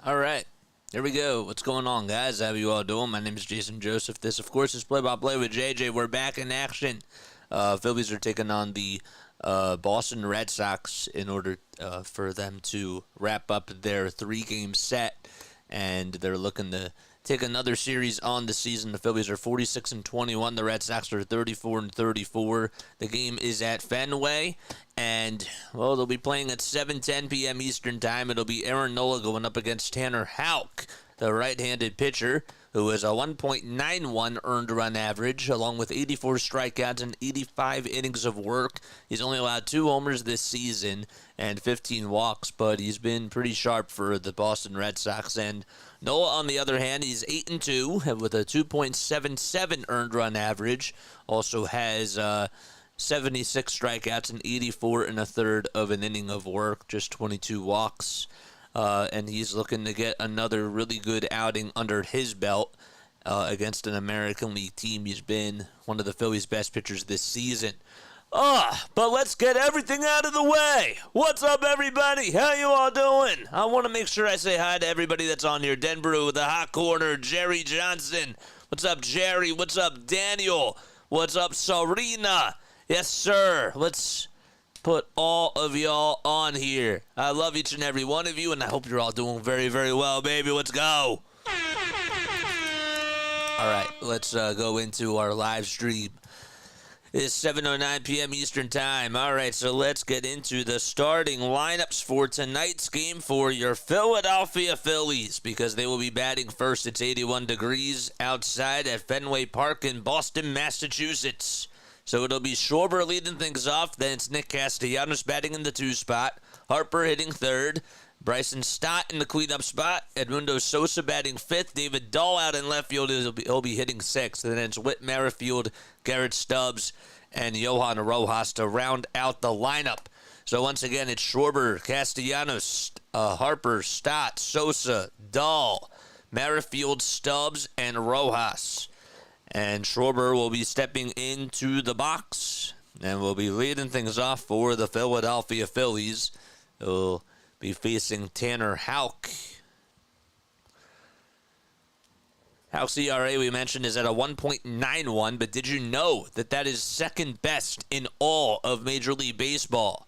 All right. Here we go. What's going on, guys? How you all doing? My name is Jason Joseph. This, of course, is Play-by-Play with JJ. We're back in action. Phillies are taking on the Boston Red Sox in order for them to wrap up their three-game set, and they're looking to take another series on the season. The Phillies are 46-21. The Red Sox are 34-34. The game is at Fenway, and, well, they'll be playing at 7:10 p.m. Eastern Time. It'll be Aaron Nola going up against Tanner Houck, the right-handed pitcher, who has a 1.91 earned run average, along with 84 strikeouts and 85 innings of work. He's only allowed 2 homers this season and 15 walks, but he's been pretty sharp for the Boston Red Sox. And Nola, on the other hand, he's 8-2 with a 2.77 earned run average. Also has 76 strikeouts and 84 and a third of an inning of work, just 22 walks. And he's looking to get another really good outing under his belt against an American League team. He's been one of the Phillies' best pitchers this season. But let's get everything out of the way. What's up, everybody? How you all doing? I want to make sure I say hi to everybody that's on here. Denbrew with the hot corner, Jerry Johnson. What's up, Jerry? What's up, Daniel? What's up, Serena? Yes, sir. Let's put all of y'all on here. I love each and every one of you, and I hope you're all doing very, very well, baby. Let's go. All right, let's go into our live stream. It's 7:09 p.m. Eastern Time. All right, so let's get into the starting lineups for tonight's game for your Philadelphia Phillies, because they will be batting first. It's 81 degrees outside at Fenway Park in Boston, Massachusetts. So it'll be Schwarber leading things off. Then it's Nick Castellanos batting in the 2 spot. Harper hitting 3rd. Bryson Stott in the cleanup spot. Edmundo Sosa batting 5th. David Dahl out in left field. He'll be hitting 6th. And then it's Whit Merrifield, Garrett Stubbs, and Johan Rojas to round out the lineup. So once again, it's Schwarber, Castellanos, Harper, Stott, Sosa, Dahl, Merrifield, Stubbs, and Rojas. And Schwarber will be stepping into the box and will be leading things off for the Philadelphia Phillies. He'll be facing Tanner Houck. Houck's ERA, we mentioned, is at a 1.91, but did you know that that is second best in all of Major League Baseball?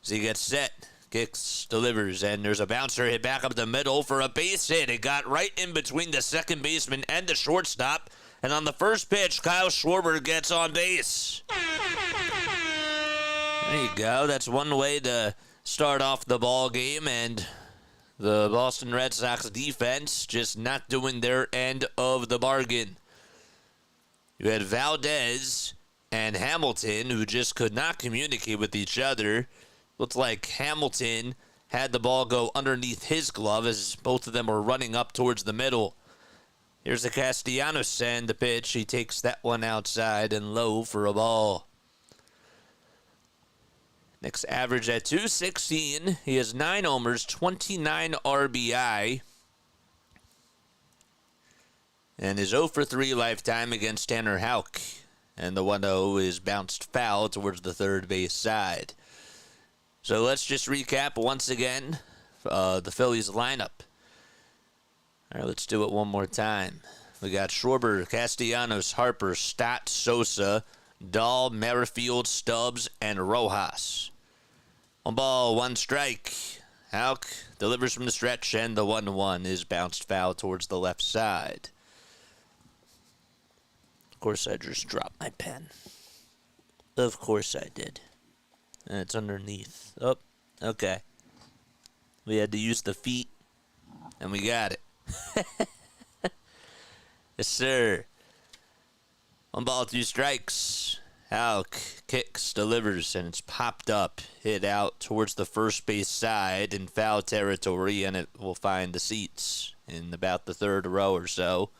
As he gets set, kicks, delivers, and there's a bouncer hit back up the middle for a base hit. It got right in between the second baseman and the shortstop. And on the first pitch, Kyle Schwarber gets on base. There you go. That's one way to start off the ball game, and the Boston Red Sox defense just not doing their end of the bargain. You had Valdez and Hamilton, who just could not communicate with each other. Looked like Hamilton had the ball go underneath his glove as both of them were running up towards the middle. Here's the Castellanos and the pitch. He takes that one outside and low for a ball. Nick's average at 216. He has 9 homers, 29 RBI. And is 0 for 3 lifetime against Tanner Houck. And the 1-0 is bounced foul towards the third base side. So let's just recap once again the Phillies lineup. All right, let's do it one more time. We got Schwarber, Castellanos, Harper, Stott, Sosa, Dahl, Merrifield, Stubbs, and Rojas. 1 ball, 1 strike. Houck delivers from the stretch, and the 1-1 is bounced foul towards the left side. Of course, I just dropped my pen. Of course I did. And it's underneath. Oh, okay. We had to use the feet, and we got it. Yes, sir. 1 ball, 2 strikes. Houck kicks, delivers, and it's popped up, hit out towards the first base side in foul territory, and it will find the seats in about the 3rd row or so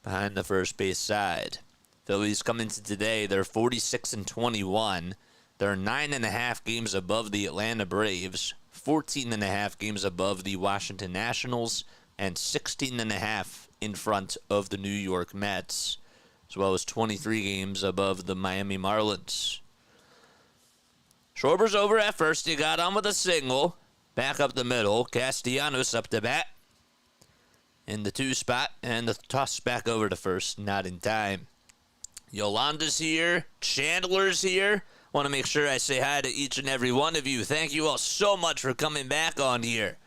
behind the first base side. Phillies come into today, they're 46-21. They're 9.5 games above the Atlanta Braves, 14.5 games above the Washington Nationals, and 16.5 in front of the New York Mets, as well as 23 games above the Miami Marlins. Schwarber's over at first. He got on with a single. Back up the middle. Castellanos up to bat in the 2 spot, and the toss back over to first. Not in time. Yolanda's here. Chandler's here. Want to make sure I say hi to each and every one of you. Thank you all so much for coming back on here.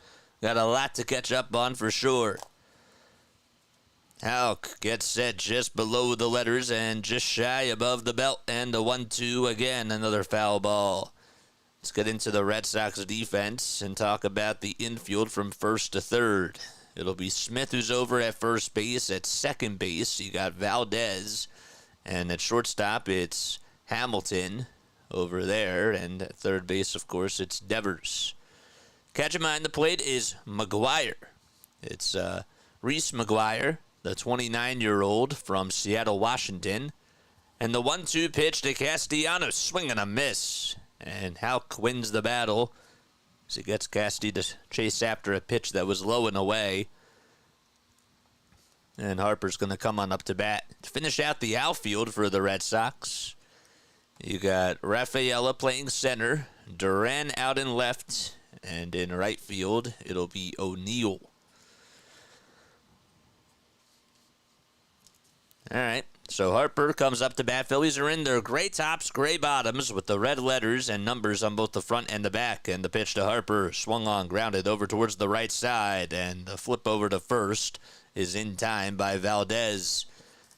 Got a lot to catch up on for sure. Houck gets set just below the letters and just shy above the belt. And the 1-2 again, another foul ball. Let's get into the Red Sox defense and talk about the infield from first to third. It'll be Smith who's over at first base. At second base, you got Valdez. And at shortstop, it's Hamilton over there. And at third base, of course, it's Devers. Catching behind the plate is McGuire. It's Reese McGuire, the 29-year-old from Seattle, Washington. And the 1-2 pitch to Castellanos, swing and a miss. And Houck wins the battle as he gets Casti to chase after a pitch that was low and away. And Harper's going to come on up to bat to finish out the outfield for the Red Sox. You got Rafaela playing center, Duran out in left, and in right field, it'll be O'Neill. All right, so Harper comes up to bat. Phillies are in their gray tops, gray bottoms with the red letters and numbers on both the front and the back. And the pitch to Harper, swung on, grounded over towards the right side. And the flip over to first is in time by Valdez.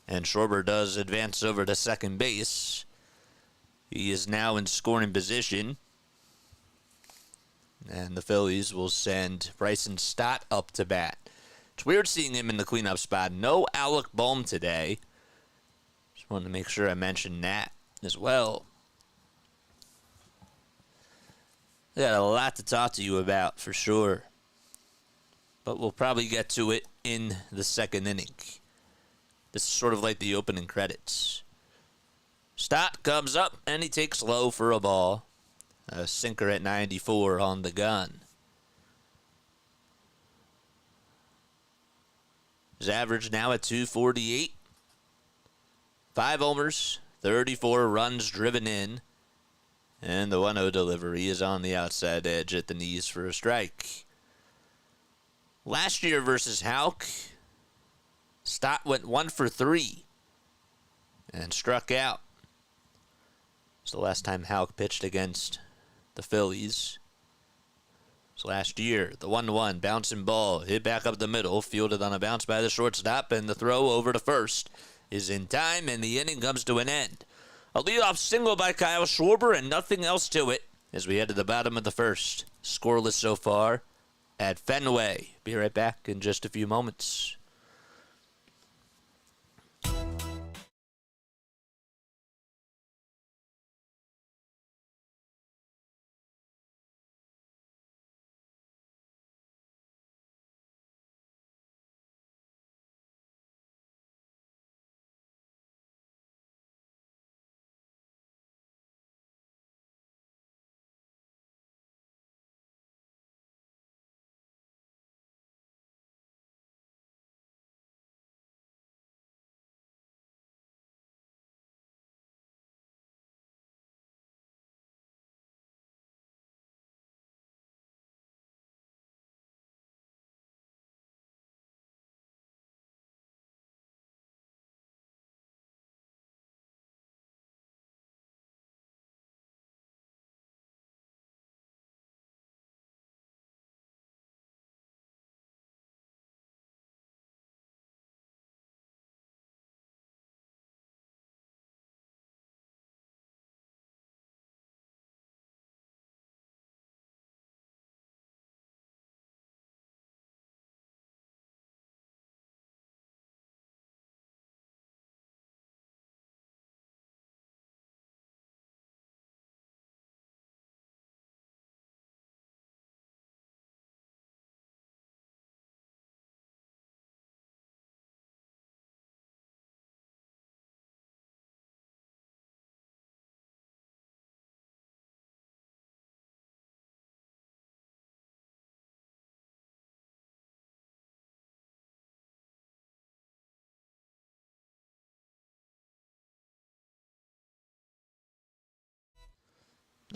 And Schwarber does advance over to second base. He is now in scoring position. And the Phillies will send Bryson Stott up to bat. It's weird seeing him in the cleanup spot. No Alec Bohm today. Just wanted to make sure I mentioned that as well. I got a lot to talk to you about for sure. But we'll probably get to it in the second inning. This is sort of like the opening credits. Stott comes up and he takes low for a ball. A sinker at 94 on the gun. His average now at 248. 5 homers, 34 runs driven in. And the 1-0 delivery is on the outside edge at the knees for a strike. Last year versus Houck, Stott went 1 for 3 and struck out. It's the last time Houck pitched against the Phillies. Last year, the 1-1 bouncing ball hit back up the middle, fielded on a bounce by the shortstop, and the throw over to first is in time, and the inning comes to an end. A leadoff single by Kyle Schwarber and nothing else to it as we head to the bottom of the first. Scoreless so far at Fenway. Be right back in just a few moments.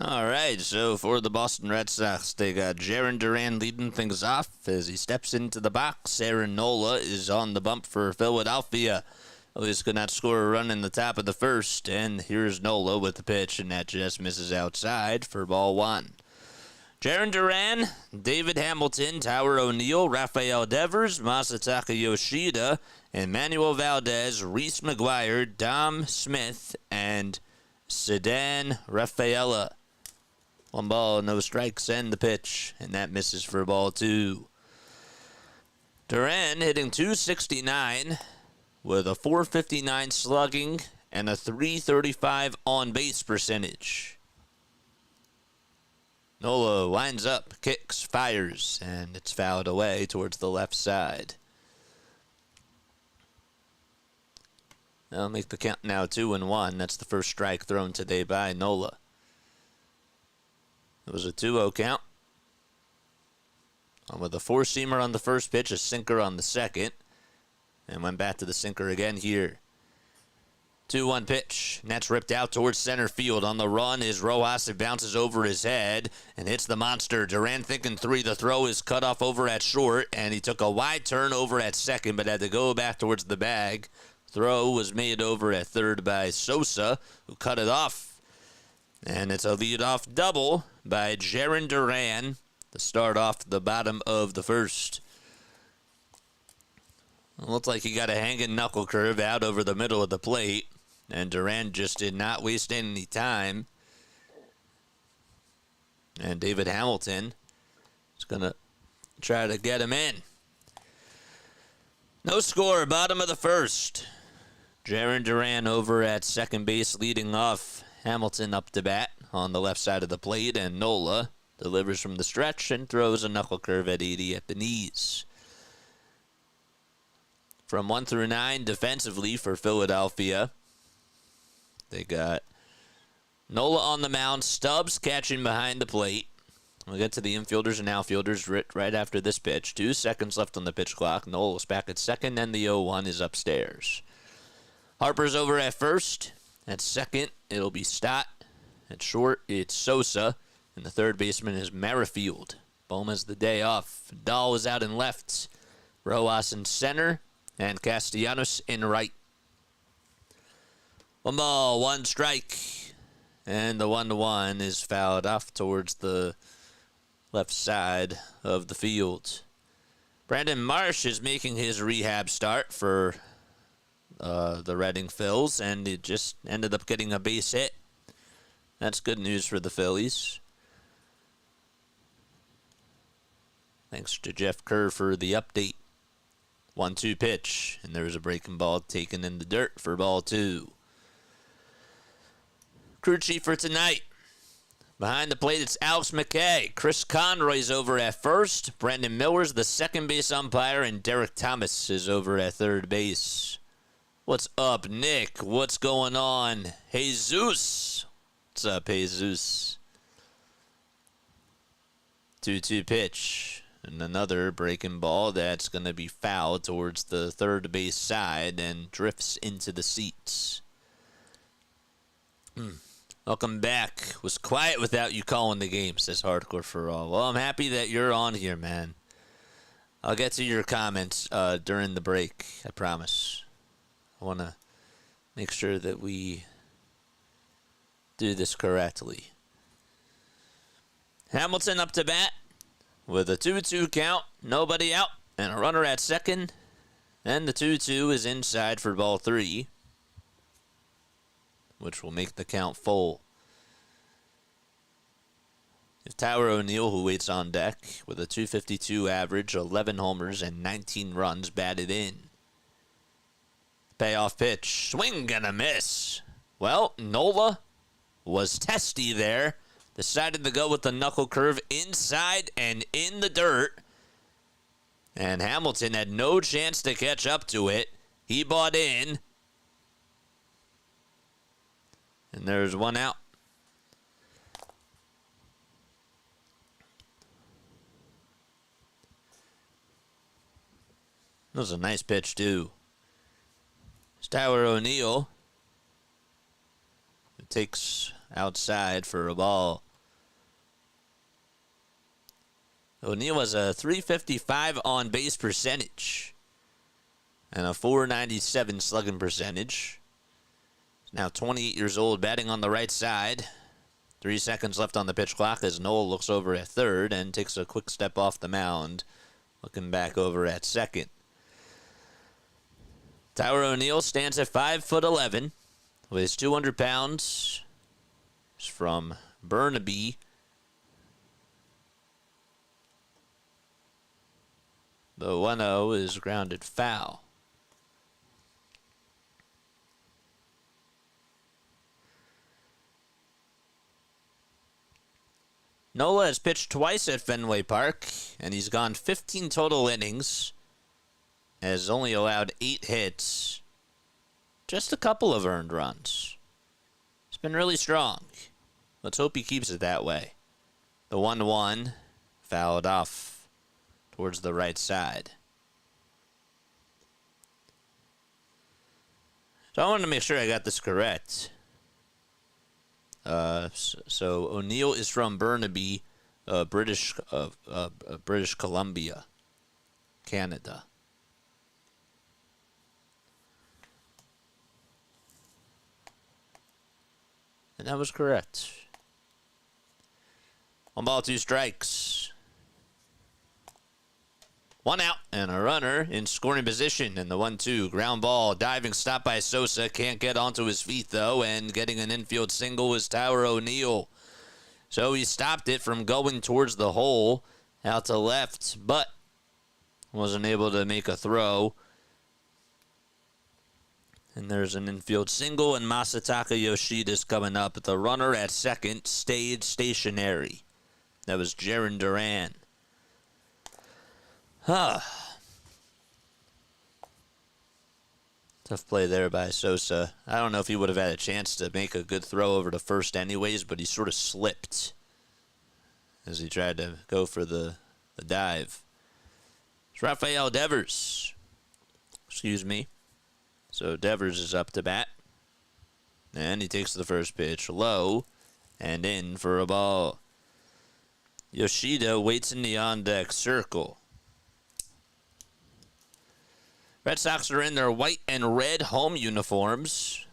All right, so for the Boston Red Sox, they got Aaron Duran leading things off as he steps into the box. Aaron Nola is on the bump for Philadelphia. Phillies could not score a run in the top of the first, and here's Nola with the pitch, and that just misses outside for ball one. Aaron Duran, David Hamilton, Tower O'Neill, Rafael Devers, Masataka Yoshida, Emmanuel Valdez, Reese McGuire, Dom Smith, and Sedan Rafaela. One ball, no strikes, and the pitch, and that misses for ball two. Duran hitting .269 with a .459 slugging and a .335 on-base percentage. Nola winds up, kicks, fires, and it's fouled away towards the left side. That'll make the count now 2-1. That's the first strike thrown today by Nola. It was a 2-0 count. And with a four-seamer on the first pitch, a sinker on the second. And went back to the sinker again here. 2-1 pitch. And that's ripped out towards center field. On the run is Rojas. It bounces over his head and hits the monster. Duran thinking three. The throw is cut off over at short. And he took a wide turn over at second, but had to go back towards the bag. Throw was made over at third by Sosa, who cut it off. And it's a leadoff double by Aaron Duran to start off the bottom of the first. It looked like he got a hanging knuckle curve out over the middle of the plate, and Duran just did not waste any time. And David Hamilton is going to try to get him in. No score, bottom of the first. Aaron Duran over at second base leading off. Hamilton up to bat on the left side of the plate, and Nola delivers from the stretch and throws a knuckle curve at 80 at the knees. From 1 through 9 defensively for Philadelphia, they got Nola on the mound, Stubbs catching behind the plate. We'll get to the infielders and outfielders right after this pitch. 2 seconds left on the pitch clock. Nola's back at second, and the 0-1 is upstairs. Harper's over at first. At second, it'll be Stott. At short, it's Sosa. And the third baseman is Merrifield. Bohm has the day off. Dahl is out in left. Rojas in center. And Castellanos in right. 1 ball, 1 strike. And the 1-1 is fouled off towards the left side of the field. Brandon Marsh is making his rehab start for the Reading Phils, and it just ended up getting a base hit. That's good news for the Phillies. Thanks to Jeff Kerr for the update. 1-2 pitch, and there was a breaking ball taken in the dirt for ball 2. Crew chief for tonight. Behind the plate, it's Alex McKay. Chris Conroy's over at first. Brandon Miller's the second base umpire, and Derek Thomas is over at third base. What's up, Nick? What's going on? Jesus. What's up, Jesus? 2-2 pitch. And another breaking ball that's going to be fouled towards the third base side and drifts into the seats. Welcome back. Was quiet without you calling the game, says Hardcore for All. Well, I'm happy that you're on here, man. I'll get to your comments during the break, I promise. I want to make sure that we do this correctly. Hamilton up to bat with a 2-2 count, nobody out, and a runner at second. And the 2-2 is inside for ball 3, which will make the count full. It's Tower O'Neill who waits on deck with a .252 average, 11 homers, and 19 runs batted in. Payoff pitch. Swing and a miss. Well, Nola was testy there. Decided to go with the knuckle curve inside and in the dirt. And Hamilton had no chance to catch up to it. He bought in. And there's 1 out. That was a nice pitch, too. It's Tower O'Neill. It takes outside for a ball. O'Neill has a 355 on base percentage and a 497 slugging percentage. He's now 28 years old, batting on the right side. 3 seconds left on the pitch clock as Nola looks over at third and takes a quick step off the mound, looking back over at second. Tyler O'Neill stands at 5'11", weighs 200 pounds. He's from Burnaby. The 1-0 is grounded foul. Nola has pitched twice at Fenway Park, and he's gone 15 total innings, has only allowed 8 hits, just a couple of earned runs. It's been really strong. Let's hope he keeps it that way. The 1-1 fouled off towards the right side. So I wanted to make sure I got this correct. So O'Neill is from Burnaby, British Columbia, Canada. And that was correct. 1 ball, 2 strikes. 1 out and a runner in scoring position. And the 1-2 ground ball, diving stop by Sosa. Can't get onto his feet though, and getting an infield single was Tyler O'Neill. So he stopped it from going towards the hole out to left, but wasn't able to make a throw. And there's an infield single, and Masataka Yoshida's coming up. The runner at second stayed stationary. That was Jaron Duran. Tough play there by Sosa. I don't know if he would have had a chance to make a good throw over to first anyways, but he sort of slipped as he tried to go for the dive. It's Rafael Devers. Excuse me. So Devers is up to bat. And he takes the first pitch low and in for a ball. Yoshida waits in the on-deck circle. Red Sox are in their white and red home uniforms.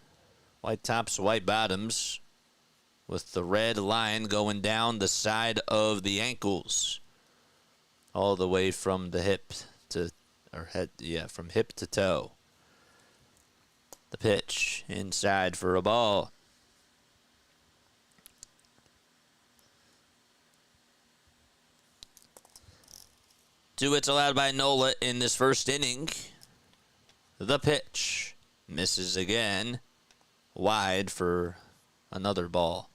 White tops, white bottoms. With the red line going down the side of the ankles. All the way from the hip to, or head, yeah, from hip to toe. The pitch inside for a ball. Two hits allowed by Nola in this first inning. The pitch misses again. Wide for another ball.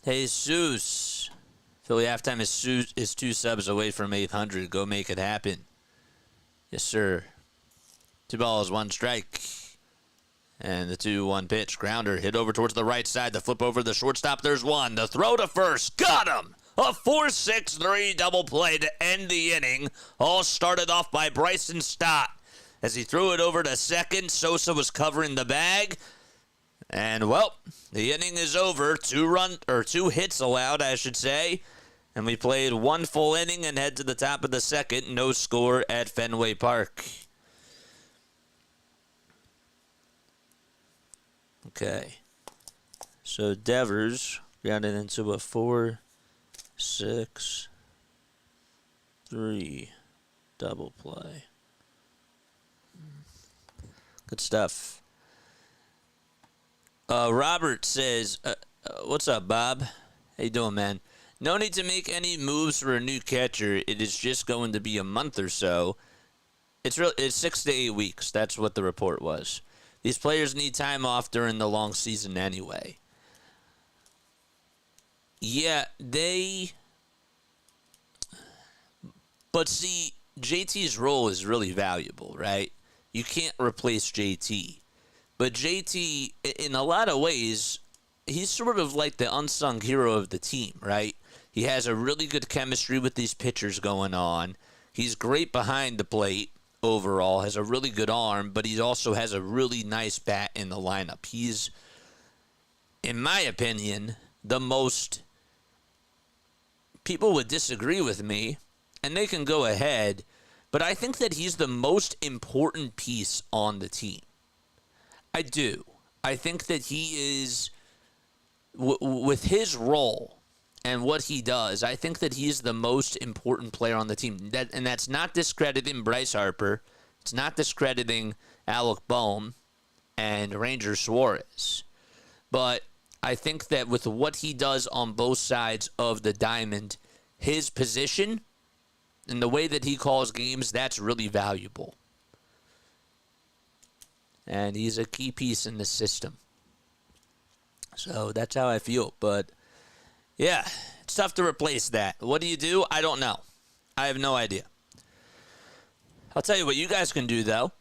Jesus. Philly halftime is 2 subs away from 800. Go make it happen. Yes, sir. 2 balls, 1 strike. And the 2-1 pitch. Grounder hit over towards the right side. The flip over the shortstop. There's one. The throw to first. Got him! A 4-6-3 double play to end the inning. All started off by Bryson Stott. As he threw it over to second, Sosa was covering the bag. And, well, the inning is over. 2 hits allowed, I should say. And we played 1 full inning and head to the top of the second. No score at Fenway Park. Okay. So Devers got it into a 4-6-3 double play. Good stuff. Robert says, what's up, Bob? How you doing, man? No need to make any moves for a new catcher. It is just going to be a month or so. It's 6 to 8 weeks. That's what the report was. These players need time off during the long season anyway. Yeah, but see, JT's role is really valuable, right? You can't replace JT. But JT, in a lot of ways, he's sort of like the unsung hero of the team, right? He has a really good chemistry with these pitchers going on. He's great behind the plate overall, has a really good arm, but he also has a really nice bat in the lineup. He's, in my opinion, the most people would disagree with me, and they can go ahead, but I think that he's the most important piece on the team. I do. I think that he is, with his role and what he does, I think that he's the most important player on the team. And that's not discrediting Bryce Harper. It's not discrediting Alec Bohm and Ranger Suarez. But I think that with what he does on both sides of the diamond, his position and the way that he calls games, that's really valuable. And he's a key piece in the system. So that's how I feel. But, yeah, it's tough to replace that. What do you do? I don't know. I have no idea. I'll tell you what you guys can do, though.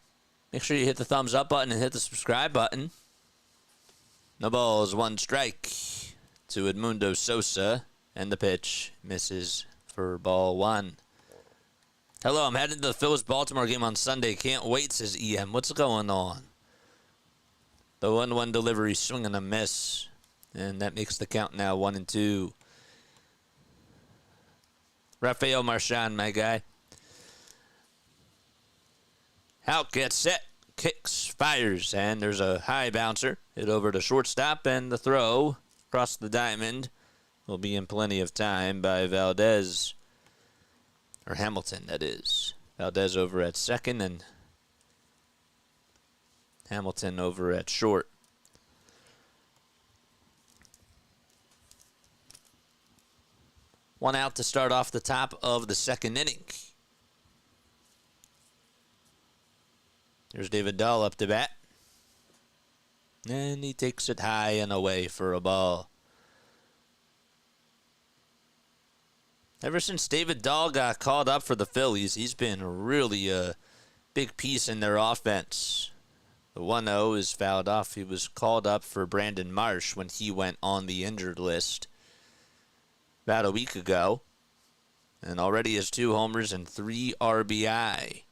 Make sure you hit the thumbs up button and hit the subscribe button. No balls, one strike to Edmundo Sosa. And the pitch misses for ball one. Hello, I'm headed to the Phillies-Baltimore game on Sunday. Can't wait, says EM. What's going on? The 1-1 delivery, swing and a miss. And that makes the count now 1-2. Rafael Marchand, my guy. Houck gets set, kicks, fires, and there's a high bouncer. Hit over to shortstop, and the throw across the diamond will be in plenty of time by Valdez. Or Hamilton, that is. Valdez over at second, and Hamilton over at short. One out to start off the top of the second inning. There's David Dahl up to bat. And he takes it high and away for a ball. Ever since David Dahl got called up for the Phillies, he's been really a big piece in their offense. The 1-0 is fouled off. He was called up for Brandon Marsh when he went on the injured list about a week ago. And already has 2 homers and 3 RBI.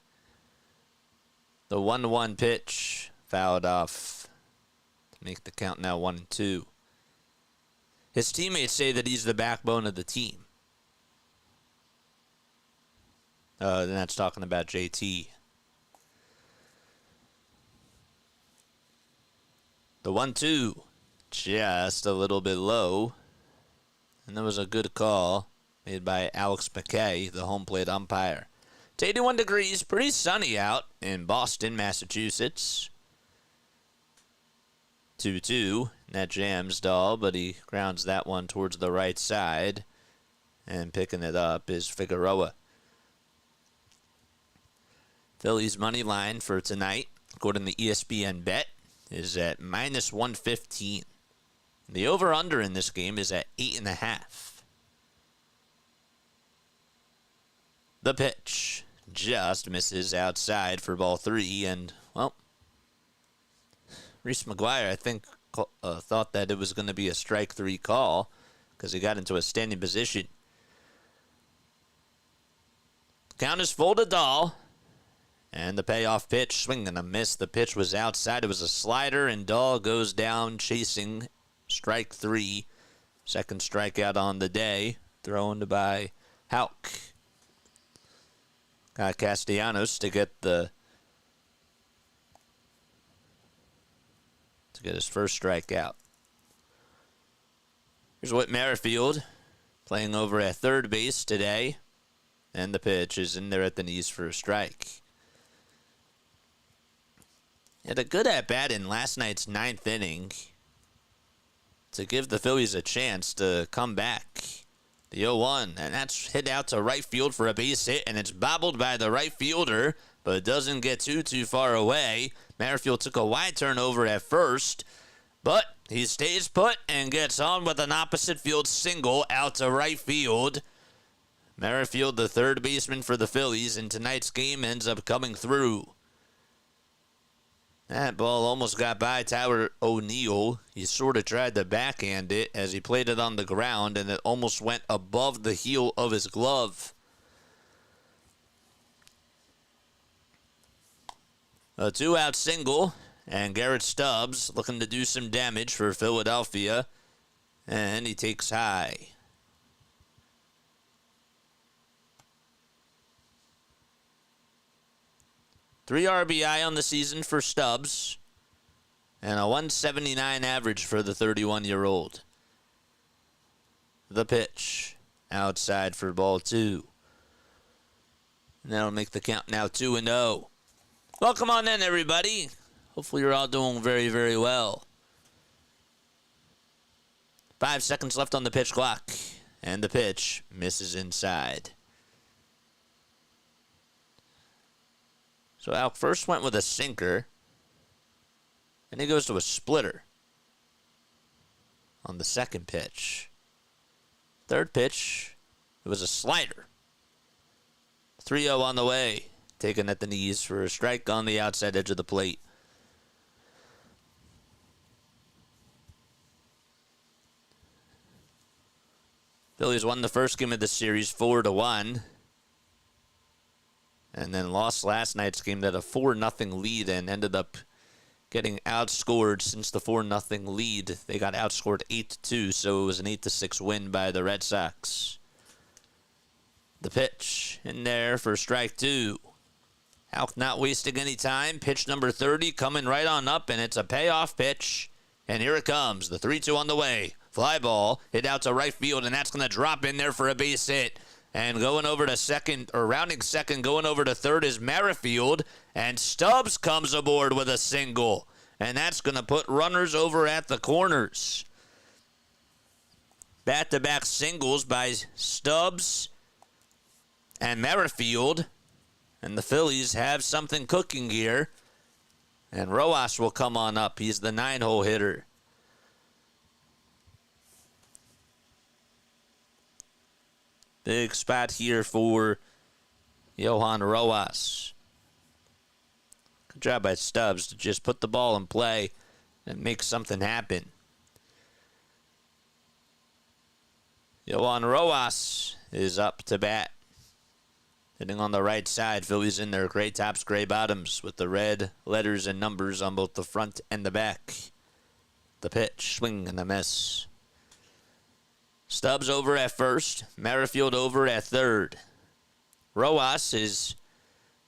The 1-1 pitch fouled off to make the count now 1-2. His teammates say that he's the backbone of the team. Then that's talking about JT. The 1-2, just a little bit low. And that was a good call made by Alex McKay, the home plate umpire. It's 81 degrees, pretty sunny out in Boston, Massachusetts. 2-2, that jams Dahl, but he grounds that one towards the right side. And picking it up is Figueroa. Phillies money line for tonight, according to ESPN Bet, is at -115. The over-under in this game is at 8.5. The pitch just misses outside for ball 3, and, well, Reese McGuire, I think, thought that it was going to be a strike 3 call because he got into a standing position. Count is full to Dahl. And the payoff pitch, swing and a miss. The pitch was outside. It was a slider, and Dahl goes down chasing strike 3. Second strikeout on the day, thrown by Houck. Got Castellanos to get his first strikeout. Here's Whit Merrifield playing over at third base today. And the pitch is in there at the knees for a strike. Had a good at-bat in last night's 9th inning to give the Phillies a chance to come back. The 0-1, and that's hit out to right field for a base hit, and it's bobbled by the right fielder, but it doesn't get too far away. Merrifield took a wide turn over at first, but he stays put and gets on with an opposite field single out to right field. Merrifield, the third baseman for the Phillies in tonight's game, ends up coming through. That ball almost got by Tyler O'Neill. He sort of tried to backhand it as he played it on the ground, and it almost went above the heel of his glove. A 2-out single, and Garrett Stubbs looking to do some damage for Philadelphia, and he takes high. 3 RBI on the season for Stubbs. And a 179 average for the 31-year-old. The pitch. Outside for ball 2. And that'll make the count now 2-0. Welcome on in, everybody. Hopefully you're all doing very, very well. 5 seconds left on the pitch clock. And the pitch misses inside. So Alk first went with a sinker. And he goes to a splitter on the second pitch. Third pitch, it was a slider. 3-0 on the way. Taken at the knees for a strike on the outside edge of the plate. Phillies won the first game of the series 4-1. And then lost last night's game at a 4-0 lead and ended up getting outscored since the 4-0 lead. They got outscored 8-2, so it was an 8-6 win by the Red Sox. The pitch in there for strike 2. Houck not wasting any time. Pitch number 30 coming right on up, and it's a payoff pitch. And here it comes. The 3-2 on the way. Fly ball hit out to right field, and that's going to drop in there for a base hit. And going over to second, or rounding second, going over to third is Merrifield. And Stubbs comes aboard with a single. And that's going to put runners over at the corners. Back-to-back singles by Stubbs and Merrifield. And the Phillies have something cooking here. And Rojas will come on up. He's the 9-hole hitter. Big spot here for Johan Rojas. Good job by Stubbs to just put the ball in play and make something happen. Johan Rojas is up to bat. Hitting on the right side. Phillies in their gray tops, gray bottoms with the red letters and numbers on both the front and the back. The pitch, swing and a miss. Stubbs over at first. Merrifield over at third. Rojas, his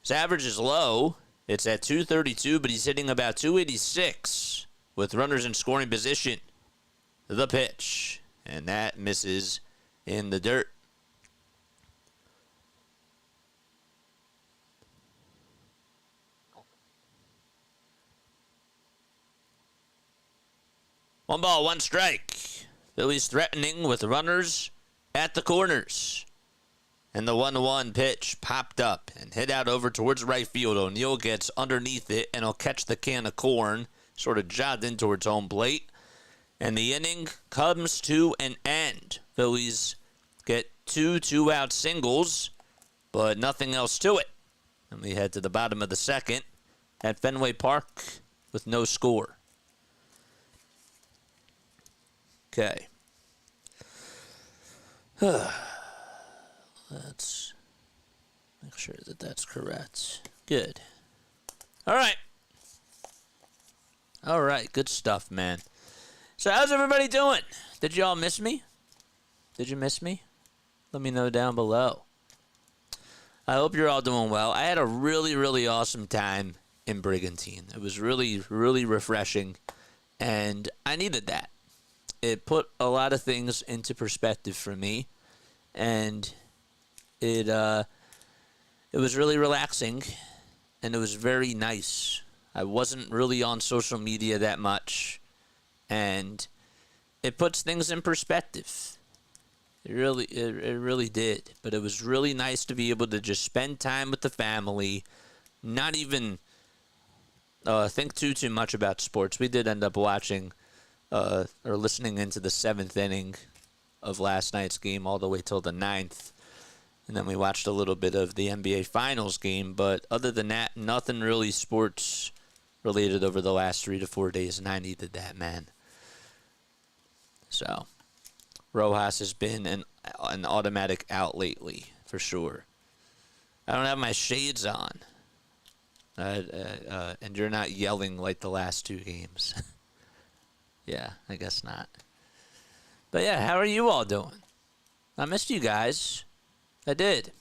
average is low. It's at 232, but he's hitting about 286 with runners in scoring position. The pitch, and that misses in the dirt. One ball, one strike. Phillies threatening with runners at the corners. And the 1-1 pitch popped up and hit out over towards right field. O'Neill gets underneath it and he'll catch the can of corn. Sort of jogged in towards home plate. And the inning comes to an end. Phillies get 2 2-out singles, but nothing else to it. And we head to the bottom of the second at Fenway Park with no score. Okay. Let's make sure that that's correct. Good. All right. All right. Good stuff, man. So how's everybody doing? Did you all miss me? Did you miss me? Let me know down below. I hope you're all doing well. I had a really, really awesome time in Brigantine. It was really, really refreshing, and I needed that. It put a lot of things into perspective for me, and it was really relaxing, and it was very nice. I wasn't really on social media that much, and it puts things in perspective. It really did. But it was really nice to be able to just spend time with the family, not even think too much about sports. We did end up watching or listening into the 7th inning of last night's game all the way till the 9th. And then we watched a little bit of the NBA Finals game. But other than that, nothing really sports related over the last 3 to 4 days. And I needed that, man. So Rojas has been an automatic out lately, for sure. I don't have my shades on. And you're not yelling like the last 2 games. Yeah, I guess not. But yeah, how are you all doing? I missed you guys. I did.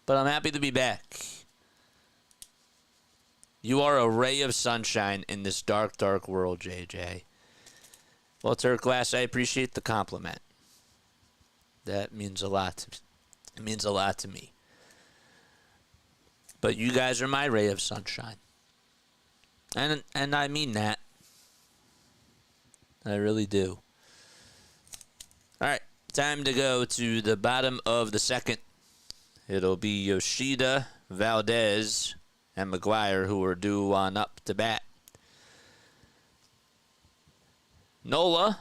But I'm happy to be back. You are a ray of sunshine in this dark, dark world, JJ. Well, Turkglass, I appreciate the compliment. That means a lot. It means a lot to me. But you guys are my ray of sunshine. And I mean that. I really do. All right, time to go to the bottom of the second. It'll be Yoshida, Valdez, and McGuire who are due on up to bat. Nola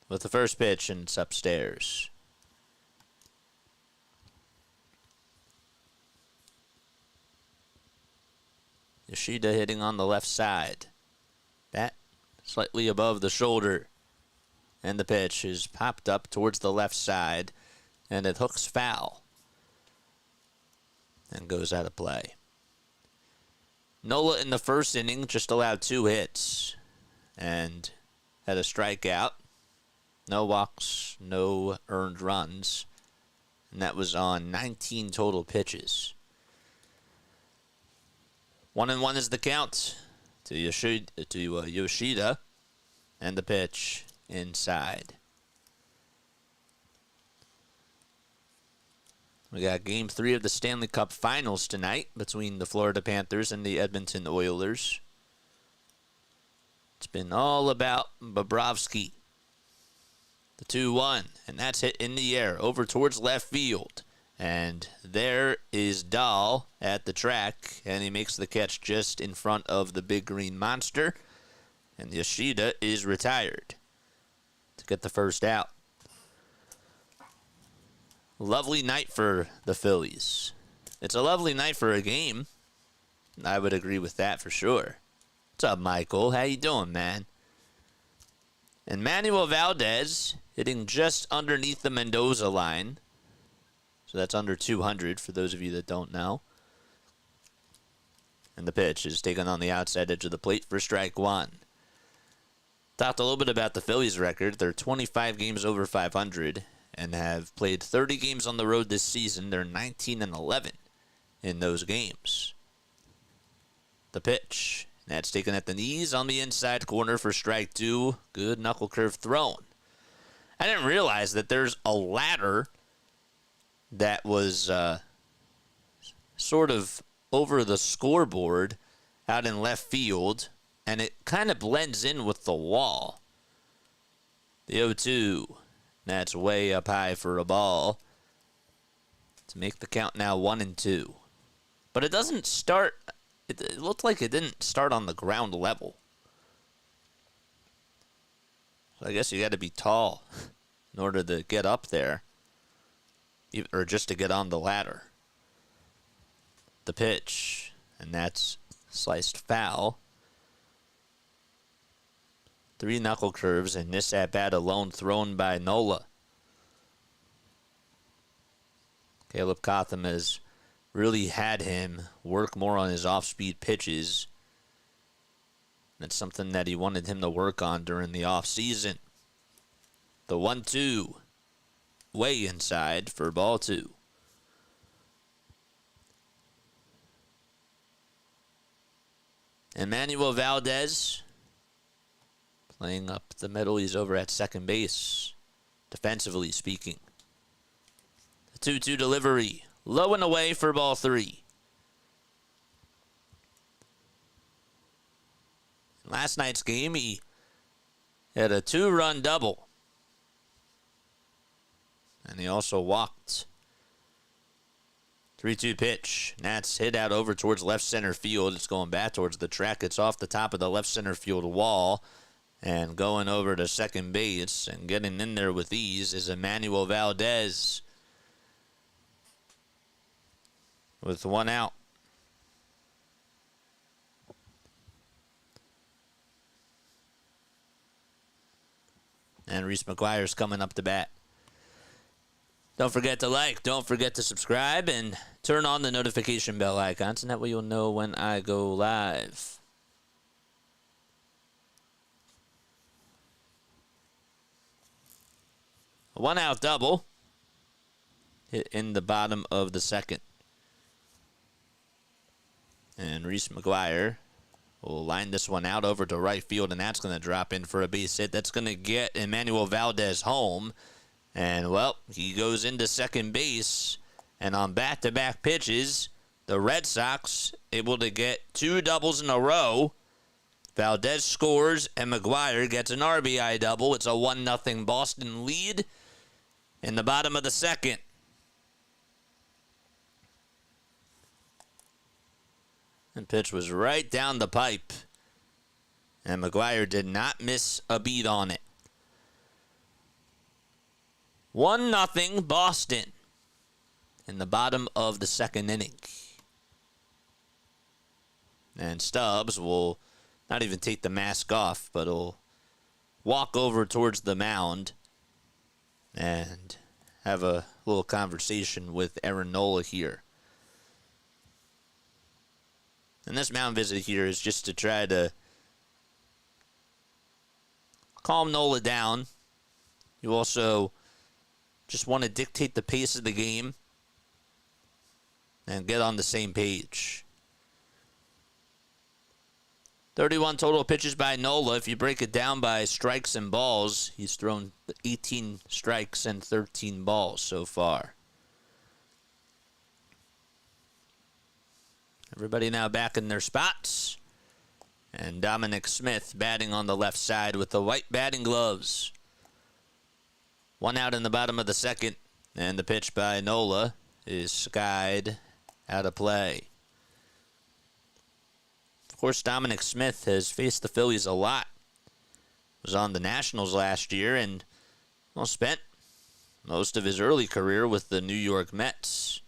with the first pitch, and it's upstairs. Yoshida hitting on the left side. Bat slightly above the shoulder. And the pitch is popped up towards the left side, and it hooks foul and goes out of play. Nola in the first inning just allowed 2 hits and had a strikeout. No walks, no earned runs, and that was on 19 total pitches. 1-1 is the count to Yoshida, and the pitch inside. We got Game 3 of the Stanley Cup Finals tonight between the Florida Panthers and the Edmonton Oilers. It's been all about Bobrovsky. The 2-1, and that's hit in the air over towards left field. And there is Dahl at the track, and he makes the catch just in front of the big green monster. And Yoshida is retired to get the first out. Lovely night for the Phillies. It's a lovely night for a game. I would agree with that for sure. What's up, Michael? How you doing, man? And Manuel Valdez hitting just underneath the Mendoza line. So that's under 200 for those of you that don't know. And the pitch is taken on the outside edge of the plate for strike 1. Talked a little bit about the Phillies record. They're 25 games over 500 and have played 30 games on the road this season. They're 19-11 in those games. The pitch. That's taken at the knees on the inside corner for strike 2. Good knuckle curve thrown. I didn't realize that there's a ladder that was sort of over the scoreboard out in left field, and it kind of blends in with the wall. The 0-2. That's way up high for a ball to make the count now 1-2. But it doesn't start. It looked like it didn't start on the ground level. So I guess you got to be tall in order to get up there, or just to get on the ladder. The pitch, and that's sliced foul. 3 knuckle curves, and this at-bat alone thrown by Nola. Caleb Cotham has really had him work more on his off-speed pitches. That's something that he wanted him to work on during the off-season. The 1-2, way inside for ball 2. Emmanuel Valdez playing up the middle. He's over at second base, defensively speaking. The 2-2 delivery, low and away for ball 3. Last night's game, he had a 2-run double. And he also walked. 3-2 pitch. And that's hit out over towards left center field. It's going back towards the track. It's off the top of the left center field wall. And going over to second base and getting in there with ease is Emmanuel Valdez. With 1 out. And Reese McGuire's coming up to bat. Don't forget to like, don't forget to subscribe, and turn on the notification bell icons, and that way you'll know when I go live. A 1-out double hit in the bottom of the second. And Reese McGuire will line this one out over to right field, and that's going to drop in for a base hit. That's going to get Emmanuel Valdez home. And, well, he goes into second base. And on back-to-back pitches, the Red Sox able to get 2 doubles in a row. Valdez scores, and McGuire gets an RBI double. It's a 1-0 Boston lead in the bottom of the second. And pitch was right down the pipe. And McGuire did not miss a beat on it. 1-0 Boston in the bottom of the second inning. And Stubbs will not even take the mask off, but he'll walk over towards the mound and have a little conversation with Aaron Nola here. And this mound visit here is just to try to calm Nola down. You also just want to dictate the pace of the game and get on the same page. 31 total pitches by Nola. If you break it down by strikes and balls, he's thrown 18 strikes and 13 balls so far. Everybody now back in their spots. And Dominic Smith batting on the left side with the white batting gloves. 1 out in the bottom of the second. And the pitch by Nola is skied out of play. Of course, Dominic Smith has faced the Phillies a lot. Was on the Nationals last year and, well, spent most of his early career with the New York Mets.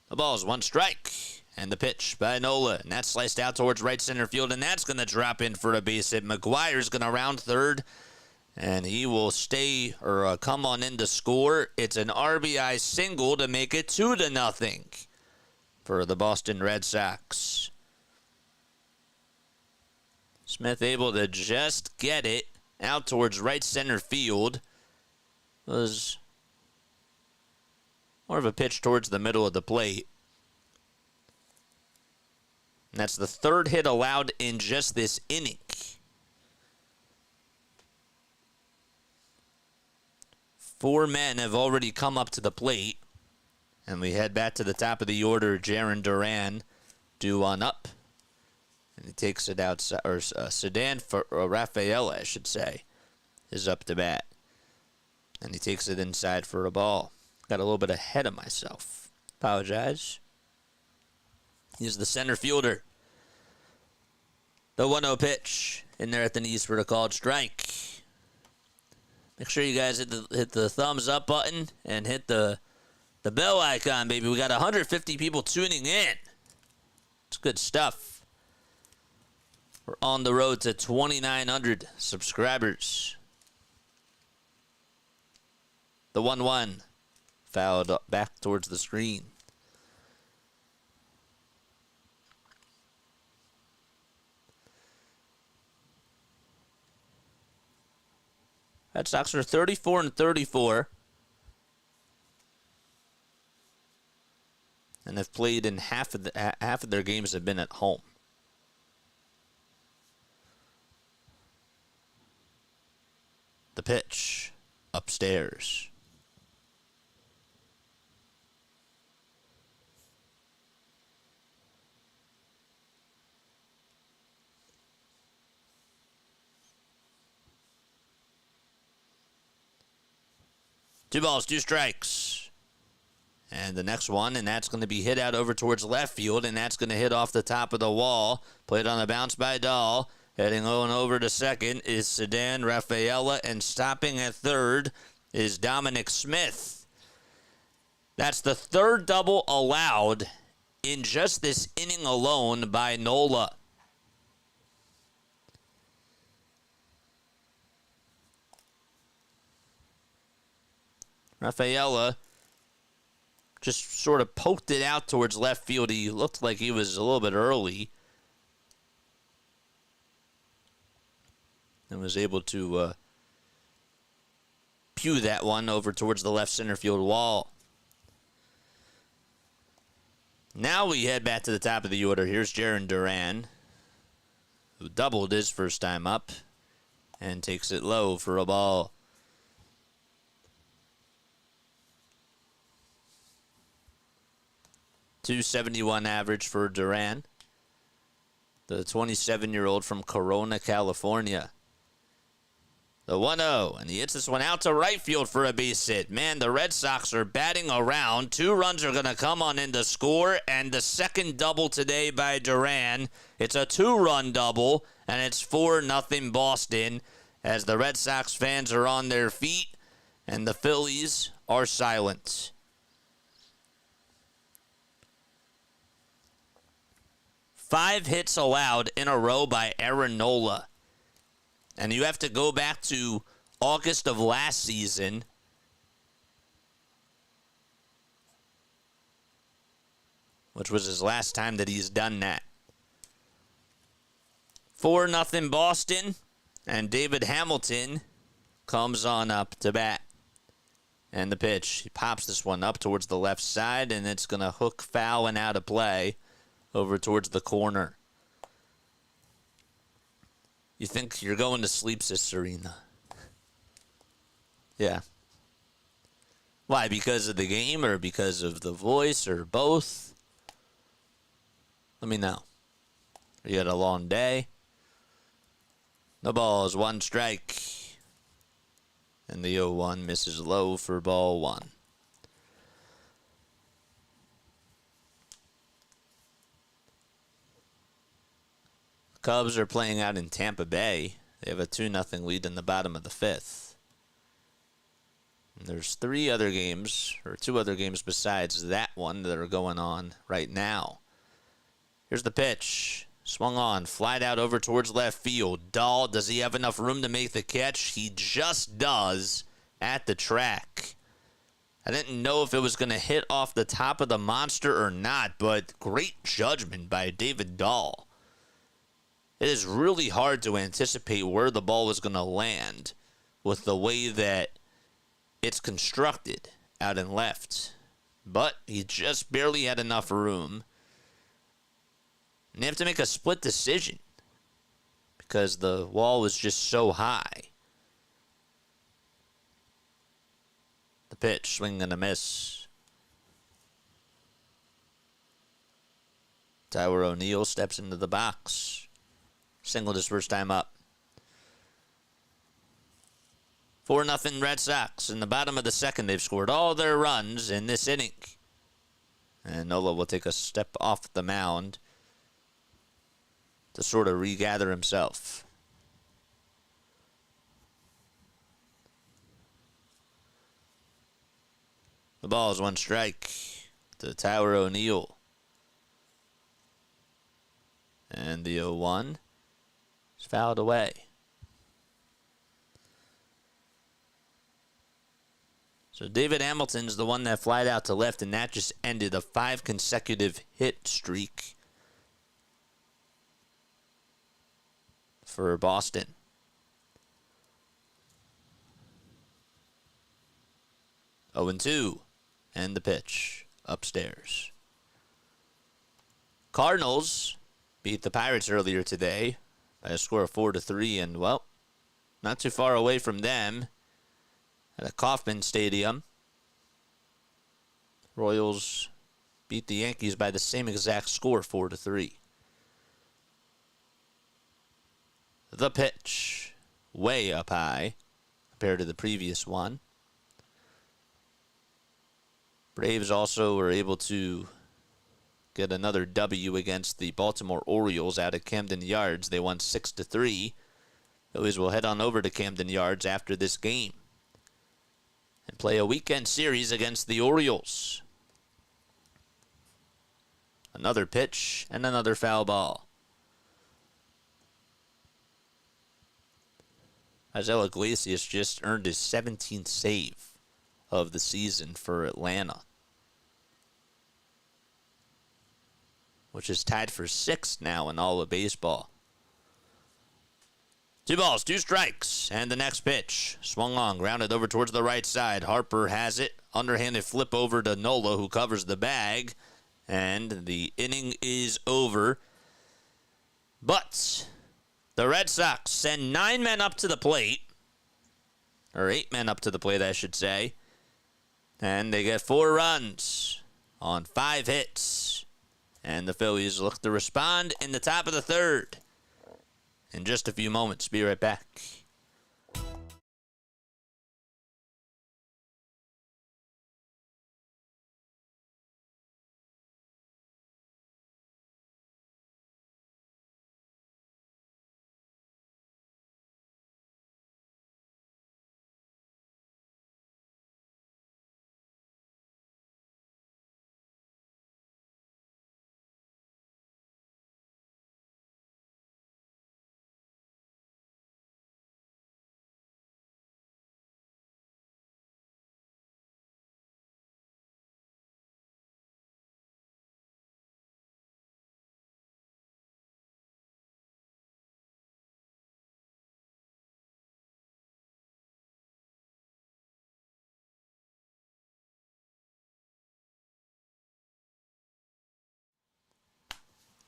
The ball is 1 strike. And the pitch by Nola. And that's sliced out towards right center field. And that's going to drop in for a base hit. McGuire's going to round third. And he will stay or come on in to score. It's an RBI single to make it 2-0 for the Boston Red Sox. Smith able to just get it out towards right center field. Was more of a pitch towards the middle of the plate. And that's the 3rd hit allowed in just this inning. 4 men have already come up to the plate. And we head back to the top of the order. Jarren Duran due on up. And he takes it outside, or Sedan for Rafaela, I should say, is up to bat. And he takes it inside for a ball. Got a little bit ahead of myself. Apologize. He's the center fielder. The 1-0 pitch in there at the knees for the called strike. Make sure you guys hit the thumbs up button and hit the bell icon, baby. We got 150 people tuning in. It's good stuff. We're on the road to 2,900 subscribers. The 1-1 fouled back towards the screen. Red Sox are 34-34. And have played in half of their games have been at home. The pitch upstairs. Two balls, 2 strikes. And the next one, and that's going to be hit out over towards left field, and that's going to hit off the top of the wall. Played on the bounce by Dahl. Heading on over to second is Sedan Rafaela, and stopping at third is Dominic Smith. That's the 3rd double allowed in just this inning alone by Nola. Rafaela just sort of poked it out towards left field. He looked like he was a little bit early. And was able to pew that one over towards the left center field wall. Now we head back to the top of the order. Here's Jarren Duran, who doubled his first time up and takes it low for a ball. .271 average for Duran, the 27-year-old from Corona, California. The 1-0, and he hits this one out to right field for a base hit. Man, the Red Sox are batting around. 2 runs are going to come on in to score, and the second double today by Duran. It's a 2-run double, and it's 4-0 Boston, as the Red Sox fans are on their feet, and the Phillies are silent. Five hits allowed in a row by Aaron Nola. And you have to go back to August of last season, which was his last time that he's done that. 4-0 Boston, and David Hamilton comes on up to bat. And the pitch, he pops this one up towards the left side, and it's going to hook foul and out of play over towards the corner. You think you're going to sleep, Sis Serena? Yeah. Why? Because of the game or because of the voice or both? Let me know. You had a long day. No balls, 1 strike. And the 0-1 misses low for ball 1. Cubs are playing out in Tampa Bay. They have a 2-0 lead in the bottom of the 5th. And there's 2 other games besides that one that are going on right now. Here's the pitch. Swung on, flied out over towards left field. Dahl, does he have enough room to make the catch? He just does at the track. I didn't know if it was going to hit off the top of the monster or not, but great judgment by David Dahl. It is really hard to anticipate where the ball is going to land with the way that it's constructed out in left. But he just barely had enough room. And they have to make a split decision because the wall was just so high. The pitch, swing and a miss. Tyler O'Neill steps into the box. Singled his first time up. 4-0 Red Sox. In the bottom of the 2nd, they've scored all their runs in this inning. And Nola will take a step off the mound to sort of regather himself. The ball is 1 strike to Tyler O'Neill. And the 0-1. Fouled away. So David Hamilton's the one that flied out to left, and that just ended a 5 consecutive hit streak for Boston. Oh, 0-2, and the pitch upstairs. Cardinals beat the Pirates earlier today by a score of 4-3, and, well, not too far away from them at a Kauffman Stadium. Royals beat the Yankees by the same exact score, 4-3. The pitch, way up high compared to the previous one. Braves also were able to get another W against the Baltimore Orioles out at Camden Yards. They won 6-3. Phillies will head on over to Camden Yards after this game and play a weekend series against the Orioles. Another pitch and another foul ball. Isaiah Iglesias just earned his 17th save of the season for Atlanta, which is tied for 6th now in all of baseball. 2 balls, 2 strikes, and the next pitch. Swung on, grounded over towards the right side. Harper has it. Underhanded flip over to Nola, who covers the bag. And the inning is over. But the Red Sox send 9 men up to the plate. Or 8 men up to the plate, I should say. And they get 4 runs on 5 hits. And the Phillies look to respond in the top of the third. In just a few moments. Be right back.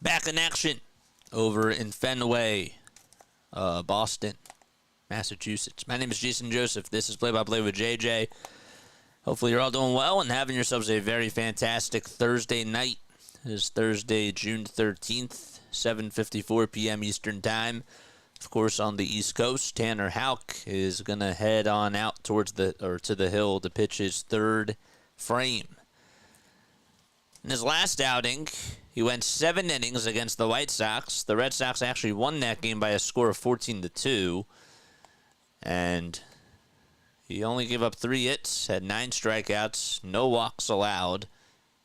Back in action over in Fenway, Boston, Massachusetts. My name is Jason Joseph. This is Play-by-Play with JJ. Hopefully you're all doing well and having yourselves a very fantastic Thursday night. It is Thursday, June 13th, 7:54 p.m. Eastern Time. Of course, on the East Coast, Tanner Houck is going to head on out to the hill to pitch his 3rd frame. In his last outing, he went 7 innings against the White Sox. The Red Sox actually won that game by a score of 14-2. And he only gave up 3 hits, had 9 strikeouts, no walks allowed,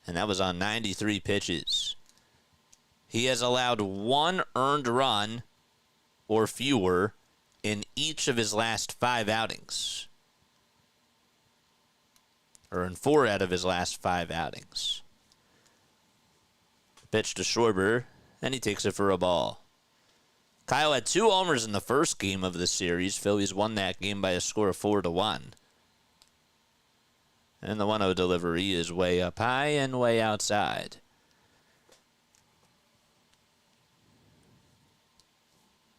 and that was on 93 pitches. He has allowed 1 earned run or fewer in each of his last 5 outings. Or in 4 out of his last 5 outings. Pitch to Schwarber, and he takes it for a ball. Kyle had 2 homers in the first game of the series. Phillies won that game by a score of 4-1. And the 1-0 delivery is way up high and way outside.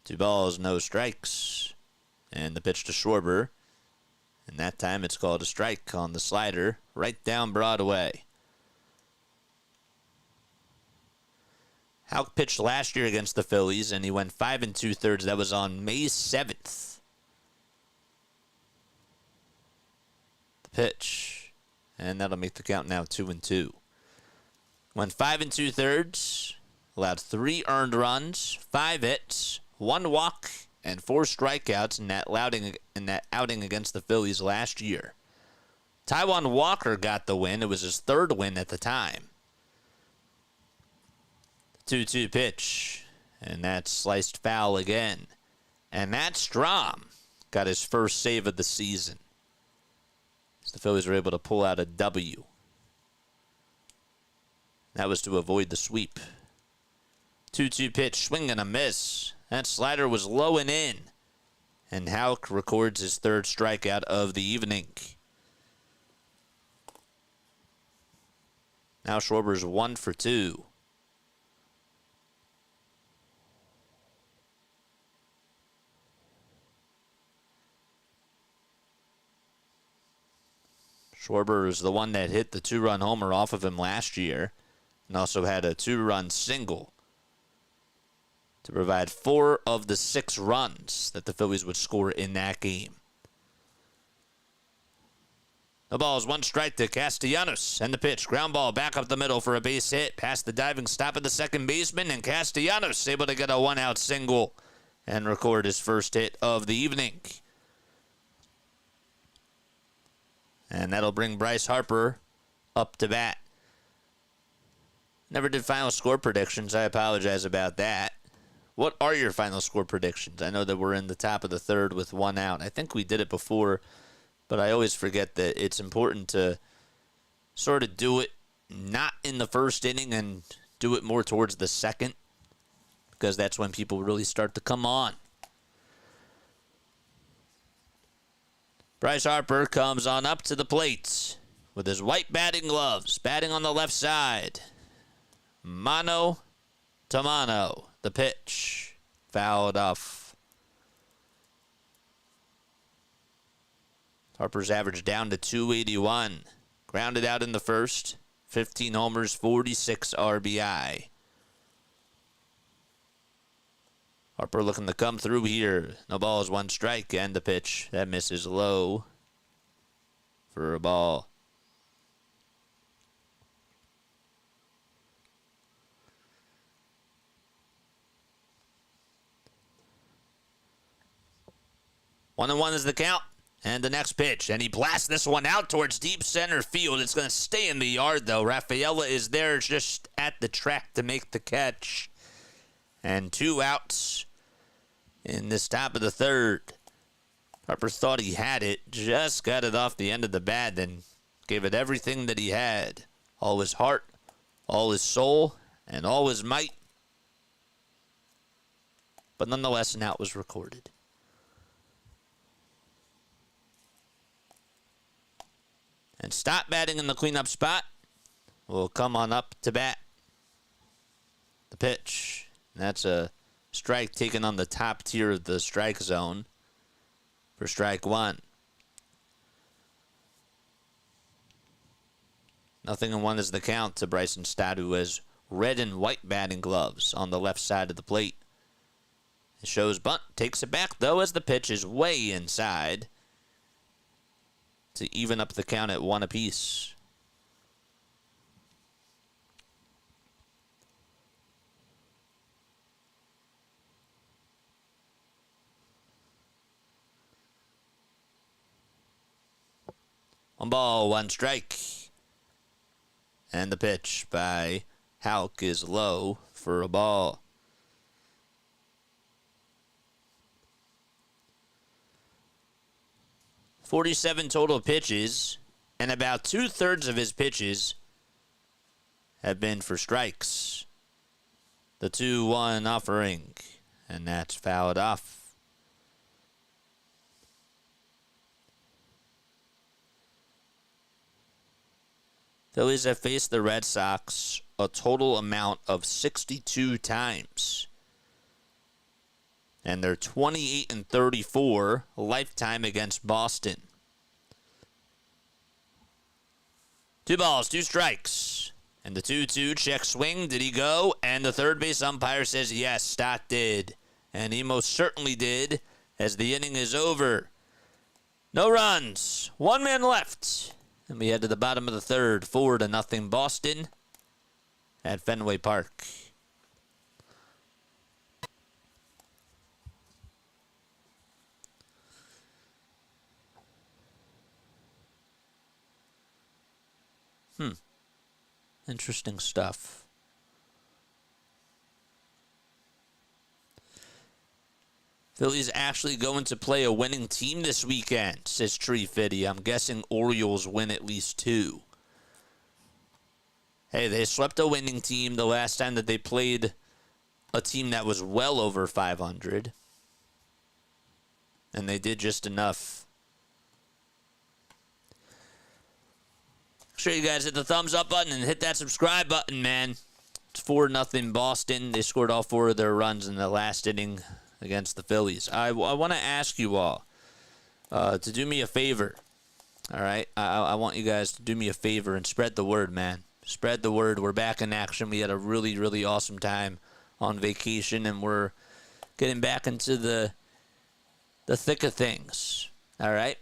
Two balls, no strikes. And the pitch to Schwarber. And that time it's called a strike on the slider, right down Broadway. Houck pitched last year against the Phillies, and he went 5 2/3. That was on May 7th. The pitch, and that'll make the count now 2-2. Went 5 2/3, allowed 3 earned runs, 5 hits, 1 walk, and 4 strikeouts in that outing against the Phillies last year. Taijuan Walker got the win. It was his 3rd win at the time. 2-2 pitch, and that's sliced foul again. And Matt Strahm got his first save of the season. So the Phillies were able to pull out a W. That was to avoid the sweep. 2-2 pitch, swing and a miss. That slider was low and in. And Houck records his 3rd strikeout of the evening. Now Schwarber's 1 for 2. Schwarber is the one that hit the 2-run homer off of him last year and also had a 2-run single to provide 4 of the 6 runs that the Phillies would score in that game. The ball is 1 strike to Castellanos, and the pitch, ground ball back up the middle for a base hit, past the diving stop of the second baseman, and Castellanos able to get a 1-out single and record his first hit of the evening. And that'll bring Bryce Harper up to bat. Never did final score predictions. I apologize about that. What are your final score predictions? I know that we're in the top of the 3rd with 1 out. I think we did it before, but I always forget that it's important to sort of do it not in the 1st inning and do it more towards the 2nd, because that's when people really start to come on. Bryce Harper comes on up to the plate with his white batting gloves, batting on the left side. Mano to mano. The pitch. Fouled off. Harper's average down to 281. Grounded out in the first. 15 homers, 46 RBI. Harper looking to come through here. No balls, 1 strike, and the pitch. That misses low for a ball. One and one is the count. And the next pitch. And he blasts this one out towards deep center field. It's going to stay in the yard, though. Rafaela is there just at the track to make the catch. And 2 outs in this top of the third. Harper thought he had it. Just got it off the end of the bat. Then gave it everything that he had. All his heart, all his soul, and all his might. But nonetheless, an out was recorded. And stop batting in the cleanup spot. Will come on up to bat. The pitch. That's a strike taken on the top tier of the strike zone for strike 1. 0-1 is the count to Bryson Stott, who has red and white batting gloves on the left side of the plate. It shows bunt. Takes it back, though, as the pitch is way inside to even up the count at 1 apiece. One ball, 1 strike. And the pitch by Houck is low for a ball. .47 total pitches, and about 2/3 of his pitches have been for strikes. The 2-1 offering, and that's fouled off. Phillies have faced the Red Sox a total amount of 62 times. And they're 28-34 lifetime against Boston. 2 balls, 2 strikes. And the 2-2 check swing. Did he go? And the third base umpire says yes, Stott did. And he most certainly did, as the inning is over. No runs. 1 man left. And we head to the bottom of the third. 4-0 Boston at Fenway Park. Interesting stuff. Phillies actually going to play a winning team this weekend, says Tree Fitty. I'm guessing Orioles win at least 2. Hey, they swept a winning team the last time that they played a team that was well over 500. And they did just enough. Make sure you guys hit the thumbs up button and hit that subscribe button, man. It's 4-0 Boston. They scored all 4 of their runs in the last inning against the Phillies. I want to ask you all to do me a favor. All right? I want you guys to do me a favor and spread the word, man. Spread the word. We're back in action. We had a really, really awesome time on vacation, and we're getting back into the thick of things. All right?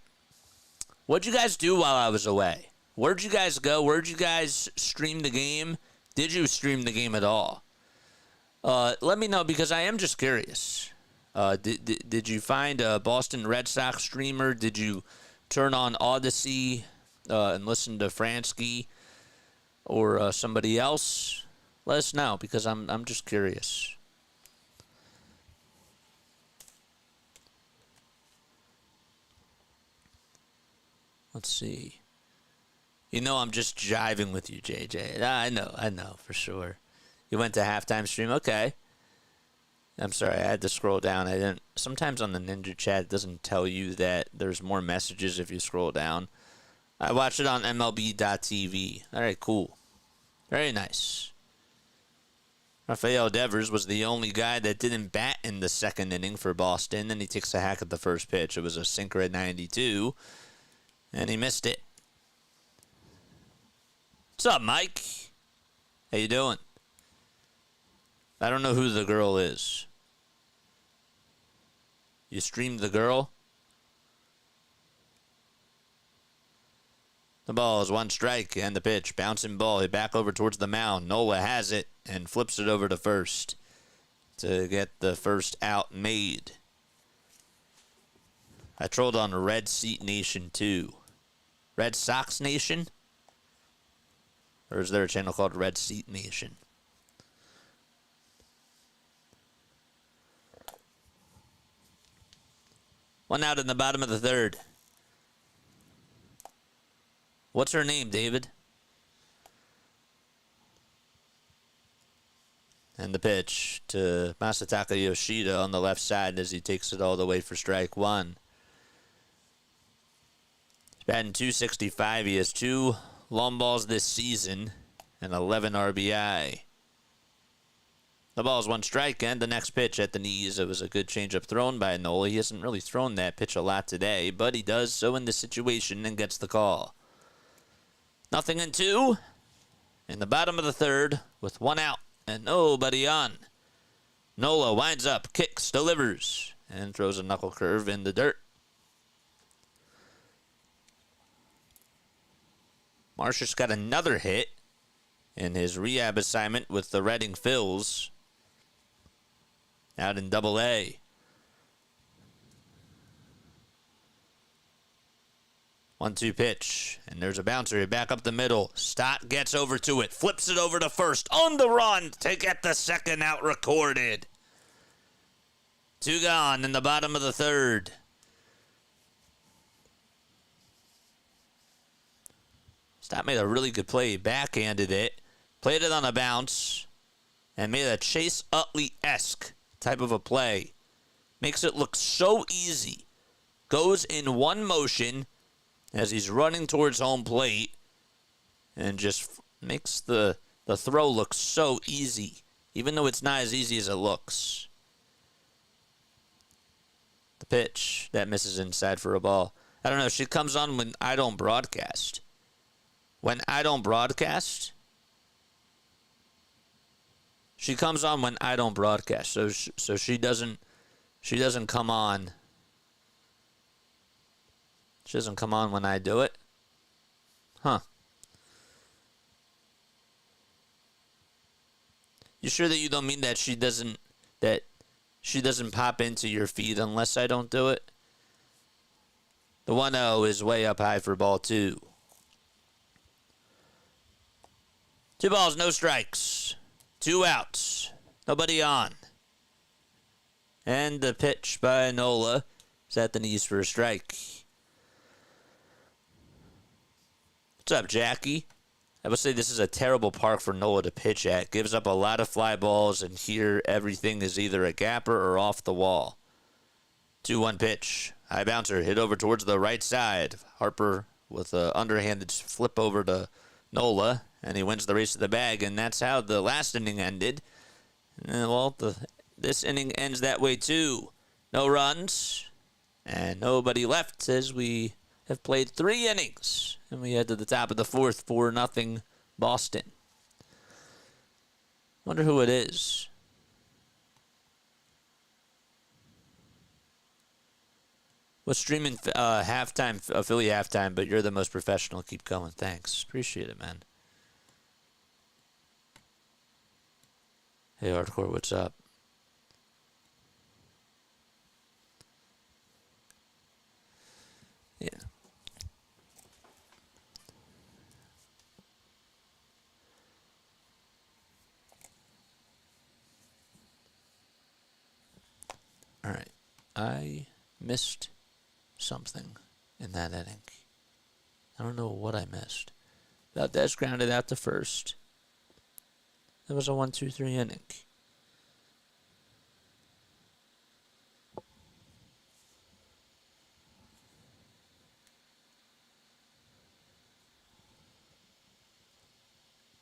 What'd you guys do while I was away? Where'd you guys go? Where'd you guys stream the game? Did you stream the game at all? Let me know, because I am just curious. Did you find a Boston Red Sox streamer? Did you turn on Odyssey and listen to Fransky or somebody else? Let us know, because I'm just curious. Let's see. You know I'm just jiving with you, JJ. I know, for sure. You went to halftime stream? Okay. I'm sorry, I had to scroll down. I didn't. Sometimes on the Ninja chat, it doesn't tell you that there's more messages if you scroll down. I watched it on MLB.TV. All right, cool. Very nice. Rafael Devers was the only guy that didn't bat in the second inning for Boston, and he takes a hack at the first pitch. It was a sinker at 92, and he missed it. What's up, Mike? How you doing? I don't know who the girl is. You streamed the girl? The ball is one strike, and the pitch. Bouncing ball, hit back over towards the mound. Nola has it and flips it over to first to get the first out made. I trolled on Red Seat Nation too. Red Sox Nation? Or is there a channel called Red Seat Nation? One out in the bottom of the third. What's her name, David? And the pitch to Masataka Yoshida on the left side as he takes it all the way for strike one. He's batting .265. He has 2 long balls this season and 11 RBI. The ball is one strike, and the next pitch at the knees. It was a good changeup thrown by Nola. He hasn't really thrown that pitch a lot today, but he does so in this situation and gets the call. 0-2 in the bottom of the third with 1 out and nobody on. Nola winds up, kicks, delivers, and throws a knuckle curve in the dirt. Marsh's got another hit in his rehab assignment with the Reading Phils out in Double-A. 1-2 pitch, and there's a bouncer back up the middle. Stott gets over to it, flips it over to first, on the run to get the second out recorded. 2 gone in the bottom of the third. Stott made a really good play. He backhanded it, played it on a bounce, and made a Chase Utley-esque type of a play. Makes it look so easy. Goes in one motion as he's running towards home plate and just makes the throw look so easy, even though it's not as easy as it looks. The pitch that misses inside for a ball. I don't know. She comes on when I don't broadcast. When I don't broadcast? She comes on when I don't broadcast. So she doesn't come on. She doesn't come on when I do it? Huh. You sure that you don't mean that she doesn't pop into your feed unless I don't do it? The 1-0 is way up high for ball 2. 2 balls, no strikes. 2 outs. Nobody on. And the pitch by Nola is at the knees for a strike. What's up, Jackie? I would say this is a terrible park for Nola to pitch at. Gives up a lot of fly balls, and here everything is either a gapper or off the wall. 2-1 pitch. High bouncer hit over towards the right side. Harper with an underhanded flip over to Nola, and he wins the race to the bag, and that's how the last inning ended. Well, this inning ends that way too. No runs, and nobody left as we have played 3 innings. And we head to the top of the 4th, 4-0 Boston. Wonder who it is. Was streaming halftime, Philly halftime, but you're the most professional. Keep going. Thanks. Appreciate it, man. Hey, Hardcore, what's up? Yeah. All right. I missed something in that inning. I don't know what I missed. Valdez grounded out to first. It was a 1-2-3 inning.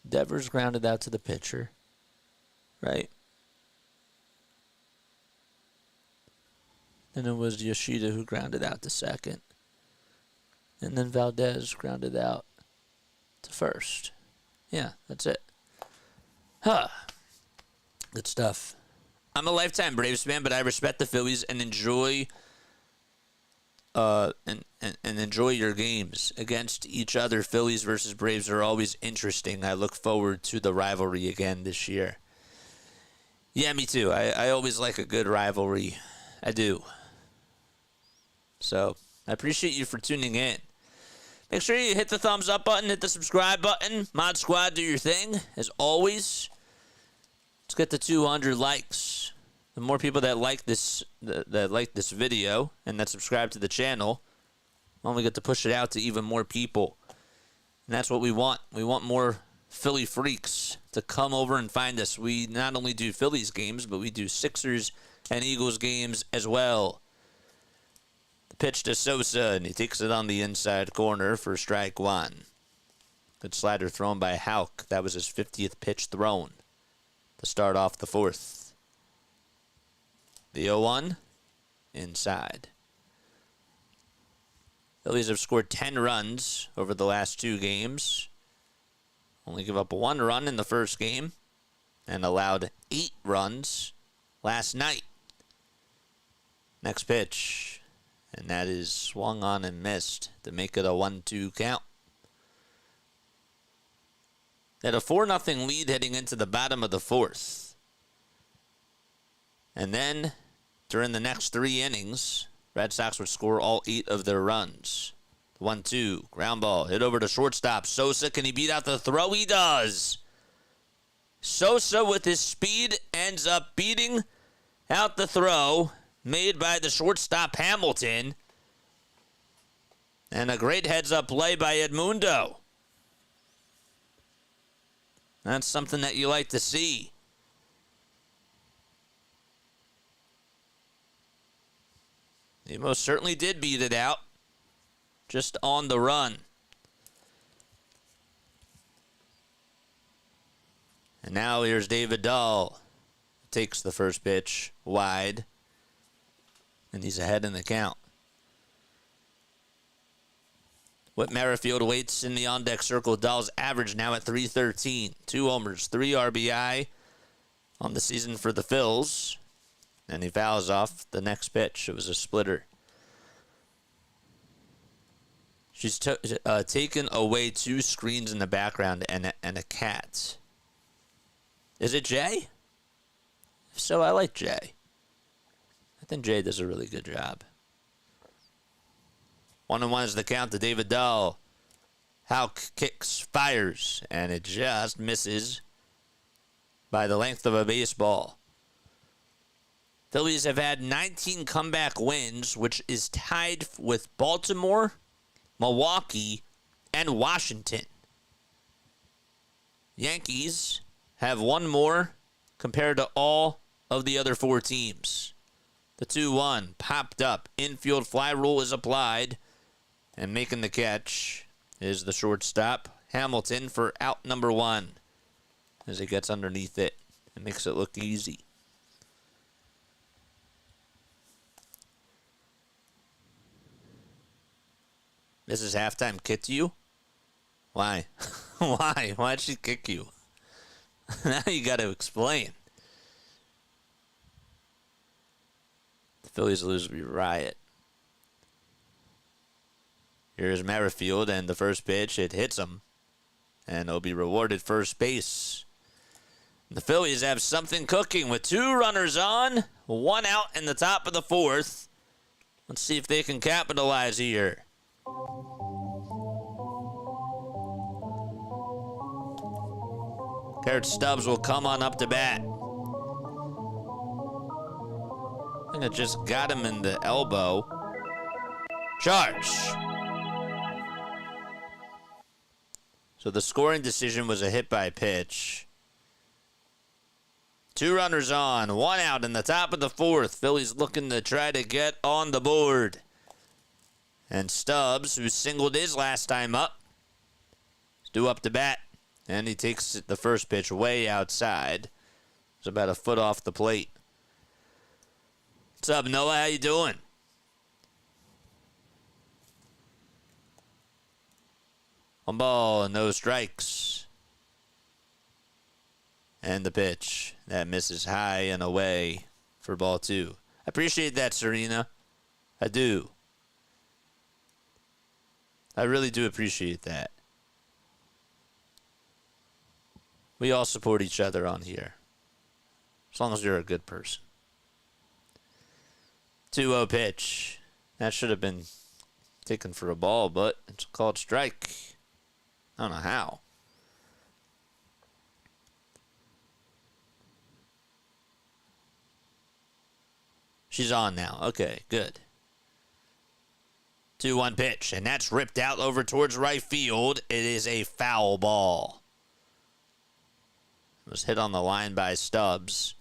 Devers grounded out to the pitcher. right? Then it was Yoshida who grounded out to second. And then Valdez grounded out to first. Yeah, that's it. Huh. Good stuff. I'm a lifetime Braves fan, but I respect the Phillies and enjoy and enjoy your games against each other. Phillies versus Braves are always interesting. I look forward to the rivalry again this year. Yeah, me too. I always like a good rivalry. I do. So, I appreciate you for tuning in. Make sure you hit the thumbs up button, hit the subscribe button. Mod Squad, do your thing. As always, let's get to 200 likes. The more people that like this video and that subscribe to the channel, well, we get to push it out to even more people. And that's what we want. We want more Philly freaks to come over and find us. We not only do Phillies games, but we do Sixers and Eagles games as well. The pitch to Sosa, and he takes it on the inside corner for strike one. Good slider thrown by Houck. That was his 50th pitch thrown to start off the fourth. The 0-1 inside. Phillies have scored 10 runs over the last 2 games. Only give up 1 run in the first game and allowed 8 runs last night. Next pitch, and that is swung on and missed to make it a 1-2 count. They had a 4-0 lead heading into the bottom of the fourth. And then, during the next 3 innings, Red Sox would score all 8 of their runs. 1-2, ground ball, hit over to shortstop. Sosa, can he beat out the throw? He does. Sosa, with his speed, ends up beating out the throw made by the shortstop Hamilton. And a great heads-up play by Edmundo. That's something that you like to see. He most certainly did beat it out. Just on the run. And now here's David Dahl. Takes the first pitch wide. And he's ahead in the count. Whit Merrifield waits in the on-deck circle. Dahl's average now at .313. 2 homers, 3 RBI on the season for the Phils. And he fouls off the next pitch. It was a splitter. She's taken away 2 screens in the background and a cat. Is it Jay? If so, I like Jay. I think Jay does a really good job. 1-1 is the count to David Dahl. Houck kicks, fires, and it just misses by the length of a baseball. Phillies have had 19 comeback wins, which is tied with Baltimore, Milwaukee, and Washington. Yankees have 1 more compared to all of the other 4 teams. The 2-1 popped up. Infield fly rule is applied. And making the catch is the shortstop, Hamilton, for out number 1. As he gets underneath it and makes it look easy. This is halftime kick you? Why? Why? Why'd she kick you? Now you got to explain. The Phillies lose, we riot. Here's Merrifield, and the first pitch, it hits him. And it'll be rewarded first base. The Phillies have something cooking with 2 runners on, 1 out in the top of the 4th. Let's see if they can capitalize here. Garrett Stubbs will come on up to bat. I think it just got him in the elbow. Charge. So the scoring decision was a hit by pitch. 2 runners on, 1 out in the top of the 4th. Phillies looking to try to get on the board. And Stubbs, who singled his last time up, is due up to bat. And he takes the first pitch way outside. about a foot off the plate. What's up, Noah? How you doing? One ball, no strikes. And the pitch. That misses high and away for ball 2. I appreciate that, Serena. I do. I really do appreciate that. We all support each other on here. As long as you're a good person. 2-0 pitch. That should have been taken for a ball, but it's called strike. I don't know how. She's on now. Okay, good. 2-1 pitch, and that's ripped out over towards right field. It is a foul ball. It was hit on the line by Stubbs.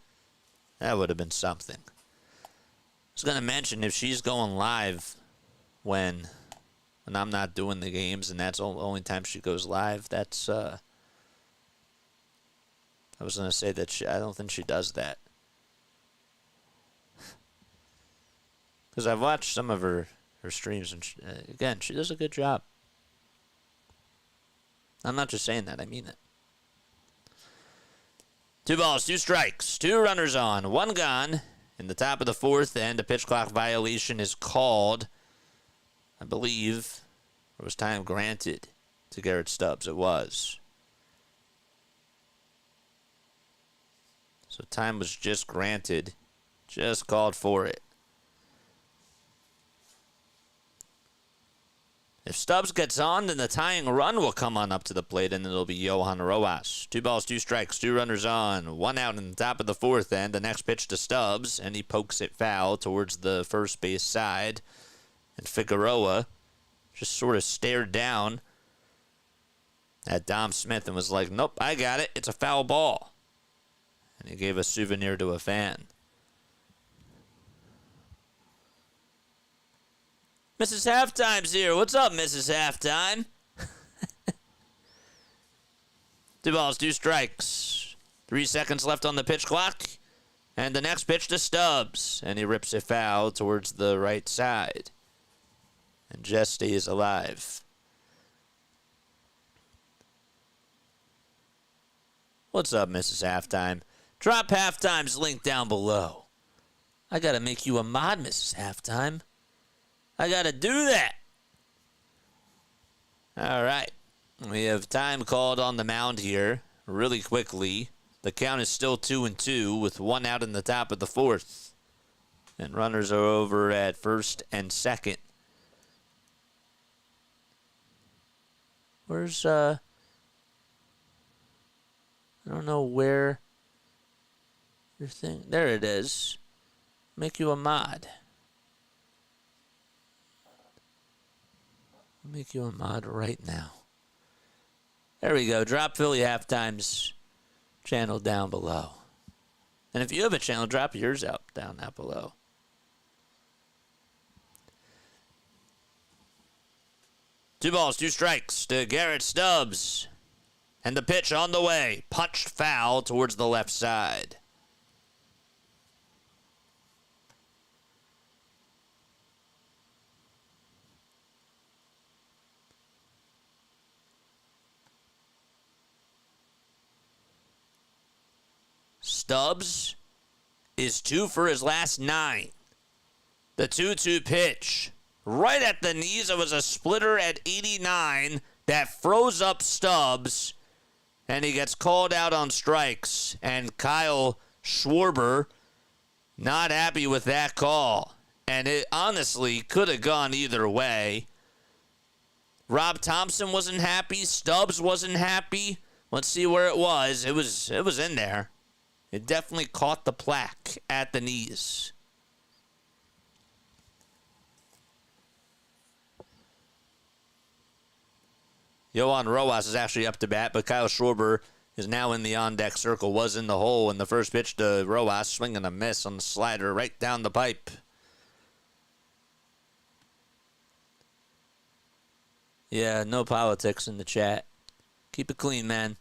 That would have been something. I was going to mention, if she's going live when I'm not doing the games, and that's the only time she goes live, that's, I was going to say that I don't think she does that. Because I've watched some of her streams, and again, she does a good job. I'm not just saying that, I mean it. 2 balls, 2 strikes, 2 runners on, 1 gone in the top of the 4th, and a pitch clock violation is called. I believe there was time granted to Garrett Stubbs. It was. So time was just granted, just called for it. If Stubbs gets on, then the tying run will come on up to the plate, and it'll be Johan Rojas. 2 balls, 2 strikes, 2 runners on, 1 out in the top of the 4th, and the next pitch to Stubbs, and he pokes it foul towards the first base side. And Figueroa just sort of stared down at Dom Smith and was like, nope, I got it. It's a foul ball. And he gave a souvenir to a fan. Mrs. Halftime's here. What's up, Mrs. Halftime? 2 balls, 2 strikes. 3 seconds left on the pitch clock. And the next pitch to Stubbs. And he rips it foul towards the right side. And Jess stays alive. What's up, Mrs. Halftime? Drop Halftime's link down below. I gotta make you a mod, Mrs. Halftime. I gotta do that. All right. We have time called on the mound here really quickly. The count is still 2-2 with 1 out in the top of the 4th. And runners are over at first and second. Where's, I don't know where your thing, there it is. Make you a mod. I'll make you a mod right now. There we go. Drop Philly Halftime's channel down below. And if you have a channel, drop yours out down below. Two balls, 2 strikes to Garrett Stubbs. And the pitch on the way. Punched foul towards the left side. Stubbs is 2 for his last 9. The 2-2 pitch. Right at the knees. It was a splitter at 89 that froze up Stubbs. And he gets called out on strikes. And Kyle Schwarber not happy with that call. And it honestly could have gone either way. Rob Thompson wasn't happy. Stubbs wasn't happy. Let's see where it was. It was in there. It definitely caught the plaque at the knees. Johan Rojas is actually up to bat, but Kyle Schwarber is now in the on-deck circle, was in the hole, and the first pitch to Rojas, swinging a miss on the slider right down the pipe. Yeah, no politics in the chat. Keep it clean, man.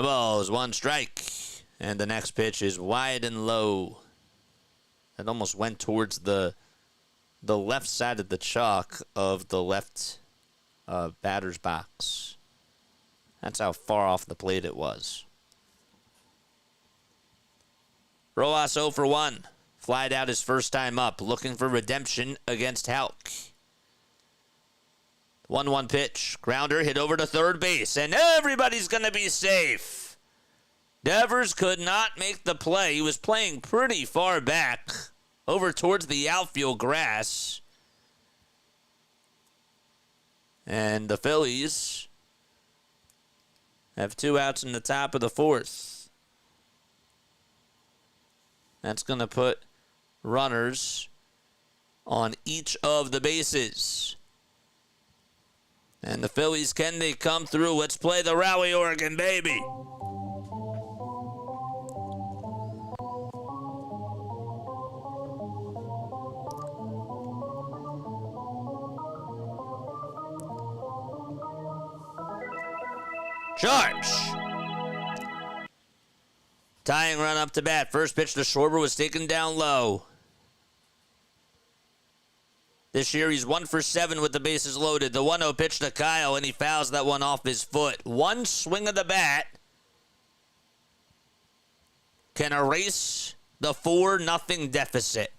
The ball is one strike. And the next pitch is wide and low. It almost went towards the left side of the chalk of the left batter's box. That's how far off the plate it was. Rojas 0 for 1. Flied out his first time up, looking for redemption against Houck. 1-1 pitch. Grounder hit over to third base, and everybody's going to be safe. Devers could not make the play. He was playing pretty far back, over towards the outfield grass. And the Phillies have 2 outs in the top of the 4th. That's going to put runners on each of the bases. And the Phillies, can they come through? Let's play the Rally Oregon, baby. Charge. Tying run up to bat. First pitch to Schwarber was taken down low. This year he's 1 for 7 with the bases loaded. The 1-0 pitch to Kyle, and he fouls that one off his foot. One swing of the bat can erase the 4-0 deficit.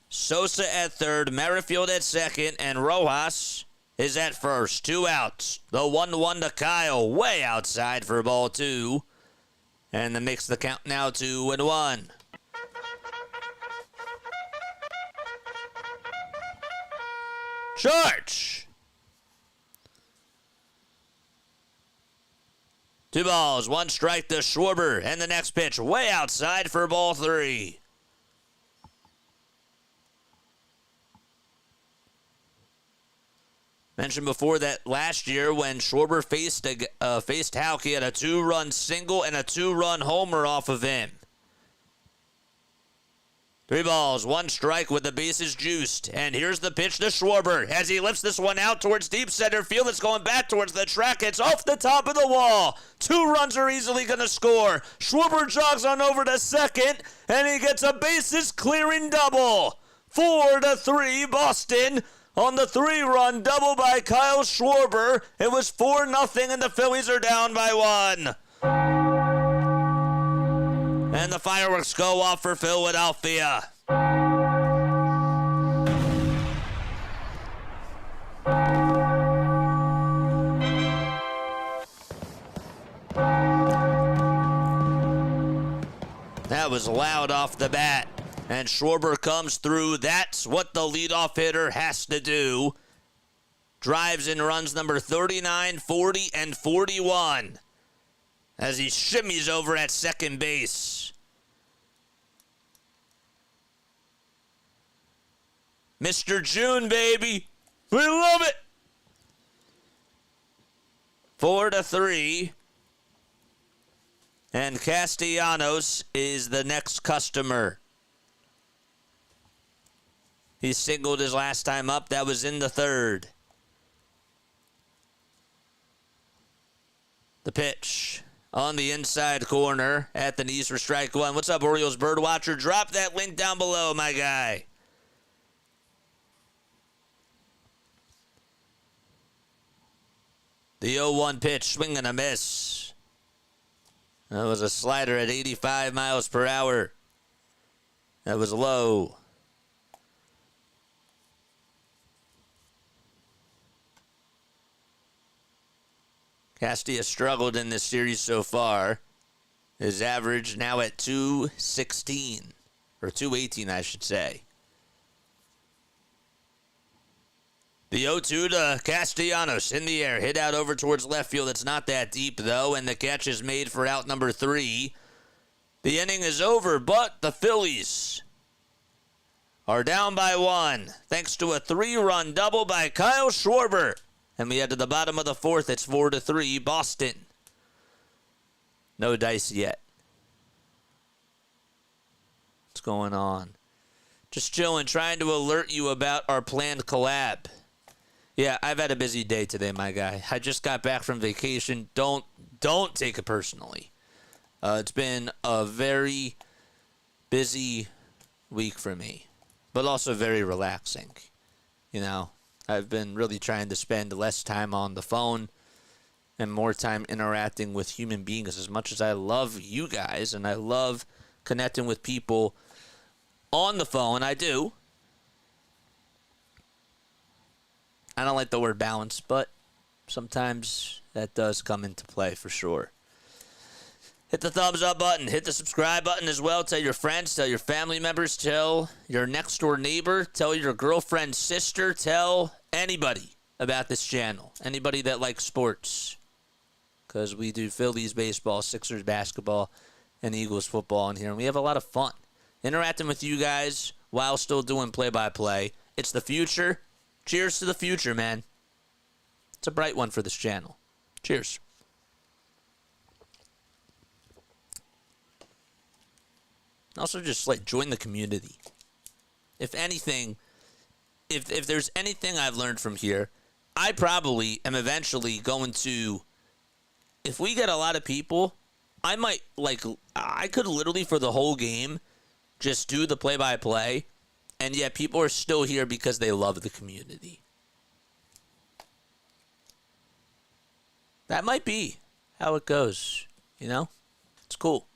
Sosa at third, Merrifield at second, and Rojas is at first. 2 outs. The 1-1 to Kyle, way outside for ball 2. And that makes the count now 2-1. Charge. 2 balls, 1 strike to Schwarber, and the next pitch way outside for ball 3. Mentioned before that last year when Schwarber faced Houck, he had a 2-run single and a 2-run homer off of him. 3 balls, 1 strike with the bases juiced. And here's the pitch to Schwarber as he lifts this one out towards deep center field. It's going back towards the track. It's off the top of the wall. 2 runs are easily going to score. Schwarber jogs on over to second, and he gets a bases clearing double. 4-3 Boston. On the 3-run double by Kyle Schwarber, it was 4-0, and the Phillies are down by 1. And the fireworks go off for Philadelphia. That was loud off the bat. And Schwarber comes through. That's what the leadoff hitter has to do. Drives in runs number 39, 40, and 41 as he shimmies over at second base. Mr. June, baby. We love it. 4-3. And Castellanos is the next customer. He singled his last time up. That was in the 3rd. The pitch on the inside corner at the knees for strike 1. What's up, Orioles Birdwatcher? Drop that link down below, my guy. The 0-1 pitch, swing and a miss. That was a slider at 85 miles per hour. That was low. Castilla struggled in this series so far. His average now at 216, or 218, I should say. The 0-2 to Castellanos in the air. Hit out over towards left field. It's not that deep, though, and the catch is made for out number 3. The inning is over, but the Phillies are down by 1, thanks to a 3-run double by Kyle Schwarber. And we head to the bottom of the 4th. It's 4-3 Boston. No dice yet. What's going on? Just chilling, trying to alert you about our planned collab. Yeah, I've had a busy day today, my guy. I just got back from vacation. Don't take it personally. It's been a very busy week for me, but also very relaxing. You know, I've been really trying to spend less time on the phone and more time interacting with human beings. As much as I love you guys and I love connecting with people on the phone, I do. I don't like the word balance, but sometimes that does come into play for sure. Hit the thumbs up button. Hit the subscribe button as well. Tell your friends, tell your family members, tell your next door neighbor, tell your girlfriend's sister, tell anybody about this channel. Anybody that likes sports. Because we do Phillies baseball, Sixers basketball, and Eagles football in here. And we have a lot of fun interacting with you guys while still doing play-by-play. It's the future. Cheers to the future, man. It's a bright one for this channel. Cheers. Also, just like join the community. If anything, if there's anything I've learned from here, I probably am eventually going to, if we get a lot of people, I might, like, I could literally for the whole game just do the play-by-play, and yet people are still here because they love the community. That might be how it goes, you know? It's cool.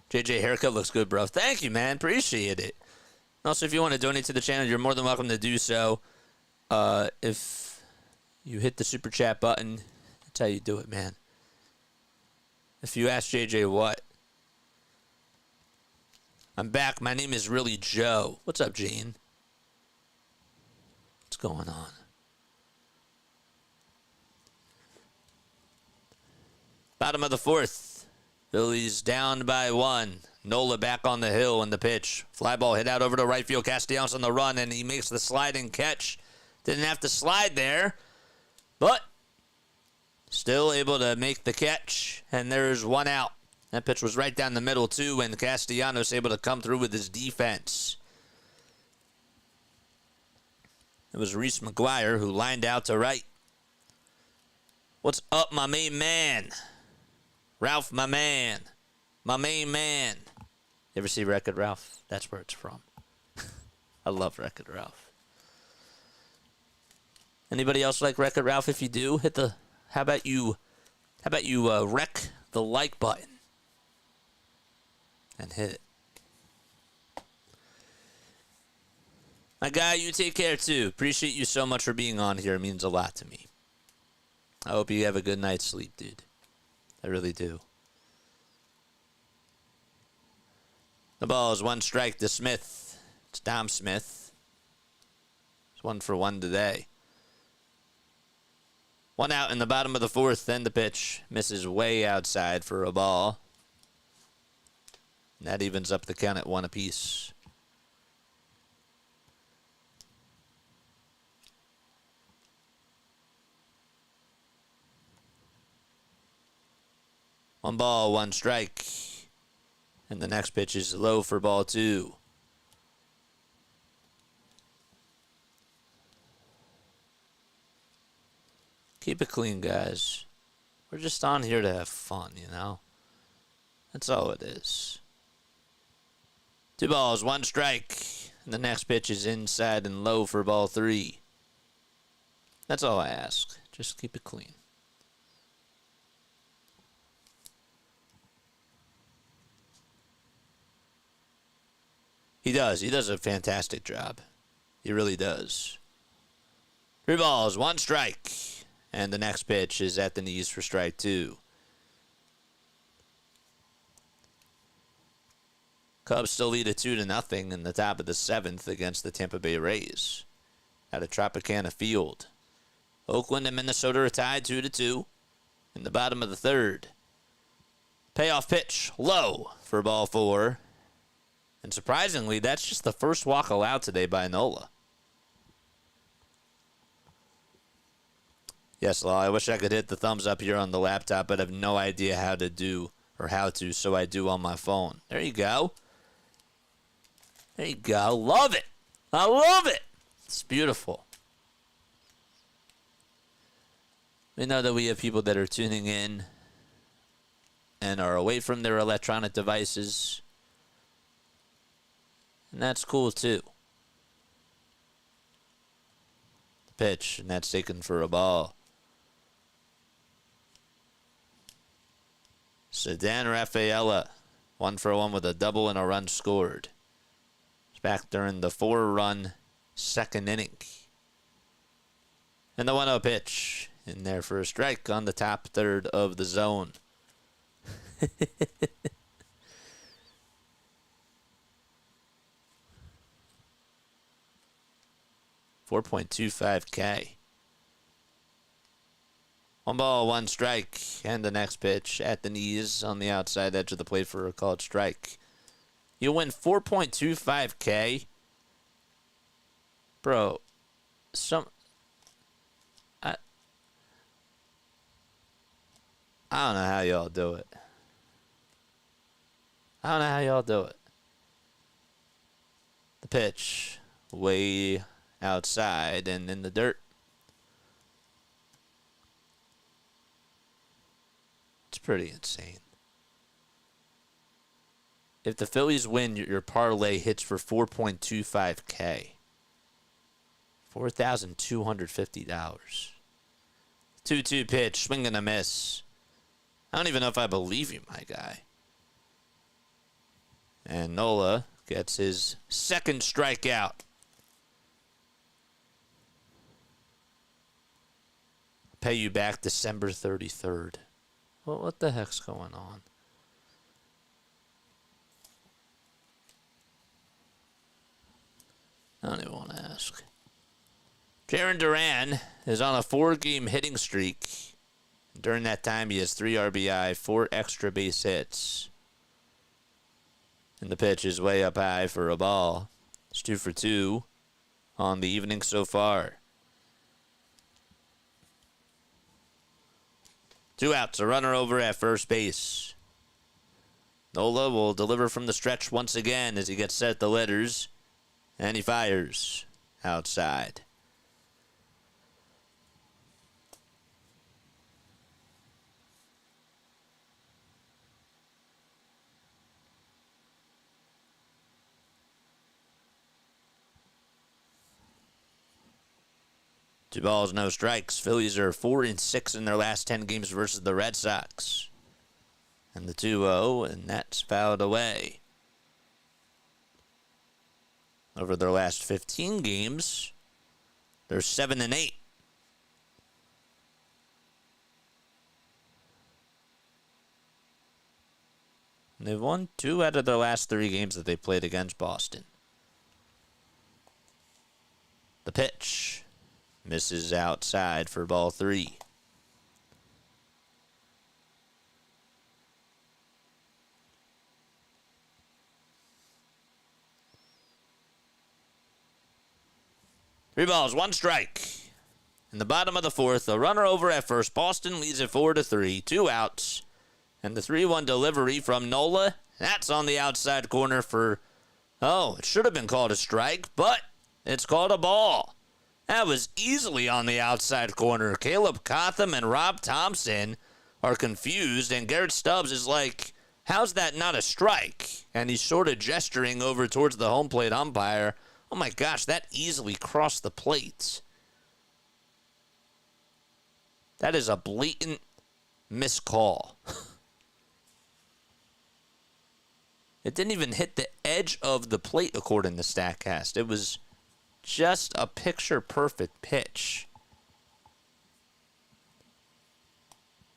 JJ, haircut looks good, bro. Thank you, man. Appreciate it. Also, if you want to donate to the channel, you're more than welcome to do so. If you hit the super chat button, that's how you do it, man. If you ask JJ what, I'm back. My name is really Joe. What's up, Gene? What's going on? Bottom of the fourth. Phillies down by 1. Nola back on the hill in the pitch. Fly ball hit out over to right field. Castellanos on the run, and he makes the sliding catch. Didn't have to slide there, but still able to make the catch, and there's one out. That pitch was right down the middle, too, and Castellanos able to come through with his defense. It was Reese McGuire who lined out to right. What's up, my main man? Ralph, my man. My main man. You ever see Wreck-It Ralph? That's where it's from. I love Wreck-It Ralph. Anybody else like Wreck-It Ralph? If you do, hit the... How about you wreck the like button? And hit it. My guy, you take care too. Appreciate you so much for being on here. It means a lot to me. I hope you have a good night's sleep, dude. I really do. The ball is 1 strike to Smith. It's Dom Smith. It's 1 for 1 today. 1 out in the bottom of the 4th. Then the pitch misses way outside for a ball. And that evens up the count at 1 apiece. One ball, 1 strike. And the next pitch is low for ball 2. Keep it clean, guys. We're just on here to have fun, you know? That's all it is. 2 balls, 1 strike. And the next pitch is inside and low for ball 3. That's all I ask. Just keep it clean. He does. He does a fantastic job. He really does. 3 balls, 1 strike. And the next pitch is at the knees for strike 2. Cubs still lead it 2-0 in the top of the 7th against the Tampa Bay Rays at a Tropicana Field. Oakland and Minnesota are tied 2-2 in the bottom of the 3rd. Payoff pitch, low for ball 4. And surprisingly, that's just the first walk allowed today by Nola. Yes, Law, I wish I could hit the thumbs up here on the laptop, but I have no idea how to, so I do on my phone. There you go. There you go. Love it. I love it. It's beautiful. We know that we have people that are tuning in and are away from their electronic devices. And that's cool too. The pitch, and that's taken for a ball. Sedan Rafaela, 1-for-1 with a double and a run scored. It's back during the 4-run second inning. And the 1-0 pitch in there for a strike on the top third of the zone. 4.25K. 1 ball, 1 strike, and the next pitch at the knees on the outside edge of the plate for a called strike. You win 4.25K? Bro, I don't know how y'all do it. I don't know how y'all do it. The pitch, way outside and in the dirt. It's pretty insane. If the Phillies win, your parlay hits for 4.25K. $4,250. 2-2 pitch, swing and a miss. I don't even know if I believe you, my guy. And Nola gets his second strikeout. Pay you back December 33rd. Well, what the heck's going on? I don't even want to ask. Jarren Duran is on a 4-game hitting streak. During that time, he has 3 RBI, 4 extra base hits. And the pitch is way up high for a ball. It's 2 for 2 on the evening so far. 2 outs, a runner over at first base. Nola will deliver from the stretch once again as he gets set at the letters. And he fires outside. Two balls, no strikes. Phillies are 4-6 in their last 10 games versus the Red Sox. And the 2-0, and that's fouled away. Over their last 15 games, they're 7-8. And they've won 2 out of their last 3 games that they played against Boston. The pitch misses outside for ball 3. Three balls, 1 strike. In the bottom of the 4th, a runner over at first. Boston leads it 4-3. 2 outs. And the 3-1 delivery from Nola. That's on the outside corner for... Oh, it should have been called a strike, but it's called a ball. That was easily on the outside corner. Caleb Cotham and Rob Thompson are confused, and Garrett Stubbs is like, how's that not a strike? And he's sort of gesturing over towards the home plate umpire. Oh my gosh, that easily crossed the plate. That is a blatant miscall. It didn't even hit the edge of the plate according to StatCast. It was just a picture-perfect pitch.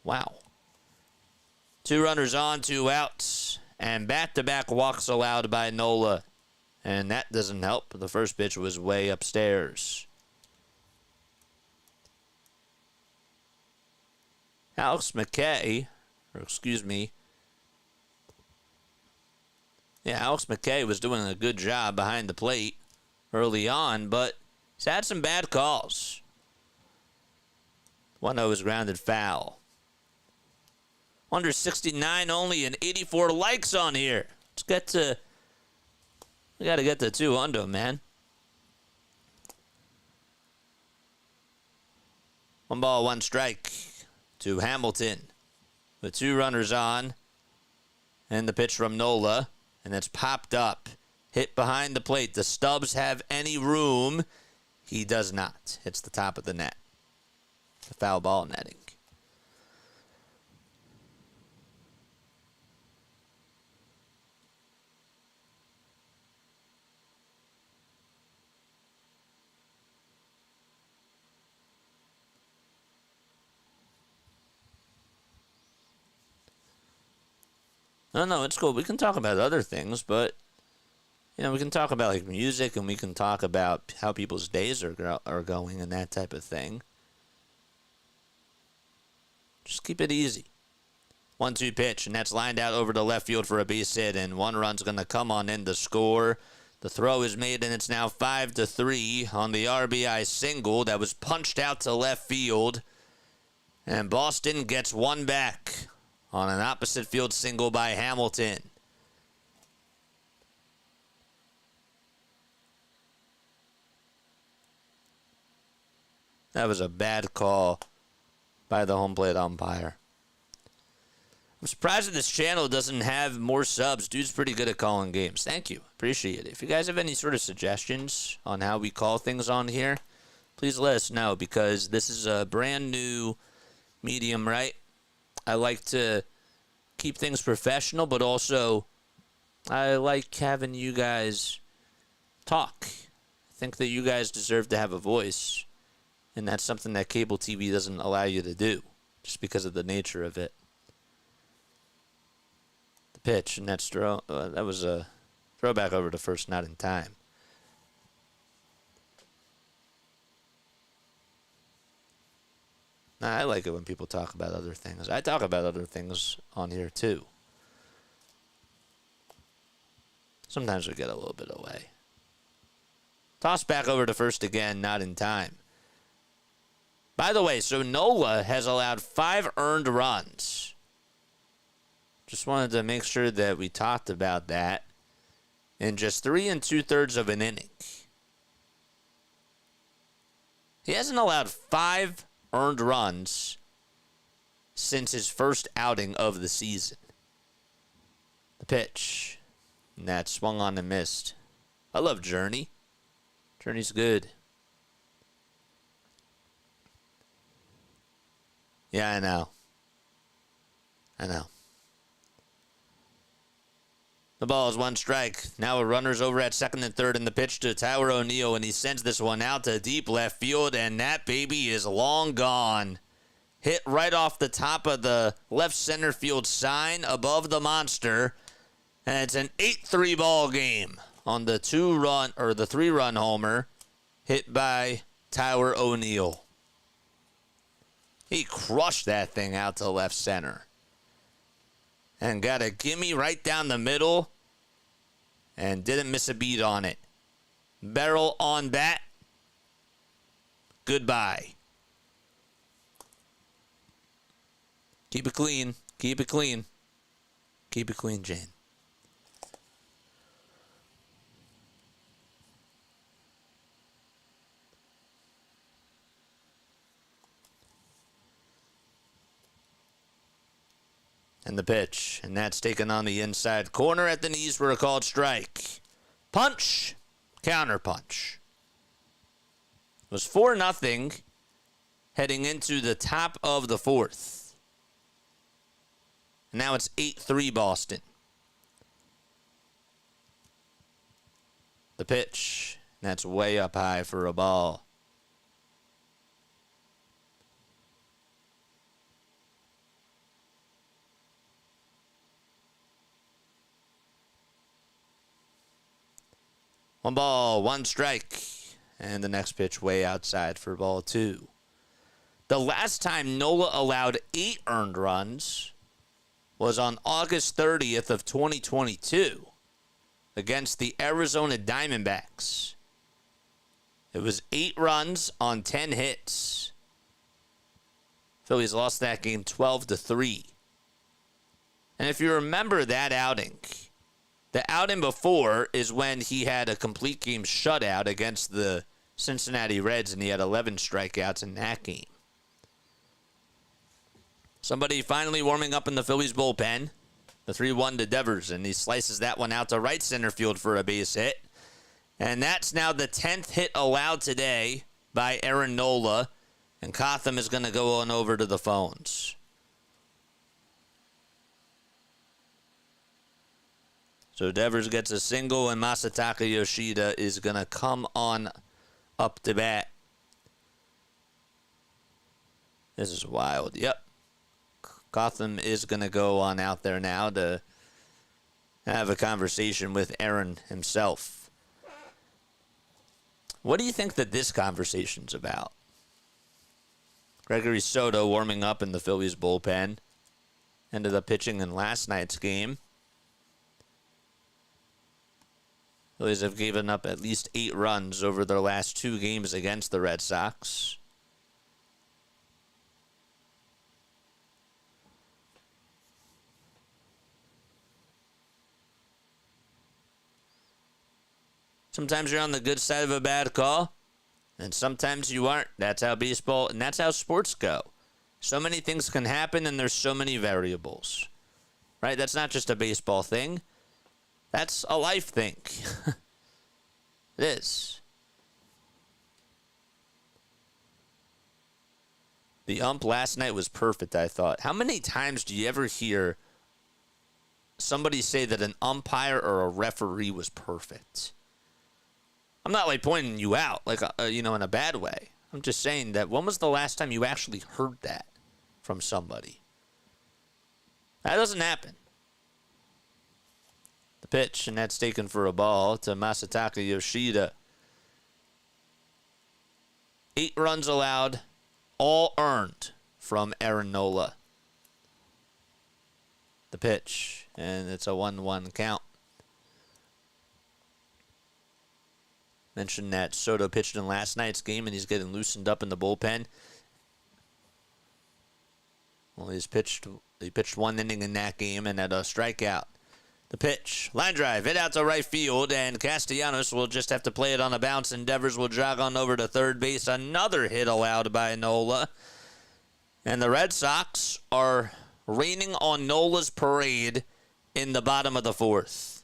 Wow. 2 runners on, 2 outs, and back-to-back walks allowed by Nola. And that doesn't help. The first pitch was way upstairs. Alex McKay, Alex McKay was doing a good job behind the plate early on, but he's had some bad calls. 1-0 was grounded foul. Under 69 only and 84 likes on here. Let's get to We got to get to 2 under, man. 1 ball, 1 strike to Hamilton with 2 runners on. And the pitch from Nola. And it's popped up. Hit behind the plate. Does Stubbs have any room? He does not. Hits the top of the net. The foul ball netting. No, it's cool. We can talk about other things, but, you know, we can talk about, like, music, and we can talk about how people's days are going and that type of thing. Just keep it easy. 1-2 pitch, and that's lined out over the left field for a base hit, and 1 run's going to come on in to score. The throw is made, and it's now 5-3 on the RBI single that was punched out to left field. And Boston gets 1 back on an opposite field single by Hamilton. That was a bad call by the home plate umpire. I'm surprised that this channel doesn't have more subs. Dude's pretty good at calling games. Thank you. Appreciate it. If you guys have any sort of suggestions on how we call things on here, please let us know, because this is a brand new medium, right? I like to keep things professional, but also I like having you guys talk. I think that you guys deserve to have a voice, and that's something that cable TV doesn't allow you to do, just because of the nature of it. The pitch, and that's that was a throwback over to first, not in time. I like it when people talk about other things. I talk about other things on here too. Sometimes we get a little bit away. Toss back over to first again, not in time. By the way, so Nola has allowed 5 earned runs. Just wanted to make sure that we talked about that in just 3 2/3 of an inning. He hasn't allowed 5 earned runs since his first outing of the season. The pitch. And that swung on and missed. I love Journey. Journey's good. Yeah, I know. The ball is 1 strike. Now a runner's over at second and third, and the pitch to Tyler O'Neill, and he sends this one out to deep left field, and that baby is long gone. Hit right off the top of the left center field sign above the monster, and it's an 8-3 ball game on the 3-run homer hit by Tyler O'Neill. He crushed that thing out to left center. And got a gimme right down the middle. And didn't miss a beat on it. Barrel on bat. Goodbye. Keep it clean. Keep it clean. Keep it clean, Jane. And the pitch, and that's taken on the inside corner at the knees for a called strike. Punch, counter punch. It was 4-0 heading into the top of the 4th. And now it's 8-3 Boston. The pitch, and that's way up high for a ball. One ball, 1 strike. And the next pitch way outside for ball 2. The last time Nola allowed 8 earned runs was on August 30th of 2022 against the Arizona Diamondbacks. It was 8 runs on 10 hits. Phillies lost that game 12-3. And if you remember that outing, The outing before is when he had a complete game shutout against the Cincinnati Reds, and he had 11 strikeouts in that game. Somebody finally warming up in the Phillies bullpen. The 3-1 to Devers, and he slices that one out to right center field for a base hit. And that's now the 10th hit allowed today by Aaron Nola, and Cotham is going to go on over to the phones. So Devers gets a single, and Masataka Yoshida is going to come on up to bat. This is wild. Yep. Cotham is going to go on out there now to have a conversation with Aaron himself. What do you think that this conversation's about? Gregory Soto warming up in the Phillies bullpen. Ended up pitching in last night's game. Phillies have given up at least 8 runs over their last 2 games against the Red Sox. Sometimes you're on the good side of a bad call, and sometimes you aren't. That's how baseball and that's how sports go. So many things can happen, and there's so many variables. Right? That's not just a baseball thing. That's a life thing. It is. The ump last night was perfect, I thought. How many times do you ever hear somebody say that an umpire or a referee was perfect? I'm not like pointing you out, like, in a bad way. I'm just saying that when was the last time you actually heard that from somebody? That doesn't happen. The pitch, and that's taken for a ball to Masataka Yoshida. 8 runs allowed, all earned from Aaron Nola. The pitch, and it's a 1-1 count. Mentioned that Soto pitched in last night's game, and he's getting loosened up in the bullpen. Well, he pitched 1 inning in that game and had a strikeout. The pitch, line drive, hit out to right field, and Castellanos will just have to play it on a bounce, and Devers will jog on over to third base. Another hit allowed by Nola. And the Red Sox are raining on Nola's parade in the bottom of the 4th.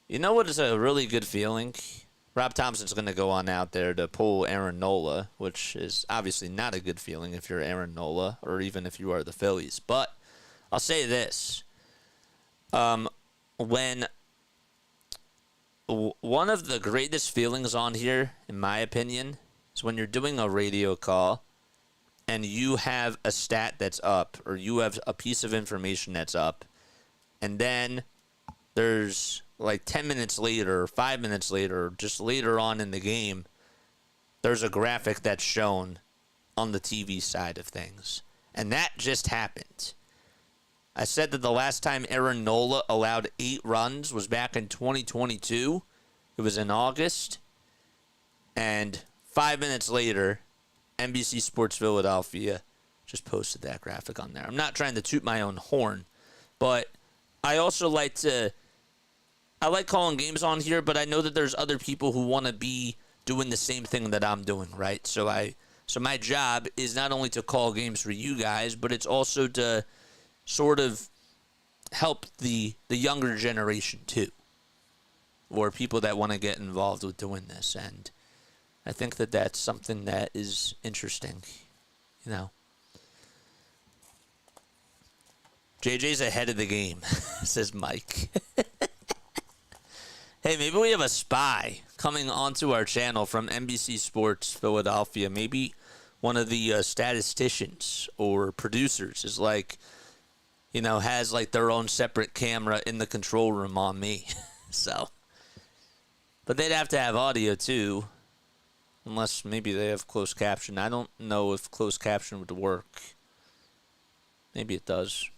You know what is a really good feeling? Rob Thompson's going to go on out there to pull Aaron Nola, which is obviously not a good feeling if you're Aaron Nola or even if you are the Phillies. But I'll say this. When one of the greatest feelings on here, in my opinion, is when you're doing a radio call and you have a stat that's up or you have a piece of information that's up, and then there's like 10 minutes later, or 5 minutes later, or just later on in the game, there's a graphic that's shown on the TV side of things. And that just happened. I said that the last time Aaron Nola allowed 8 runs was back in 2022. It was in August. And 5 minutes later, NBC Sports Philadelphia just posted that graphic on there. I'm not trying to toot my own horn, but I also like calling games on here, but I know that there's other people who want to be doing the same thing that I'm doing, right? So my job is not only to call games for you guys, but it's also to sort of help the younger generation too, or people that want to get involved with doing this. And I think that that's something that is interesting, JJ's ahead of the game, says Mike. Hey, maybe we have a spy coming onto our channel from NBC Sports Philadelphia. Maybe one of the statisticians or producers is has their own separate camera in the control room on me. So, but they'd have to have audio too, unless maybe they have closed caption. I don't know if closed caption would work. Maybe it does.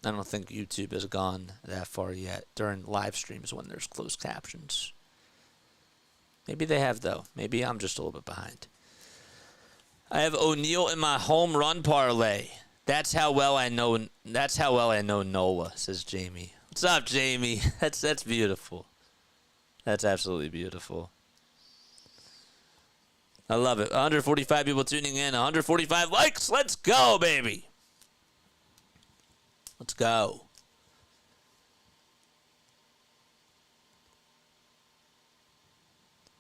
I don't think YouTube has gone that far yet during live streams when there's closed captions. Maybe they have, though. Maybe I'm just a little bit behind. I have O'Neal in my home run parlay. That's how well I know. That's how well I know Nola, says Jamie. What's up, Jamie? That's beautiful. That's absolutely beautiful. I love it. 145 people tuning in. 145 likes. Let's go, baby. Let's go.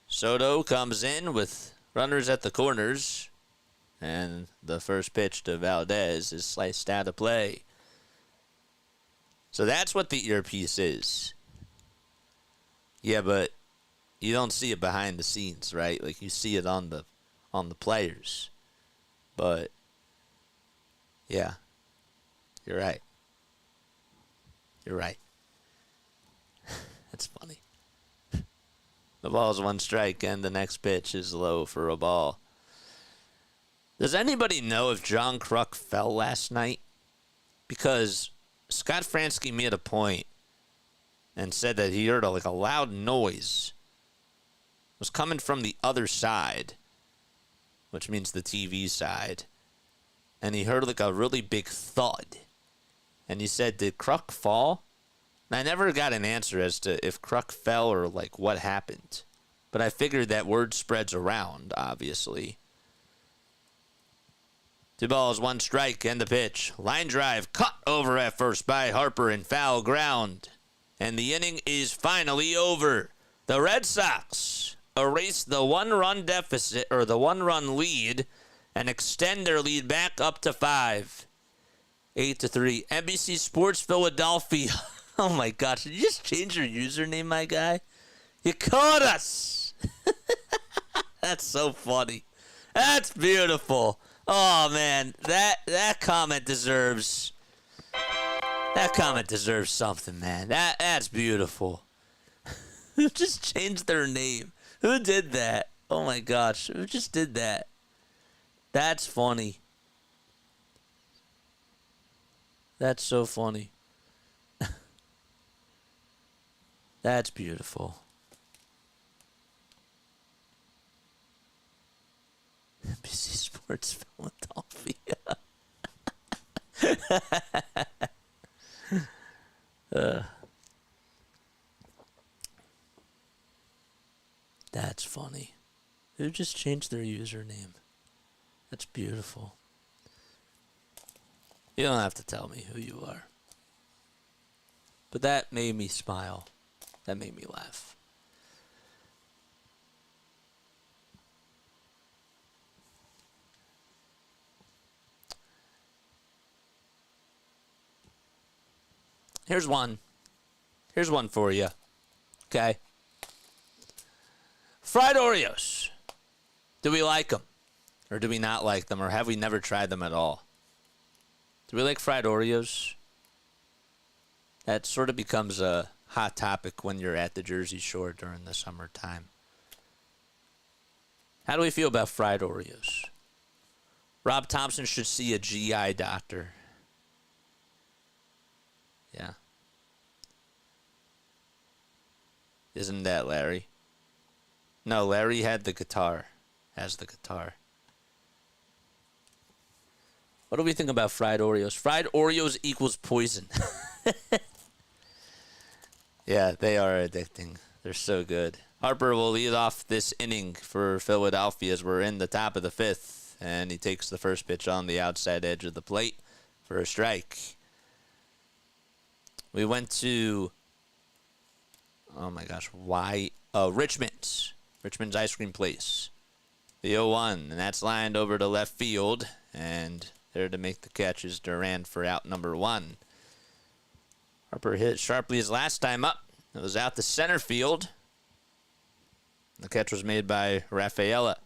Soto comes in with runners at the corners. And the first pitch to Valdez is sliced out of play. So that's what the earpiece is. Yeah, but you don't see it behind the scenes, right? Like you see it on the players. But yeah. You're right. You're right. That's funny. The ball's one strike and the next pitch is low for a ball. Does anybody know if John Kruk fell last night? Because Scott Fransky made a point and said that he heard a loud noise. It was coming from the other side, which means the TV side. And he heard a really big thud. And he said, did Kruk fall? And I never got an answer as to if Kruk fell or what happened. But I figured that word spreads around, obviously. 2 balls, 1 strike, and the pitch. Line drive, cut over at first by Harper in foul ground. And the inning is finally over. The Red Sox erase the 1-run deficit, or the 1-run lead, and extend their lead back up to 5. 8-3. NBC Sports Philadelphia. Oh my gosh, did you just change your username, my guy? You caught us. That's so funny. That's beautiful. Oh man, that comment deserves something, man. That's beautiful. Who just changed their name? Who did that? Oh my gosh, who just did that? That's funny. That's so funny. That's beautiful. NBC Sports Philadelphia. That's funny. Who just changed their username? That's beautiful. You don't have to tell me who you are. But that made me smile. That made me laugh. Here's one. Here's one for you. Okay. Fried Oreos. Do we like them? Or do we not like them? Or have we never tried them at all? Do we like fried Oreos? That sort of becomes a hot topic when you're at the Jersey Shore during the summertime. How do we feel about fried Oreos? Rob Thompson should see a GI doctor. Yeah. Isn't that Larry? No, Larry had the guitar. Has the guitar. What do we think about fried Oreos? Fried Oreos equals poison. Yeah, they are addicting. They're so good. Harper will lead off this inning for Philadelphia as we're in the top of the 5th. And he takes the first pitch on the outside edge of the plate for a strike. We went to, oh my gosh, Richmond's Ice Cream Place. The 0-1, and that's lined over to left field. And there to make the catch is Durant for out number 1. Harper hit sharply his last time up. It was out to center field. The catch was made by Rafaela.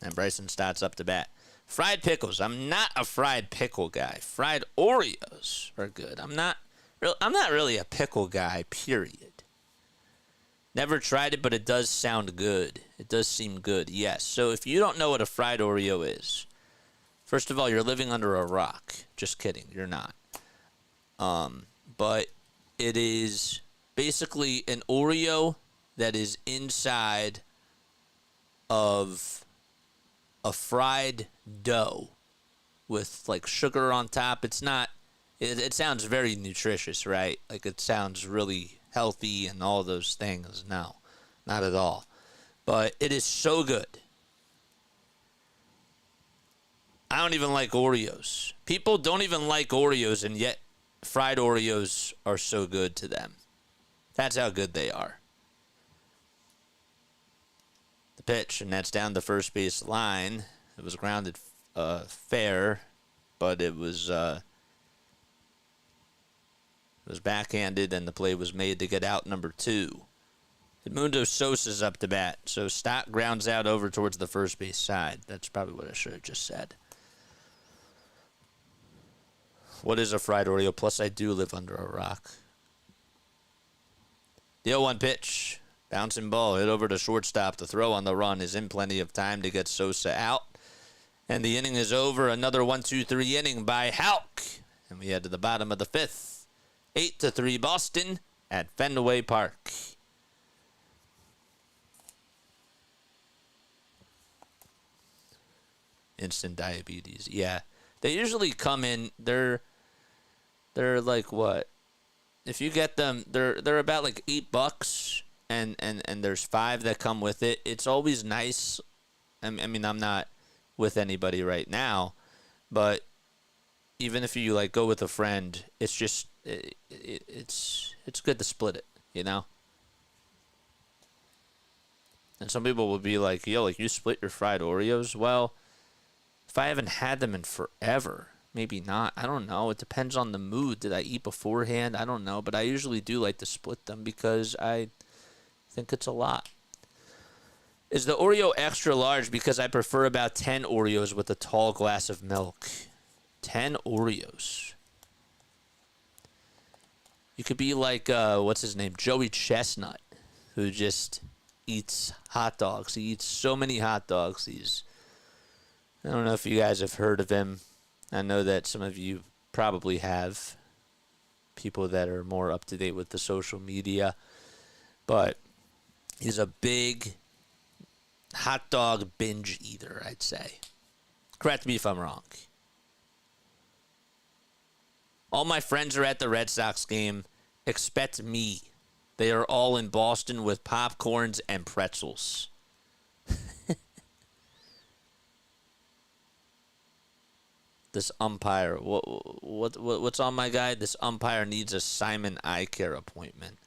And Bryson Stott's up to bat. Fried pickles. I'm not a fried pickle guy. Fried Oreos are good. I'm not really a pickle guy, period. Never tried it, but it does sound good. It does seem good, yes. So if you don't know what a fried Oreo is, first of all, you're living under a rock. Just kidding, you're not. But it is basically an Oreo that is inside of a fried dough with like sugar on top. It's not. It sounds very nutritious, right? Like it sounds really healthy and all those things. No, not at all. But it is so good. I don't even like Oreos. People don't even like Oreos, and yet fried Oreos are so good to them. That's how good they are. The pitch, and that's down the first base line. It was grounded fair, but it was backhanded, and the play was made to get out number 2. Edmundo Sosa's up to bat, so Stott grounds out over towards the first base side. That's probably what I should have just said. What is a fried Oreo? Plus, I do live under a rock. The 0-1 pitch. Bouncing ball hit over to shortstop. The throw on the run is in plenty of time to get Sosa out. And the inning is over. Another 1-2-3 inning by Houck. And we head to the bottom of the 5th. 8-3 Boston at Fenway Park. Instant diabetes. Yeah. They usually come in, they're like what? If you get them, they're about like $8 and there's 5 that come with it. It's always nice. I mean, I'm not with anybody right now, but even if you like go with a friend, it's just it's good to split it, you know? And some people will be like, yo, like you split your fried Oreos? Well, if I haven't had them in forever, maybe not. I don't know. It depends on the mood. Did I eat beforehand? I don't know. But I usually do like to split them because I think it's a lot. Is the Oreo extra large because I prefer about 10 Oreos with a tall glass of milk? 10 Oreos. You could be like, what's his name? Joey Chestnut, who just eats hot dogs. He eats so many hot dogs. I don't know if you guys have heard of him. I know that some of you probably have, people that are more up to date with the social media. But he's a big hot dog binge eater, I'd say. Correct me if I'm wrong. All my friends are at the Red Sox game. Expect me. They are all in Boston with popcorns and pretzels. This umpire, what's on my guy? This umpire needs a Simon eye care appointment.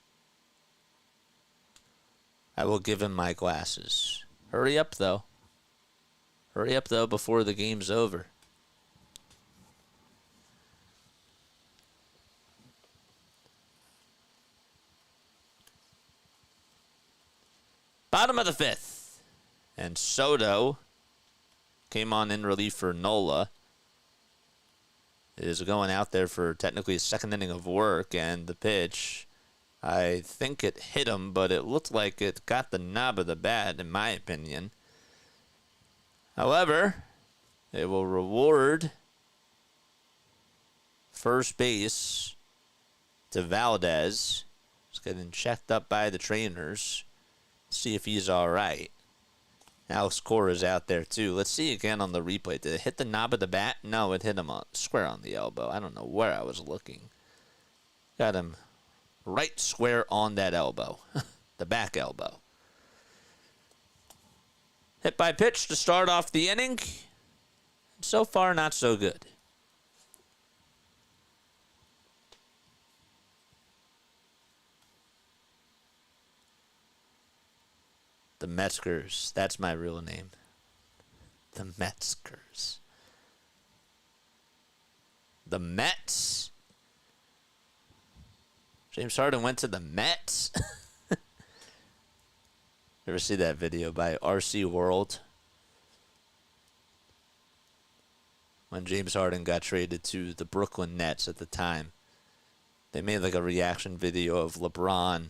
I will give him my glasses. Hurry up, though. Hurry up, though, before the game's over. Bottom of the 5th. And Soto came on in relief for Nola. Is going out there for technically a second inning of work, and the pitch, I think it hit him, but it looked like it got the knob of the bat, in my opinion. However, it will reward first base to Valdez. He's getting checked up by the trainers. See if he's all right. Alex Cora's out there, too. Let's see again on the replay. Did it hit the knob of the bat? No, it hit him square on the elbow. I don't know where I was looking. Got him right square on that elbow. The back elbow. Hit by pitch to start off the inning. So far, not so good. The Metzgers. That's my real name. The Metzgers. The Mets? James Harden went to the Mets? Ever see that video by RC World? When James Harden got traded to the Brooklyn Nets at the time. They made like a reaction video of LeBron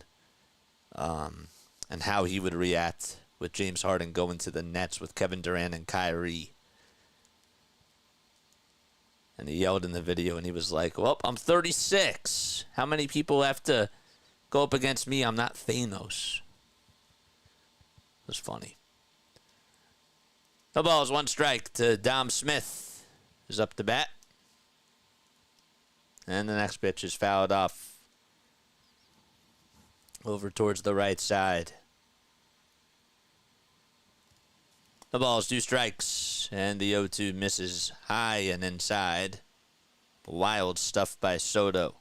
and how he would react with James Harden going to the Nets with Kevin Durant and Kyrie. And he yelled in the video, and he was like, well, I'm 36. How many people have to go up against me? I'm not Thanos. It was funny. The ball is 1 strike to Dom Smith, who's up to bat. And the next pitch is fouled off over towards the right side. The ball is 2 strikes, and the 0-2 misses high and inside. Wild stuff by Soto.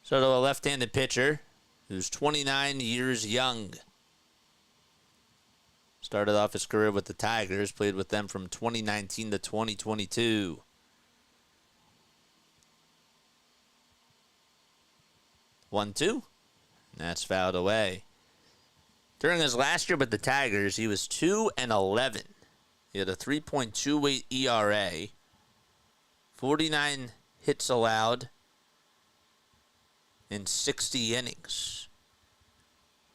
Soto, a left-handed pitcher who's 29 years young. Started off his career with the Tigers, played with them from 2019 to 2022. 1-2. That's fouled away. During his last year with the Tigers, he was 2-11. He had a 3.28 ERA, 49 hits allowed in 60 innings.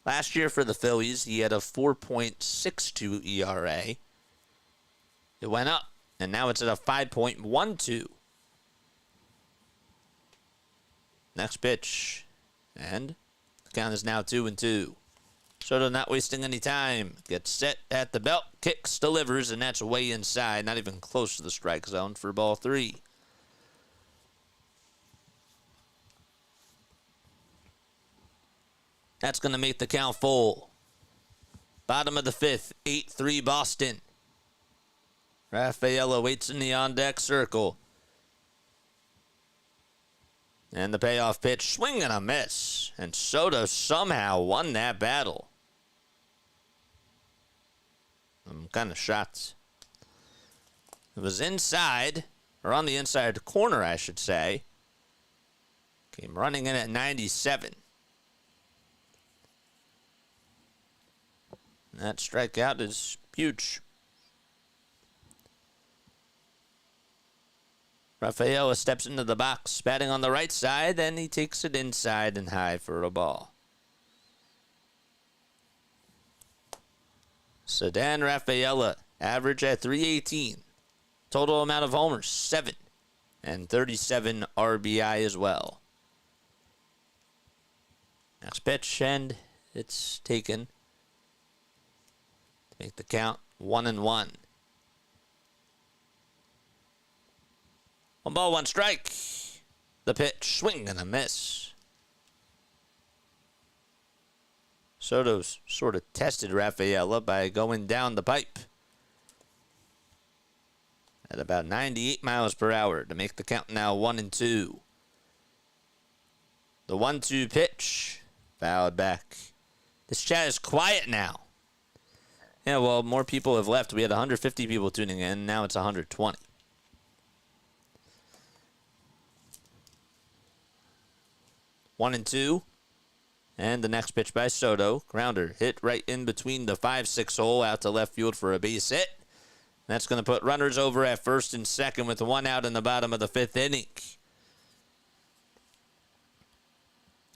Last year for the Phillies, he had a 4.62 ERA. It went up, and now it's at a 5.12. Next pitch, and the count is now 2-2. Soto not wasting any time. Gets set at the belt, kicks, delivers, and that's way inside. Not even close to the strike zone for ball 3. That's going to make the count full. Bottom of the 5th, 8-3 Boston. Rafaela waits in the on-deck circle. And the payoff pitch, swing and a miss. And Soto somehow won that battle. I'm kind of shocked. It was inside, or on the inside corner, I should say. Came running in at 97. And that strikeout is huge. Rafaela steps into the box, batting on the right side, and he takes it inside and high for a ball. Sedan Rafaela, average at 318. Total amount of homers, 7. And 37 RBI as well. Next pitch, and it's taken to make the count 1-1. 1 ball, 1 strike. The pitch, swing and a miss. Soto's sort of tested Rafaela by going down the pipe at about 98 miles per hour to make the count now 1-2. The 1-2 pitch, fouled back. This chat is quiet now. Yeah, well, more people have left. We had 150 people tuning in. Now it's 120. One and two. And the next pitch by Soto. Grounder hit right in between the 5-6 hole out to left field for a base hit. That's going to put runners over at first and second with 1 out in the bottom of the 5th inning.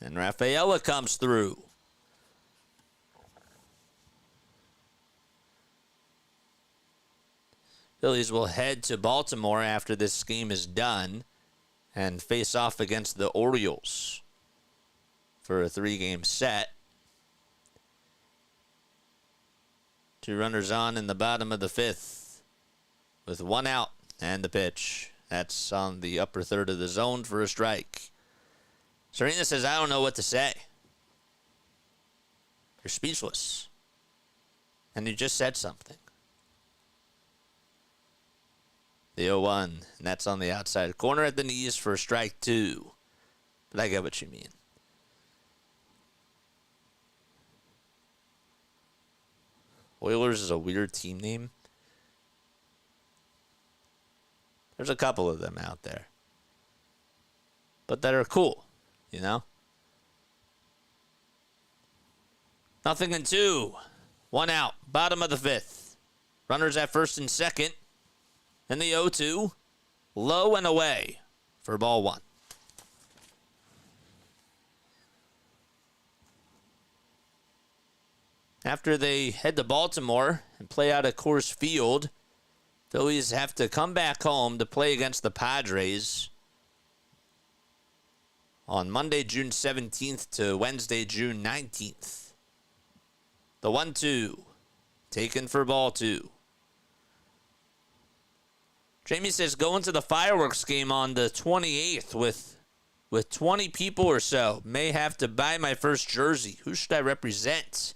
And Rafaela comes through. Phillies will head to Baltimore after this game is done and face off against the Orioles for a 3-game set. 2 runners on in the bottom of the 5th with 1 out and the pitch. That's on the upper third of the zone for a strike. Serena says, I don't know what to say. You're speechless. And you just said something. The 0-1, and that's on the outside corner at the knees for strike 2. But I get what you mean. Oilers is a weird team name. There's a couple of them out there. But that are cool, you know? 0-2. 1 out. Bottom of the 5th. Runners at first and second. And the 0-2. Low and away for ball 1. After they head to Baltimore and play out at Coors Field, Phillies have to come back home to play against the Padres on Monday, June 17th to Wednesday, June 19th. The 1-2 taken for ball 2. Jamie says, going to the fireworks game on the 28th with 20 people or so. May have to buy my first jersey. Who should I represent?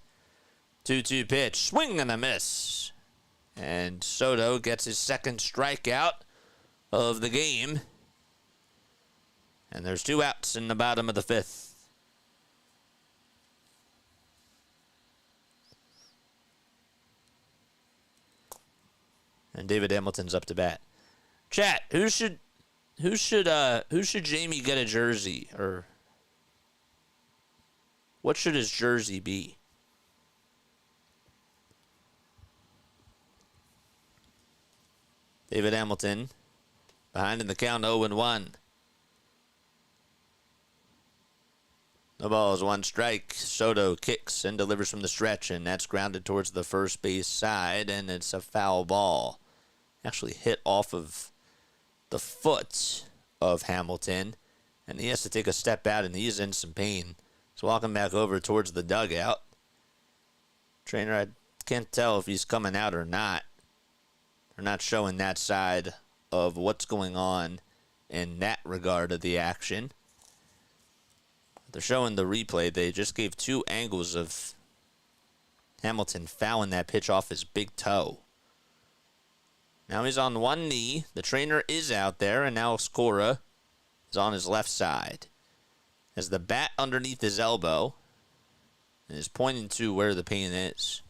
2-2 pitch. Swing and a miss. And Soto gets his second strikeout of the game. And there's 2 outs in the bottom of the 5th. And David Hamilton's up to bat. Chat, who should Jamie get a jersey, or what should his jersey be? David Hamilton behind in the count, 0-1. No balls, 1 strike. Soto kicks and delivers from the stretch, and that's grounded towards the first base side, and it's a foul ball. Actually hit off of the foot of Hamilton, and he has to take a step out, and he's in some pain. He's walking back over towards the dugout. Trainer, I can't tell if he's coming out or not. They're not showing that side of what's going on in that regard of the action. They're showing the replay. They just gave 2 angles of Hamilton fouling that pitch off his big toe. Now he's on 1 knee. The trainer is out there, and now Schwarber is on his left side. Has the bat underneath his elbow and is pointing to where the pain is.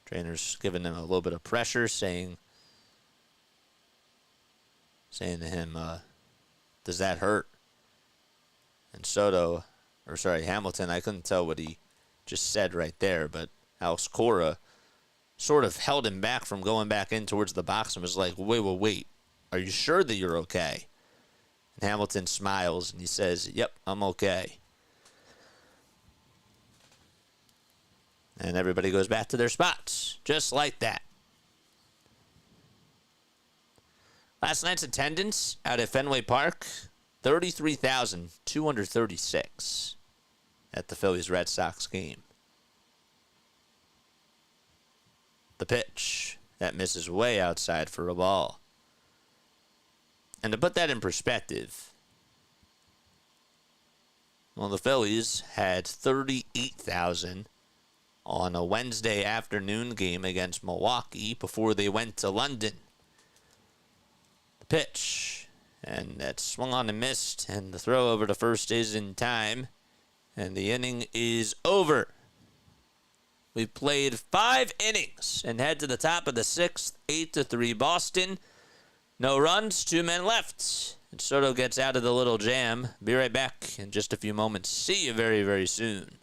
Trainer's giving him a little bit of pressure, saying to him, does that hurt? And Hamilton, I couldn't tell what he just said right there, but Alex Cora sort of held him back from going back in towards the box and was like, wait, are you sure that you're okay? And Hamilton smiles and he says, yep, I'm okay. And everybody goes back to their spots, just like that. Last night's attendance out at Fenway Park, 33,236 at the Phillies Red Sox game. The pitch, that misses way outside for a ball. And to put that in perspective, well, the Phillies had 38,000 on a Wednesday afternoon game against Milwaukee before they went to London. The pitch, and that swung on and missed, and the throw over to first is in time, and the inning is over. We've played 5 innings and head to the top of the 6th, 8-3 Boston. No runs, 2 men left. And Soto gets out of the little jam. Be right back in just a few moments. See you very, very soon.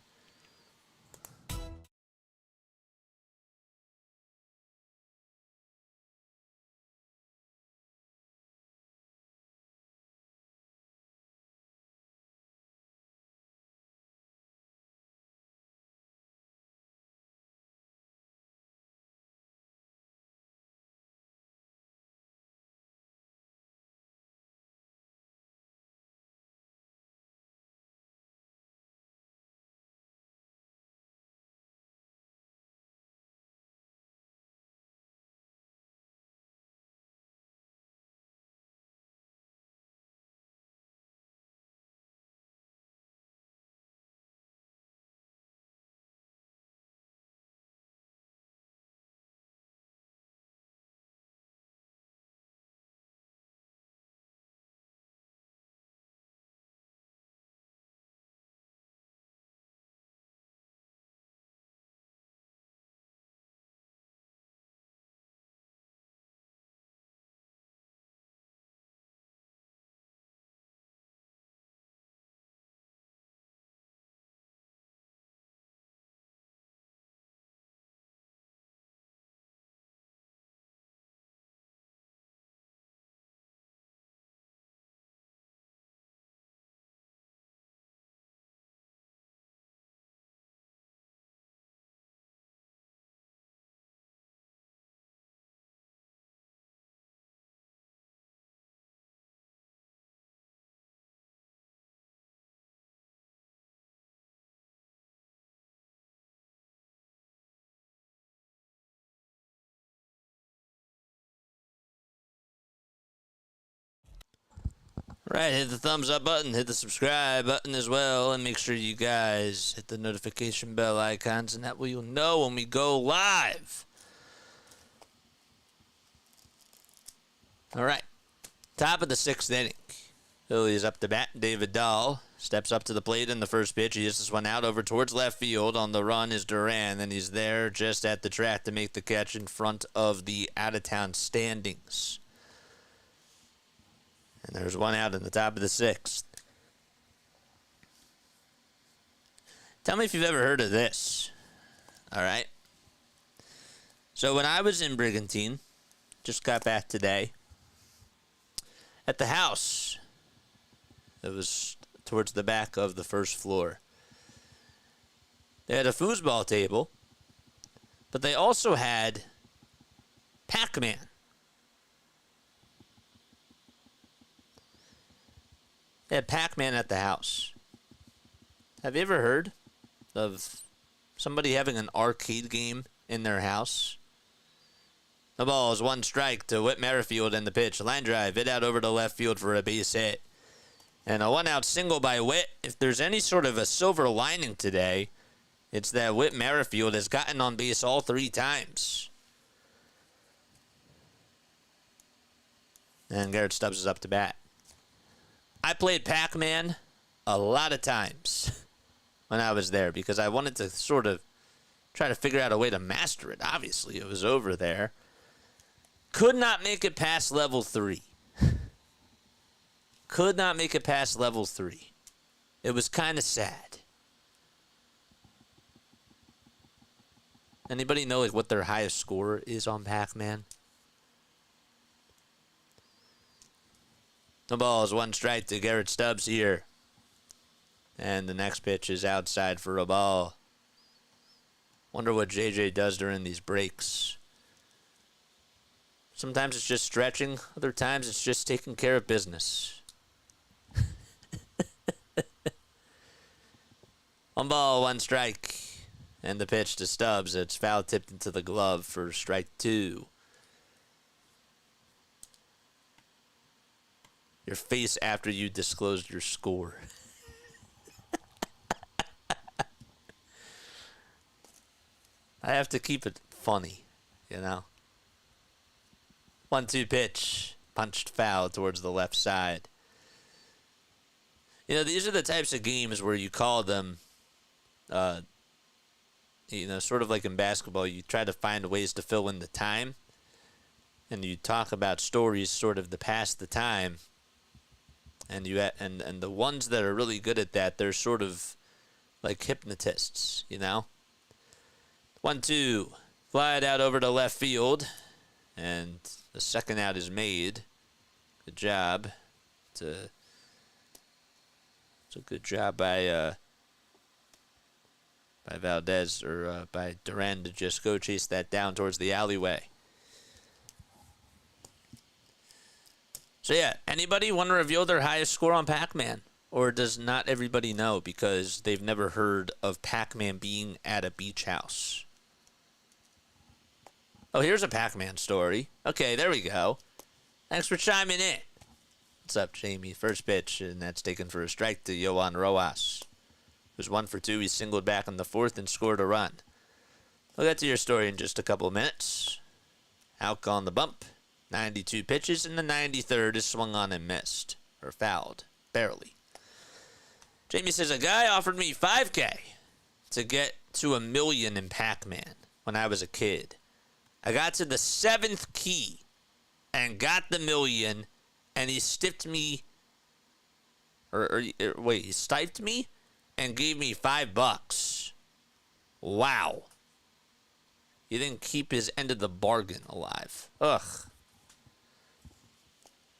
Right, hit the thumbs up button, hit the subscribe button as well, and make sure you guys hit the notification bell icons, and that way you'll know when we go live. All right, top of the 6th inning. Phillies up to bat. David Dahl steps up to the plate in the first pitch. He hits this one out over towards left field. On the run is Duran, and he's there just at the track to make the catch in front of the out-of-town standings. And there's one out in the top of the 6th. Tell me if you've ever heard of this. All right. So when I was in Brigantine, just got back today, at the house, it was towards the back of the first floor, they had a foosball table, but they also had Pac-Man. They had Pac-Man at the house. Have you ever heard of somebody having an arcade game in their house? The ball is one strike to Whit Merrifield in the pitch. Line drive, hit out over to left field for a base hit. And a one-out single by Whit. If there's any sort of a silver lining today, it's that Whit Merrifield has gotten on base all 3 times. And Garrett Stubbs is up to bat. I played Pac-Man a lot of times when I was there because I wanted to sort of try to figure out a way to master it. Obviously, it was over there. Could not make it past level 3. Could not make it past level 3. It was kind of sad. Anybody know like what their highest score is on Pac-Man? The ball is one strike to Garrett Stubbs here. And the next pitch is outside for a ball. Wonder what JJ does during these breaks. Sometimes it's just stretching. Other times it's just taking care of business. 1 ball, 1 strike. And the pitch to Stubbs. It's foul tipped into the glove for strike 2. Your face after you disclosed your score. I have to keep it funny, you know. 1-2 pitch. Punched foul towards the left side. You know, these are the types of games where you call them, sort of like in basketball, you try to find ways to fill in the time. And you talk about stories sort of to pass the time. And and the ones that are really good at that, they're sort of like hypnotists, you know? 1-2. Fly it out over to left field. And the second out is made. Good job. It's a good job by Valdez or by Duran to just go chase that down towards the alleyway. So yeah, anybody want to reveal their highest score on Pac-Man? Or does not everybody know because they've never heard of Pac-Man being at a beach house? Oh, here's a Pac-Man story. Okay, there we go. Thanks for chiming in. What's up, Jamie? First pitch, and that's taken for a strike to Yohan Rojas. It was 1 for 2. He singled back in the 4th and scored a run. We'll get to your story in just a couple of minutes. Houck on the bump. 92 pitches, and the 93rd is swung on and missed. Or fouled. Barely. Jamie says, a guy offered me $5K to get to $1 million in Pac-Man when I was a kid. I got to the 7th key and got the $1 million, and he stiffed me, he stiped me and gave me $5. Wow. He didn't keep his end of the bargain alive. Ugh.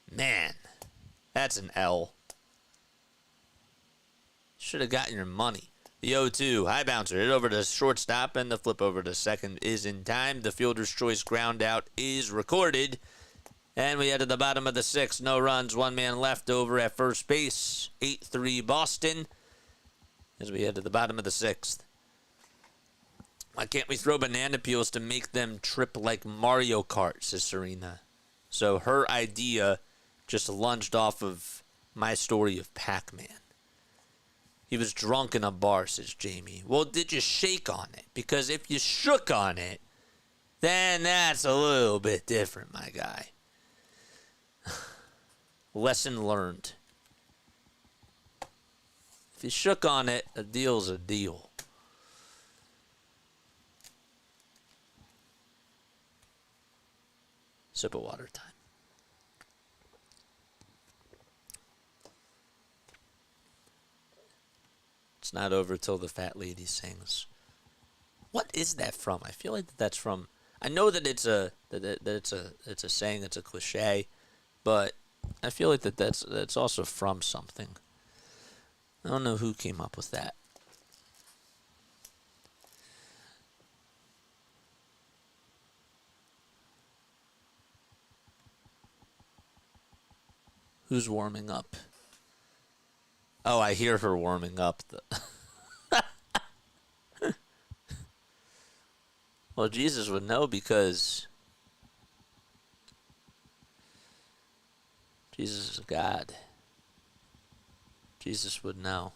Man, that's an L. Should have gotten your money. The 0-2, high bouncer, hit over to shortstop, and the flip over to second is in time. The fielder's choice ground out is recorded. And we head to the bottom of the 6th. No runs, 1 man left over at first base. 8-3 Boston. As we head to the bottom of the 6th. Why can't we throw banana peels to make them trip like Mario Kart, says Serena. So her idea just lunged off of my story of Pac-Man. He was drunk in a bar, says Jamie. Well, did you shake on it? Because if you shook on it, then that's a little bit different, my guy. Lesson learned. If you shook on it, a deal's a deal. Sip of water time. It's not over till the fat lady sings. What is that from? I feel like that's from. I know that it's a it's a saying, it's a cliche, but I feel like that's also from something. I don't know who came up with that. Who's warming up? Oh, I hear her warming up. Well, Jesus would know because Jesus is God. Jesus would know.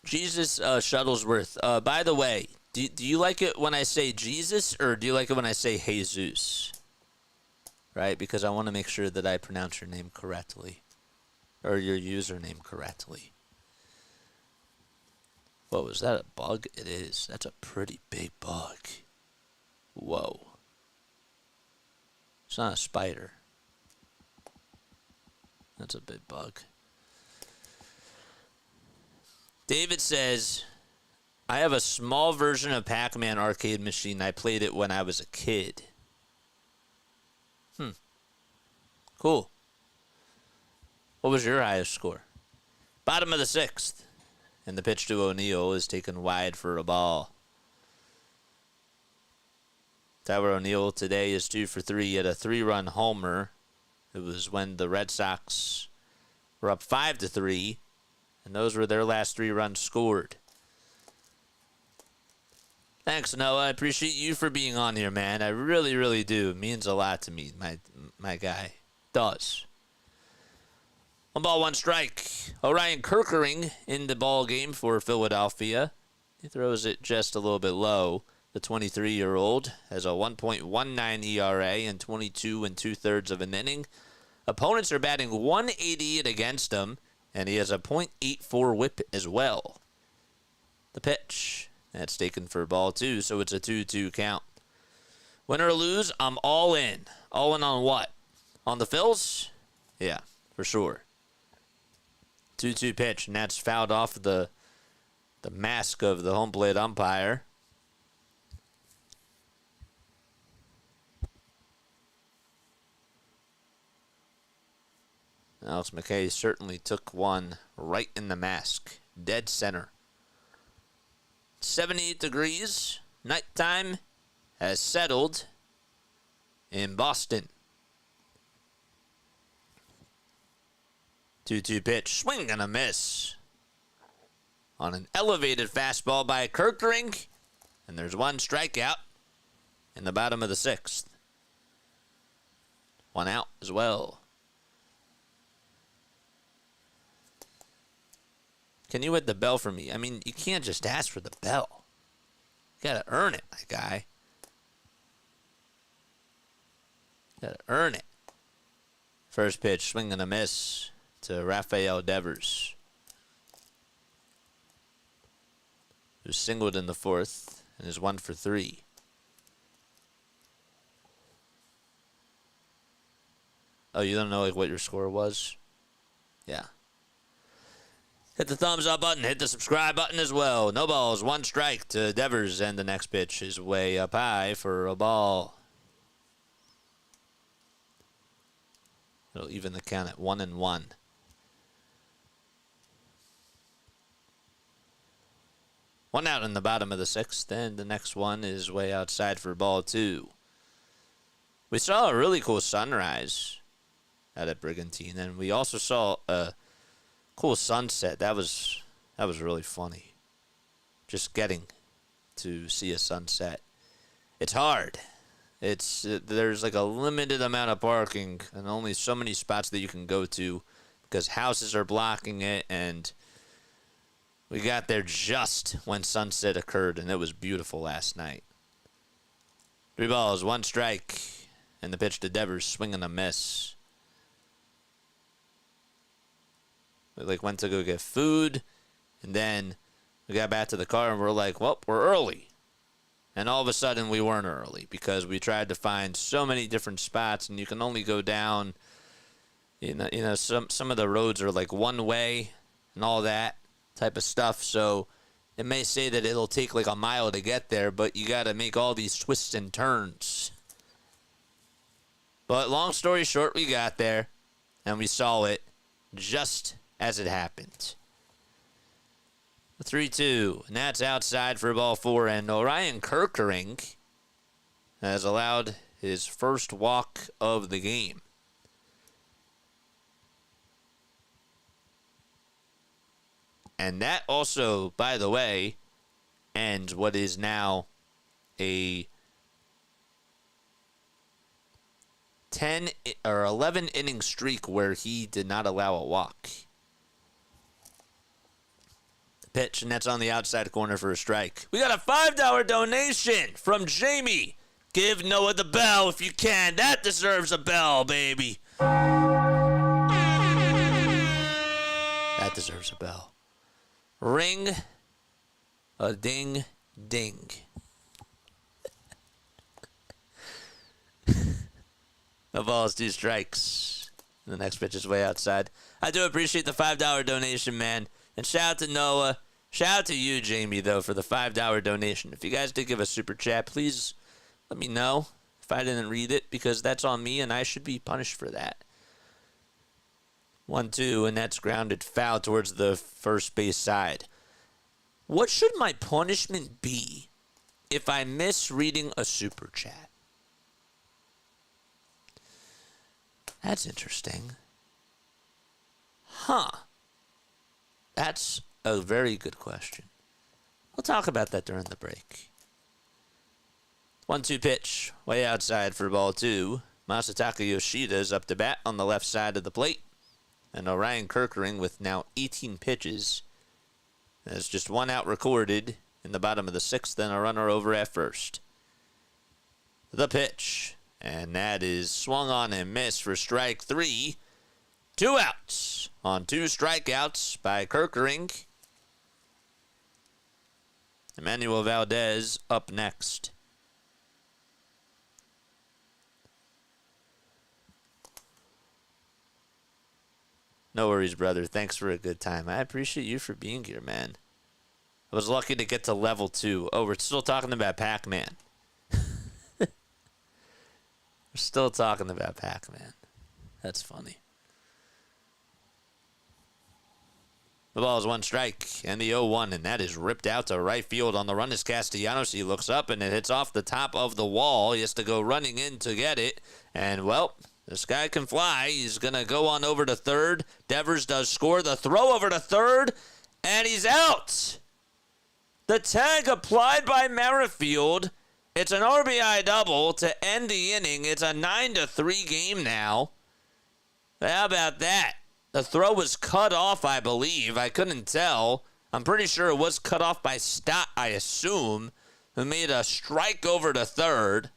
Jesus Shuttlesworth. By the way, do you like it when I say Jesus or do you like it when I say Jesus? Right? Because I want to make sure that I pronounce your name correctly. Or your username correctly. Whoa, is that a bug? It is. That's a pretty big bug. Whoa. It's not a spider. That's a big bug. David says, I have a small version of Pac-Man arcade machine. I played it when I was a kid. Cool. What was your highest score? Bottom of the sixth. And the pitch to O'Neill is taken wide for a ball. Tyler O'Neill today is 2 for 3 at a 3-run homer. It was when the Red Sox were up 5-3, and those were their last 3 runs scored. Thanks, Noah. I appreciate you for being on here, man. I really, really do. It means a lot to me, my guy. Does. 1 ball, 1 strike. Orion Kerkering in the ball game for Philadelphia. He throws it just a little bit low. The 23-year-old has a 1.19 ERA and 22 2/3 of an inning. Opponents are batting 188 against him, and he has a .84 whip as well. The pitch. That's taken for ball 2, so it's a 2-2 count. Win or lose, I'm all in. All in on what? On the Phils? Yeah, for sure. 2-2 pitch, and that's fouled off the mask of the home plate umpire. Alex McKay certainly took one right in the mask. Dead center. 78 degrees. Nighttime has settled in Boston. 2-2 pitch. Swing and a miss. On an elevated fastball by Kerkering. And there's 1 strikeout in the bottom of the 6th. 1 out as well. Can you hit the bell for me? I mean, you can't just ask for the bell. You gotta earn it, my guy. You gotta earn it. First pitch, swing and a miss to Rafael Devers, who singled in the 4th and is 1 for 3. Oh, you don't know like what your score was? Yeah. Hit the thumbs up button. Hit the subscribe button as well. No balls. 1 strike to Devers, and the next pitch is way up high for a ball. It'll even the count at 1-1. 1 out in the bottom of the 6th, and the next one is way outside for ball 2. We saw a really cool sunrise out at Brigantine, and we also saw a cool sunset. That was really funny. Just getting to see a sunset. It's hard. There's like a limited amount of parking and only so many spots that you can go to because houses are blocking it, and we got there just when sunset occurred, and it was beautiful last night. 3 balls, 1 strike, and the pitch to Devers, swing and a miss. We went to go get food, and then we got back to the car, and we're like, well, we're early. And all of a sudden, we weren't early because we tried to find so many different spots, and you can only go down. Some of the roads are like one way and all that type of stuff. So it may say that it'll take like a mile to get there, but you got to make all these twists and turns. But long story short, we got there, and we saw it just as it happened. 3-2, and that's outside for ball 4, and Orion Kerkering has allowed his first walk of the game. And that also, by the way, ends what is now a 10 or 11 inning streak where he did not allow a walk. The pitch, and that's on the outside corner for a strike. We got a $5 donation from Jamie. Give Noah the bell if you can. That deserves a bell, baby. That deserves a bell. Ring a ding ding. The ball is 2 strikes. The next pitch is way outside. I do appreciate the $5 donation, man. And shout out to Noah. Shout out to you, Jamie, though, for the $5 donation. If you guys did give a super chat, please let me know if I didn't read it, because that's on me and I should be punished for that. 1-2, and that's grounded foul towards the first base side. What should my punishment be if I miss reading a super chat? That's interesting. Huh. That's a very good question. We'll talk about that during the break. 1-2 pitch, way outside for ball 2. Masataka Yoshida is up to bat on the left side of the plate. And Orion Kerkering, with now 18 pitches, has just 1 out recorded in the bottom of the 6th and a runner over at first. The pitch, and that is swung on and missed for strike 3. 2 outs on 2 strikeouts by Kerkering. Emmanuel Valdez up next. No worries, brother. Thanks for a good time. I appreciate you for being here, man. I was lucky to get to level 2. Oh, we're still talking about Pac-Man. We're still talking about Pac-Man. That's funny. The ball is 1 strike, and the 0-1, and that is ripped out to right field. On the run is Castellanos. He looks up, and it hits off the top of the wall. He has to go running in to get it, and, well, this guy can fly. He's going to go on over to third. Devers does score the throw over to third, and he's out. The tag applied by Merrifield. It's an RBI double to end the inning. It's a 9-3 game now. How about that? The throw was cut off, I believe. I couldn't tell. I'm pretty sure it was cut off by Stott, I assume, who made a strike over to third.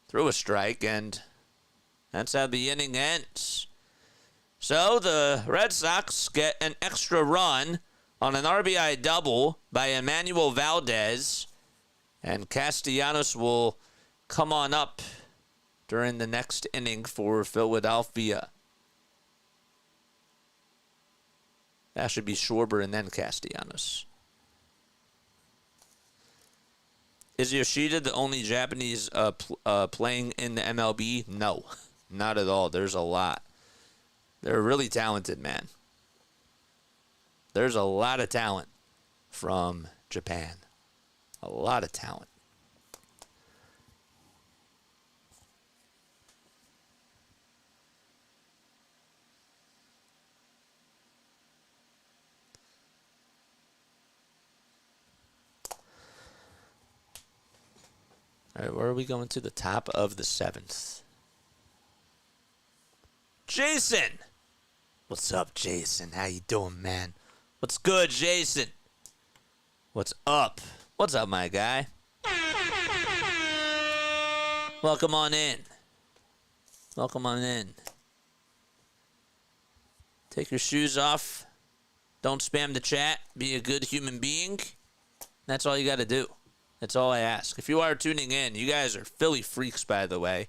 Threw a strike, and that's how the inning ends. So the Red Sox get an extra run on an RBI double by Emmanuel Valdez, and Castellanos will come on up during the next inning for Philadelphia. That should be Schwarber and then Castellanos. Is Yoshida the only Japanese playing in the MLB? No, not at all. There's a lot. They're really talented, man. There's a lot of talent from Japan. A lot of talent. All right, where are we going to? The top of the 7th. Jason! What's up, Jason? How you doing, man? What's good, Jason? What's up? What's up, my guy? Welcome on in. Welcome on in. Take your shoes off. Don't spam the chat. Be a good human being. That's all you got to do. That's all I ask. If you are tuning in, you guys are Philly freaks, by the way.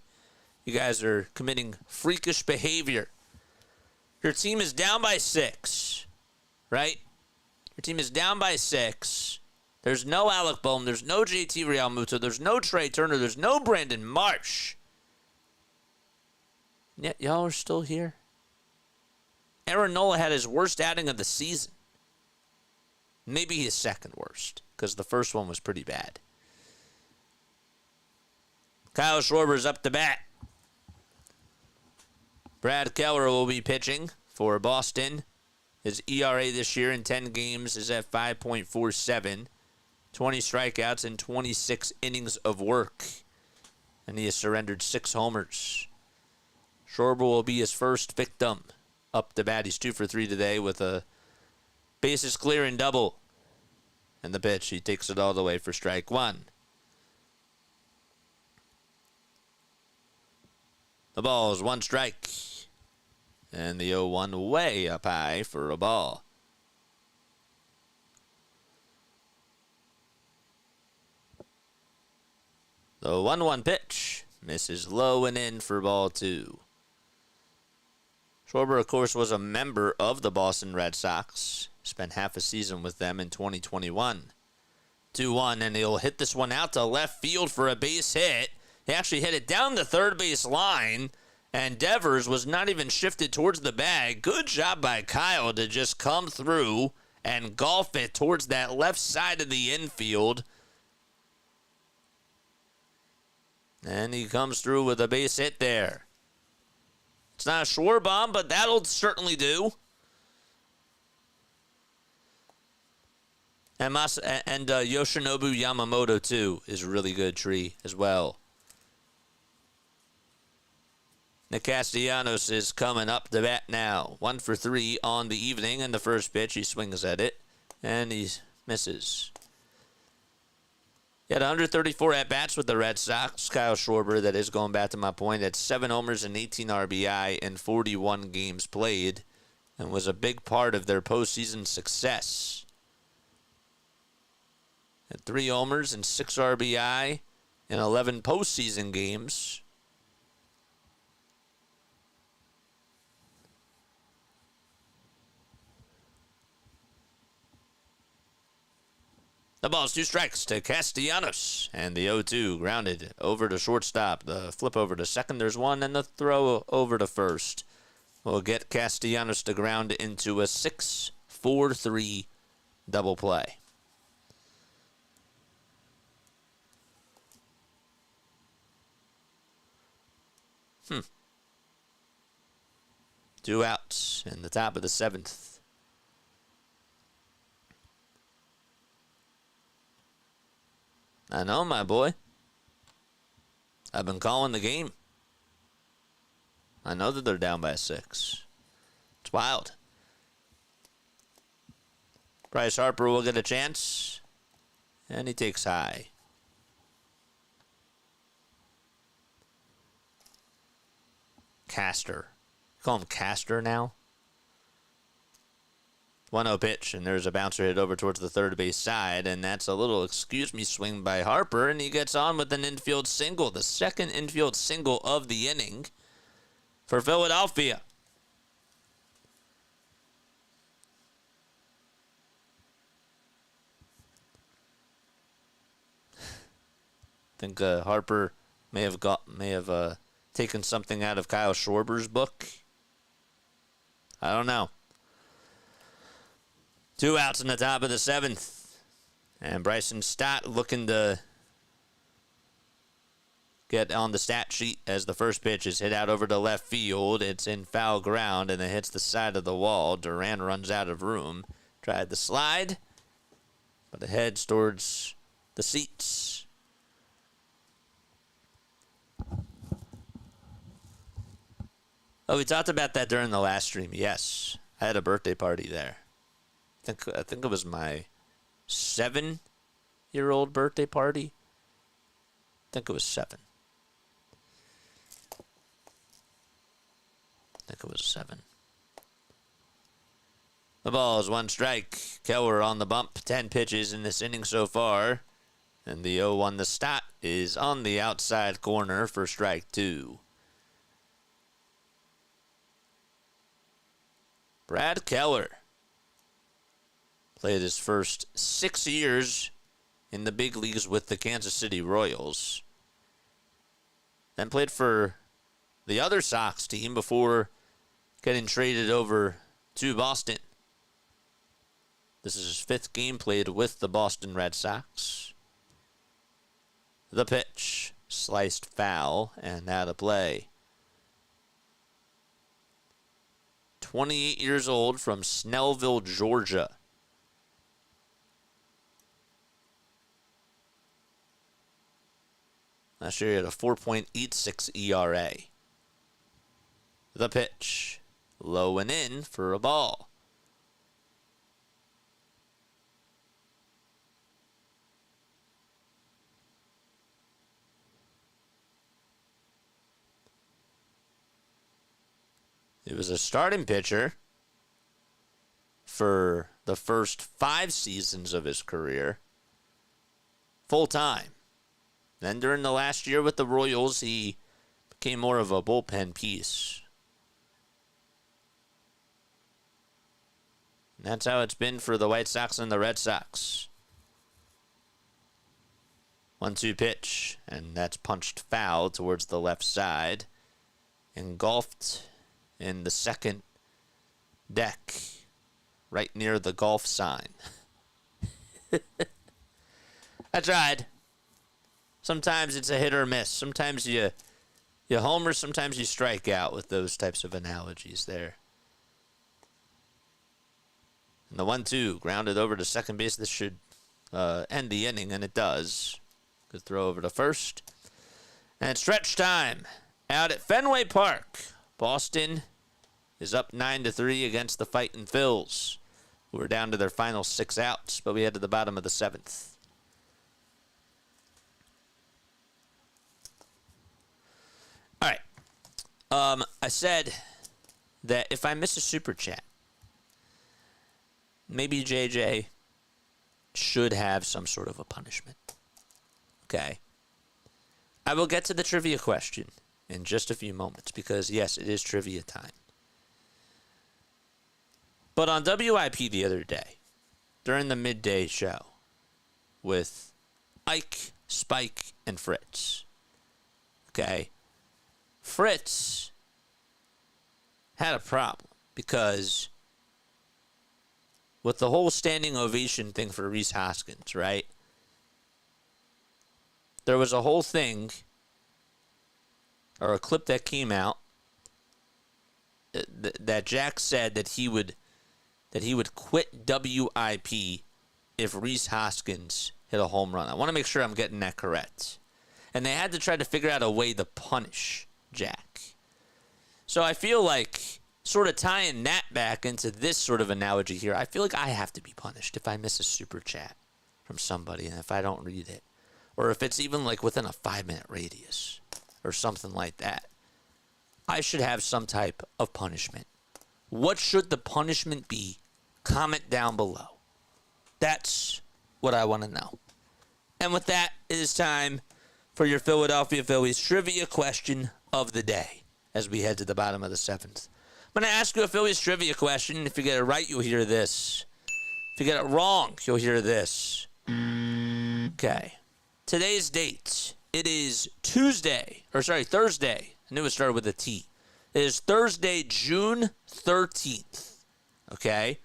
You guys are committing freakish behavior. Your team is down by 6, right? Your team is down by 6. There's no Alec Bohm. There's no JT Realmuto. There's no Trey Turner. There's no Brandon Marsh. Yet y'all are still here. Aaron Nola had his worst outing of the season. Maybe his second worst, because the first one was pretty bad. Kyle Schwarber's up to bat. Brad Keller will be pitching for Boston. His ERA this year in 10 games is at 5.47. 20 strikeouts and 26 innings of work. And he has surrendered 6 homers. Schwarber will be his first victim. Up to bat. He's 2 for 3 today with a bases clearing double. And the pitch, he takes it all the way for strike 1. The ball is 1 strike. And the 0-1 way up high for a ball. The 1-1 pitch misses low and in for ball 2. Schwarber, of course, was a member of the Boston Red Sox. Spent half a season with them in 2021. 2-1, and he'll hit this one out to left field for a base hit. He actually hit it down the third base line, and Devers was not even shifted towards the bag. Good job by Kyle to just come through and golf it towards that left side of the infield. And he comes through with a base hit there. It's not a Schwarber bomb, but that'll certainly do. And Yoshinobu Yamamoto, too, is a really good tree as well. Nick Castellanos is coming up to bat now. 1 for 3 on the evening, and the first pitch, he swings at it, and he misses. He had 134 at-bats with the Red Sox. Kyle Schwarber, that is, going back to my point, at 7 homers and 18 RBI in 41 games played, and was a big part of their postseason success. Had 3 homers and 6 RBI in 11 postseason games. The ball's 2 strikes to Castellanos, and the 0-2 grounded over to shortstop. The flip over to second, there's 1, and the throw over to first will get Castellanos to ground into a 6-4-3 double play. Two outs in the top of the 7th. I know, my boy. I've been calling the game. I know that they're down by 6. It's wild. Bryce Harper will get a chance. And he takes high. Castor. Call him Castor now. 1-0 pitch, and there's a bouncer hit over towards the third base side, and that's a little excuse me swing by Harper, and he gets on with an infield single, the second infield single of the inning for Philadelphia. I think Harper may have taken something out of Kyle Schwarber's book. I don't know. 2 outs in the top of the 7th. And Bryson Stott looking to get on the stat sheet as the first pitch is hit out over to left field. It's in foul ground, and it hits the side of the wall. Duran runs out of room. Tried the slide, but it heads towards the seats. Oh, we talked about that during the last stream. Yes, I had a birthday party there. I think it was my 7-year-old birthday party. I think it was 7. I think it was 7. The ball is 1 strike. Keller on the bump. 10 pitches in this inning so far. And the 0-1 the start is on the outside corner for strike 2. Brad Keller played his first 6 years in the big leagues with the Kansas City Royals. Then played for the other Sox team before getting traded over to Boston. This is his 5th game played with the Boston Red Sox. The pitch, sliced foul, and out of play. 28 years old from Snellville, Georgia. Last year he had a 4.86 ERA. The pitch, low and in for a ball. He was a starting pitcher for the first 5 seasons of his career, full time. Then during the last year with the Royals, he became more of a bullpen piece. And that's how it's been for the White Sox and the Red Sox. 1-2 pitch, and that's punched foul towards the left side. Engulfed in the second deck, right near the golf sign. I tried. Sometimes it's a hit or miss. Sometimes you homer, sometimes you strike out with those types of analogies there. And the 1-2 grounded over to second base. This should end the inning, and it does. Good throw over to first. And stretch time out at Fenway Park. Boston is up 9-3 against the Fightin' Phils, who are down to their final 6 outs, but we head to the bottom of the 7th. All right. I said that if I miss a super chat, maybe JJ should have some sort of a punishment. Okay. I will get to the trivia question in just a few moments because, yes, it is trivia time. But on WIP the other day, during the midday show with Ike, Spike, and Fritz, okay, Fritz had a problem because with the whole standing ovation thing for Rhys Hoskins, right? There was a whole thing, or a clip that came out, that Jack said that he would quit WIP if Rhys Hoskins hit a home run. I want to make sure I'm getting that correct. And they had to try to figure out a way to punish Jack. So I feel like, sort of tying that back into this sort of analogy here, I feel like I have to be punished if I miss a super chat from somebody and if I don't read it. Or if it's even like within a 5-minute radius or something like that. I should have some type of punishment. What should the punishment be? Comment down below. That's what I want to know. And with that, it is time for your Philadelphia Phillies trivia question of the day as we head to the bottom of the 7th. I'm going to ask you a Phillies trivia question. If you get it right, you'll hear this. If you get it wrong, you'll hear this. Okay. Today's date. It is Thursday. I knew it started with a T. It is Thursday, June 13th. Okay?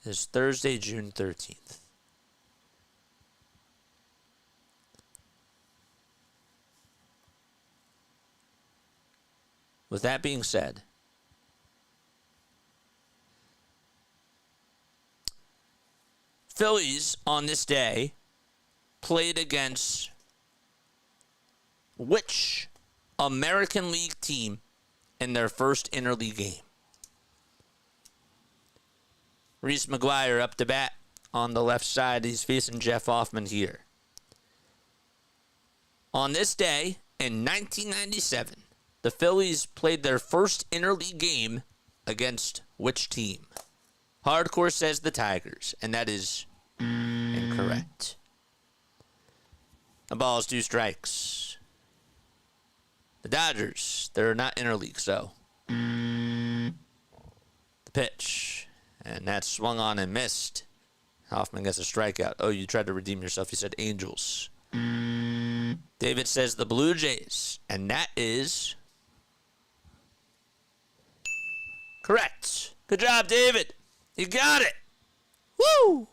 It is Thursday, June 13th. With that being said, Phillies on this day played against which American League team in their first interleague game? Reese McGuire up to bat on the left side. He's facing Jeff Hoffman here. On this day in 1997, the Phillies played their first interleague game against which team? Hardcore says the Tigers, and that is incorrect. The ball is 2 strikes. The Dodgers, they're not interleague, so. The pitch, and that's swung on and missed. Hoffman gets a strikeout. Oh, you tried to redeem yourself. You said Angels. David says the Blue Jays, and that is correct. Good job, David. You got it. Woo!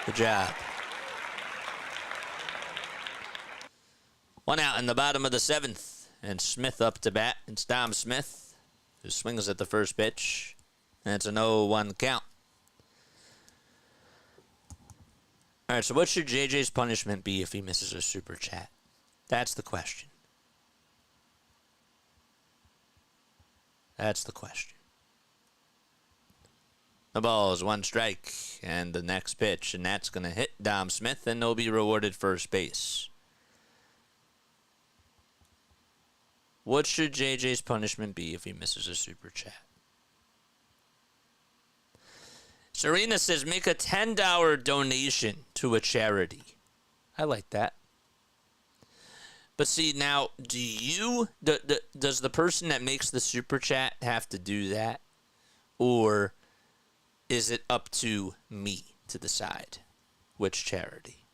Good job. 1 out in the bottom of the 7th, and Smith up to bat. It's Dom Smith, who swings at the first pitch, and it's an 0-1 count. All right, so what should JJ's punishment be if he misses a super chat? That's the question. That's the question. The ball is 1 strike, and the next pitch, and that's going to hit Dom Smith, and they'll be rewarded first base. What should JJ's punishment be if he misses a super chat? Serena says, make a $10 donation to a charity. I like that. But see, now, does the person that makes the super chat have to do that? Or is it up to me to decide which charity?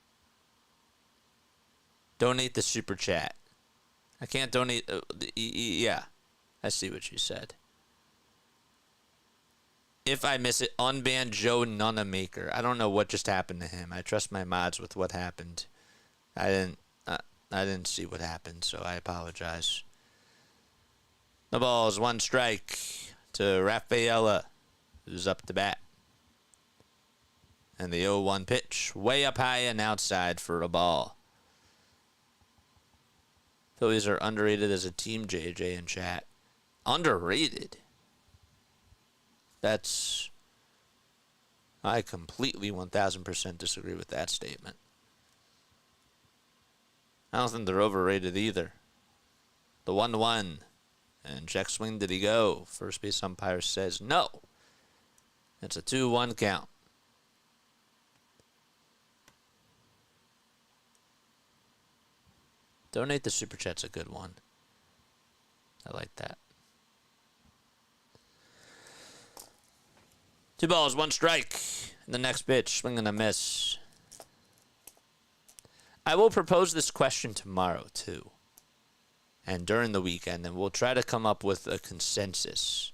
Donate the super chat. I can't donate. Yeah, I see what you said. If I miss it, unban Joe Nunamaker. I don't know what just happened to him. I trust my mods with what happened. I didn't see what happened, so I apologize. The ball is 1 strike to Rafaela, who's up to bat. And the 0-1 pitch, way up high and outside for a ball. Phillies are underrated as a team, JJ in chat. Underrated? I completely 1,000% disagree with that statement. I don't think they're overrated either. The 1-1. And check swing, did he go? First base umpire says no. It's a 2-1 count. Donate the super chat's a good one. I like that. 2 balls, 1 strike. The next pitch, swing and a miss. I will propose this question tomorrow, too. And during the weekend, and we'll try to come up with a consensus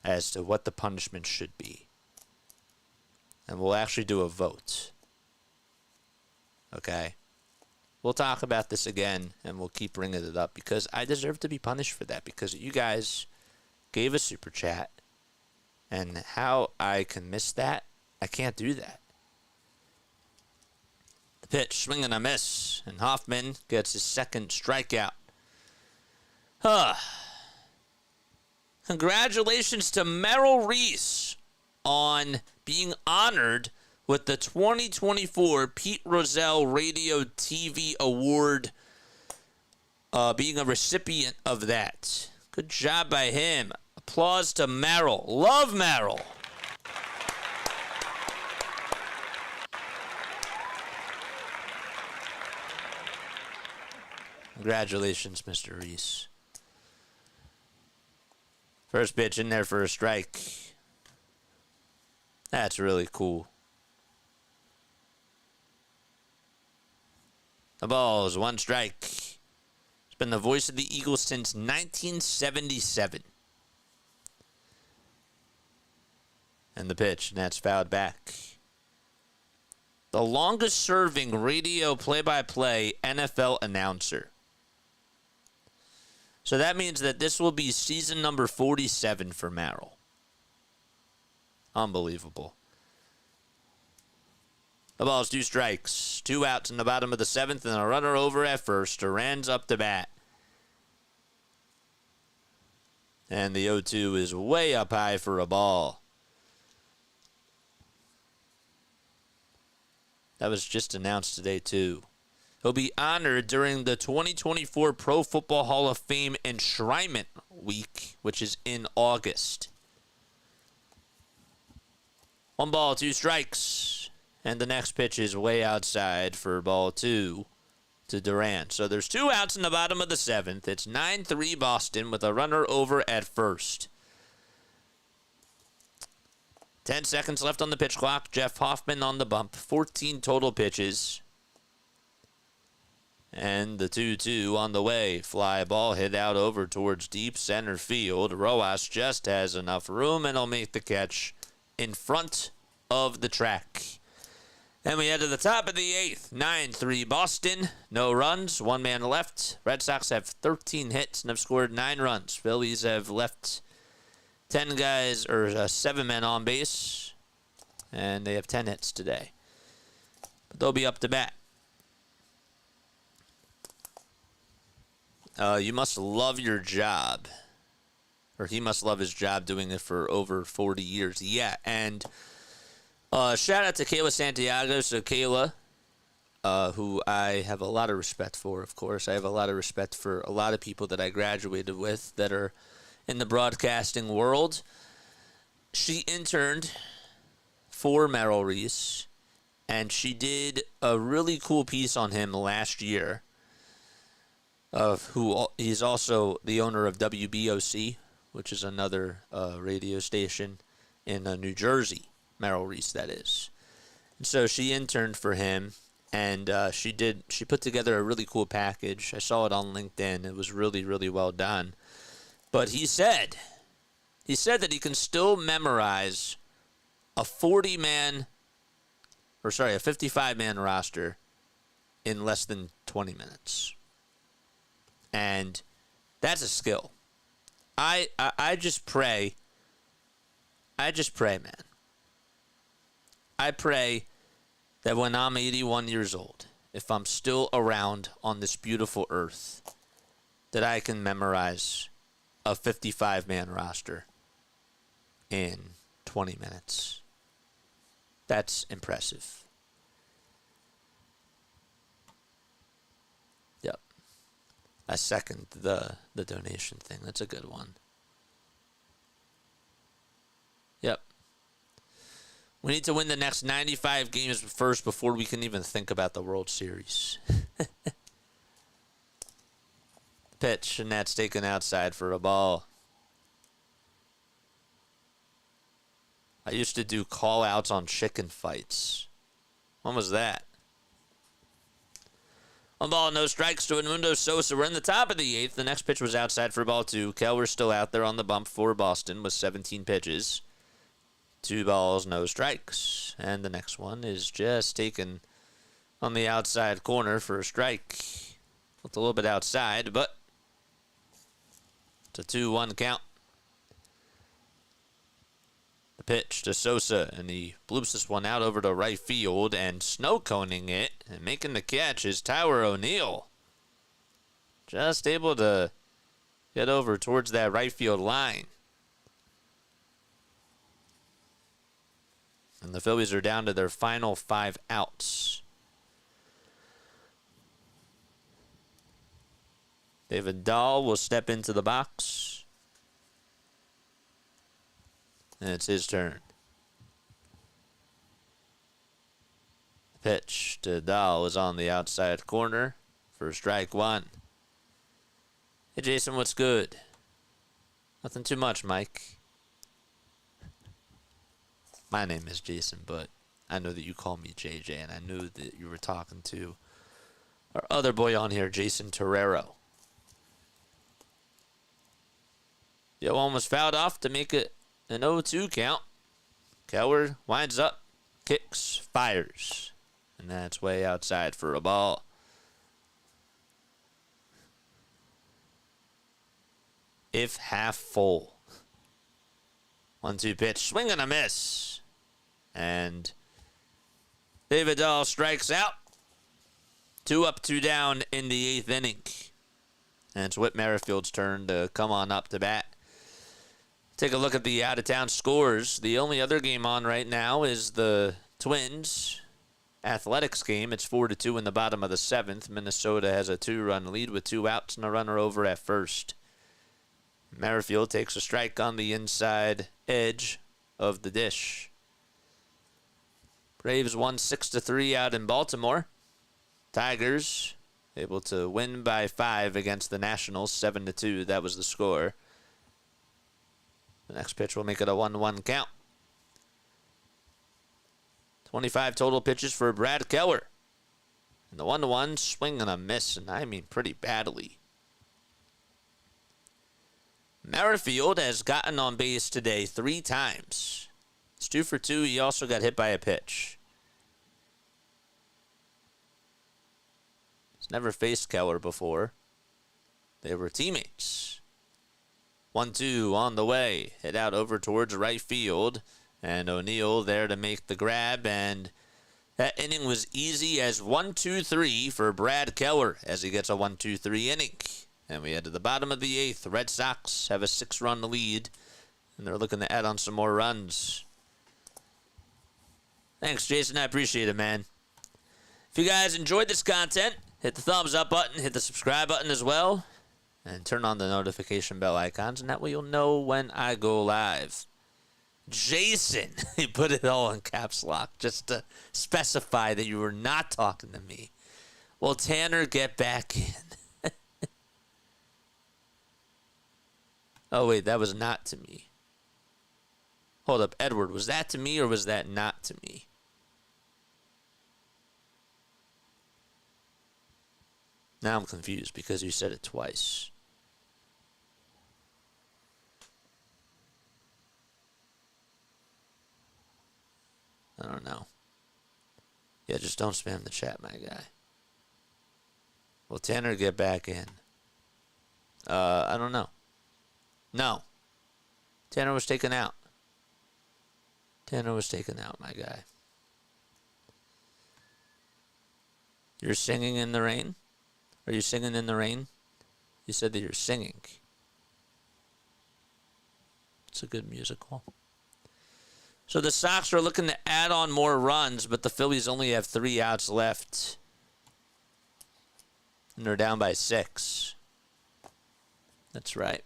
as to what the punishment should be. And we'll actually do a vote. Okay? We'll talk about this again, and we'll keep bringing it up, because I deserve to be punished for that, because you guys gave a super chat. And how I can miss that, I can't do that. The pitch, swing and a miss. And Hoffman gets his 2nd strikeout. Congratulations to Merrill Reese on being honored with the 2024 Pete Rozelle Radio TV Award, being a recipient of that. Good job by him. Applause to Merrill. Love Merrill. Congratulations, Mr. Reese. First pitch in there for a strike. That's really cool. The ball is 1 strike. It's been the voice of the Eagles since 1977. And the pitch, and that's fouled back. The longest-serving radio play-by-play NFL announcer. So that means that this will be season number 47 for Merrill. Unbelievable. The ball's 2 strikes. 2 outs in the bottom of the 7th and a runner over at first. Duran's up to bat. And the 0-2 is way up high for a ball. That was just announced today, too. He'll be honored during the 2024 Pro Football Hall of Fame Enshrinement Week, which is in August. 1 ball, 2 strikes. And the next pitch is way outside for ball 2 to Duran. So there's 2 outs in the bottom of the 7th. It's 9-3 Boston with a runner over at first. 10 seconds left on the pitch clock. Jeff Hoffman on the bump. 14 total pitches. And the 2-2 on the way. Fly ball hit out over towards deep center field. Rojas just has enough room and he'll make the catch in front of the track. And we head to the top of the 8th. 9-3 Boston. No runs. 1 man left. Red Sox have 13 hits and have scored 9 runs. Phillies have left 10 guys, or 7 men on base. And they have 10 hits today. But they'll be up to bat. You must love your job. Or he must love his job doing it for over 40 years. Yeah, and shout out to Kayla Santiago. So Kayla, who I have a lot of respect for, of course. I have a lot of respect for a lot of people that I graduated with that are in the broadcasting world. She interned for Merrill Reese, and she did a really cool piece on him last year. He's also the owner of WBOC, which is another radio station in New Jersey. Merrill Reese, that is. And so she interned for him, and she put together a really cool package. I saw it on LinkedIn. It was really, really well done. But he said that he can still memorize a 55-man roster in less than 20 minutes. And that's a skill. I just pray. I just pray, man. I pray that when I'm 81 years old, if I'm still around on this beautiful earth, that I can memorize a 55-man roster in 20 minutes. That's impressive. Yep. I second the donation thing. That's a good one. Yep. We need to win the next 95 games first before we can even think about the World Series. Pitch, and that's taken outside for a ball. I used to do call-outs on chicken fights. When was that? 1 ball, no strikes to Edmundo Sosa. We're in the top of the 8th. The next pitch was outside for ball 2. Keller's still out there on the bump for Boston with 17 pitches. 2 balls, no strikes. And the next one is just taken on the outside corner for a strike. Looked a little bit outside, but it's a 2-1 count. The pitch to Sosa, and he bloops this one out over to right field, and snow-coning it and making the catch is Tyler O'Neill. Just able to get over towards that right field line. And the Phillies are down to their final 5 outs. David Dahl will step into the box. And it's his turn. The pitch to Dahl is on the outside corner for strike 1. Hey, Jason, what's good? Nothing too much, Mike. My name is Jason, but I know that you call me JJ, and I knew that you were talking to our other boy on here, Jason Torrero. Yo almost fouled off to make it an 0-2 count. Keller winds up, kicks, fires, and that's way outside for a ball. If half full. 1-2 pitch, swing and a miss. And David Dahl strikes out. 2 up, 2 down in the 8th inning. And it's Whit Merrifield's turn to come on up to bat. Take a look at the out-of-town scores. The only other game on right now is the Twins Athletics game. It's 4-2 in the bottom of the 7th. Minnesota has a 2-run lead with 2 outs and a runner over at first. Merrifield takes a strike on the inside edge of the dish. Braves won 6-3 out in Baltimore. Tigers able to win by 5 against the Nationals, 7-2. That was the score. The next pitch will make it a 1-1 count. 25 total pitches for Brad Keller. And the 1-1 swing and a miss, and I mean pretty badly. Merrifield has gotten on base today 3 times. It's 2 for 2. He also got hit by a pitch. He's never faced Keller before. They were teammates. 1-2 on the way. Hit out over towards right field. And O'Neill there to make the grab. And that inning was easy as 1-2-3 for Brad Keller as he gets a 1-2-3 inning. And we head to the bottom of the 8th. Red Sox have a 6-run lead. And they're looking to add on some more runs. Thanks, Jason. I appreciate it, man. If you guys enjoyed this content, hit the thumbs up button. Hit the subscribe button as well. And turn on the notification bell icons, and that way you'll know when I go live. Jason, he put it all in caps lock just to specify that you were not talking to me. Well, Tanner, get back in. Oh, wait, that was not to me. Hold up, Edward, was that to me or was that not to me? Now I'm confused because you said it twice. I don't know. Yeah, just don't spam the chat, my guy. Will Tanner get back in? I don't know. No. Tanner was taken out. Tanner was taken out, my guy. You're singing in the rain? Are you singing in the rain? You said that you're singing. It's a good musical. So the Sox are looking to add on more runs, but the Phillies only have 3 outs left. And they're down by 6. That's right.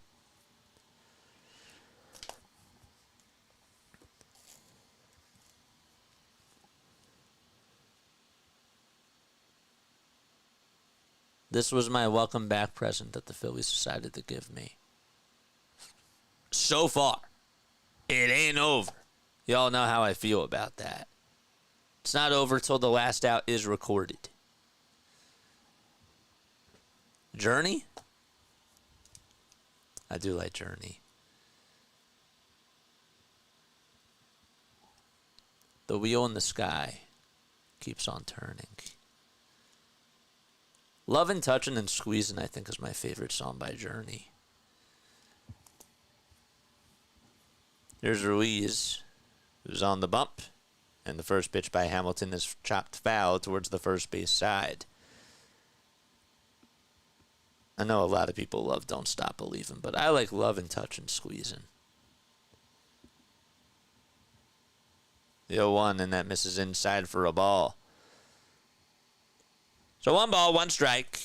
This was my welcome back present that the Phillies decided to give me. So far, it ain't over. Y'all know how I feel about that. It's not over till the last out is recorded. Journey? I do like Journey. The wheel in the sky keeps on turning. Lovin', Touchin', and Squeezin', I think, is my favorite song by Journey. Here's Ruiz, who's on the bump. And the first pitch by Hamilton is chopped foul towards the first base side. I know a lot of people love Don't Stop Believin', but I like Lovin', Touchin', Squeezin'. The 0-1, and that misses inside for a ball. So 1 ball, 1 strike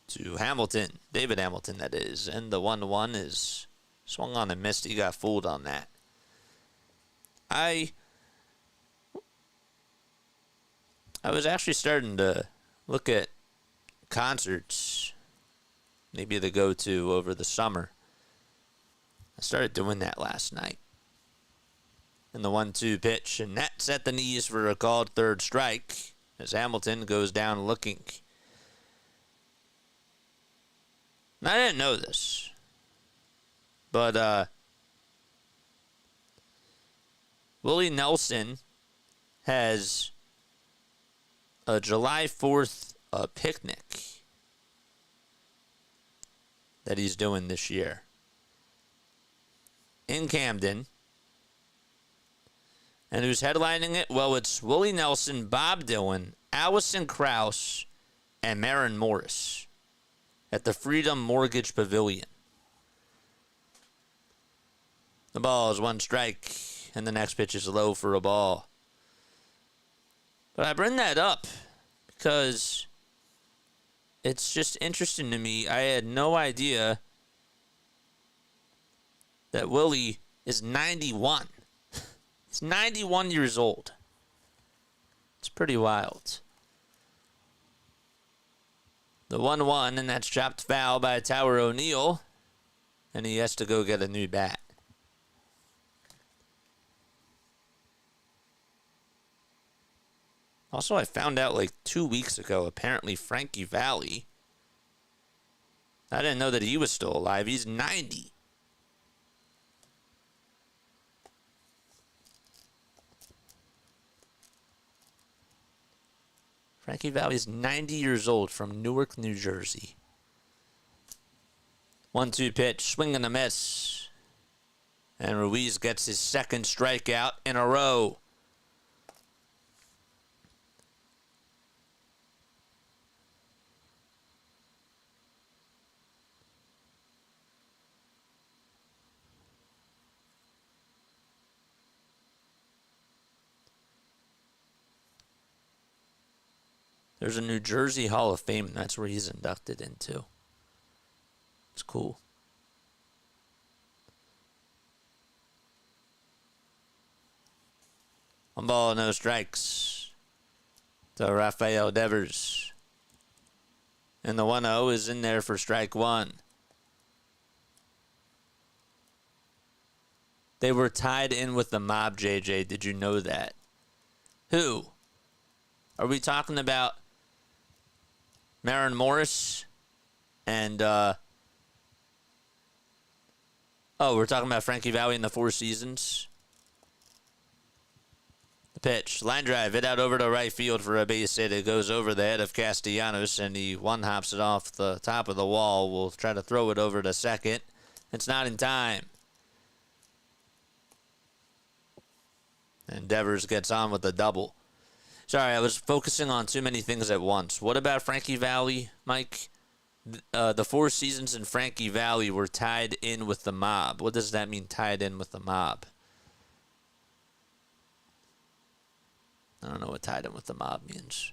to Hamilton. David Hamilton, that is. And the 1-1 is swung on and missed. He got fooled on that. I was actually starting to look at concerts, maybe the go-to over the summer. I started doing that last night. And the 1-2 pitch, and that's at the knees for a called third strike. As Hamilton goes down looking. Now, I didn't know this, but Willie Nelson has a July 4th picnic that he's doing this year in Camden. And who's headlining it? Well, it's Willie Nelson, Bob Dylan, Allison Krauss, and Maren Morris at the Freedom Mortgage Pavilion. The ball is 1 strike, and the next pitch is low for a ball. But I bring that up because it's just interesting to me. I had no idea that Willie is 91. He's 91 years old. It's pretty wild. The 1-1, and that's chopped foul by Tower O'Neill, and he has to go get a new bat. Also, I found out like 2 weeks ago, apparently Frankie Valli, I didn't know that he was still alive. He's 90. Frankie Valli is 90 years old from Newark, New Jersey. 1-2 pitch, swing and a miss. And Ruiz gets his second strikeout in a row. There's a New Jersey Hall of Fame, and that's where he's inducted into. It's cool. One ball, no strikes to Rafael Devers. And the 1-0 is in there for strike one. They were tied in with the mob, JJ. Did you know that? Who? Are we talking about Maren Morris and we're talking about Frankie Valli in the Four Seasons. The pitch, line drive, hit out over to right field for a base hit. It goes over the head of Castellanos, and he one-hops it off the top of the wall. We'll try to throw it over to second. It's not in time. And Devers gets on with a double. Sorry, I was focusing on too many things at once. What about Frankie Valli, Mike? The Four Seasons and Frankie Valli were tied in with the mob. What does that mean, tied in with the mob? I don't know what tied in with the mob means.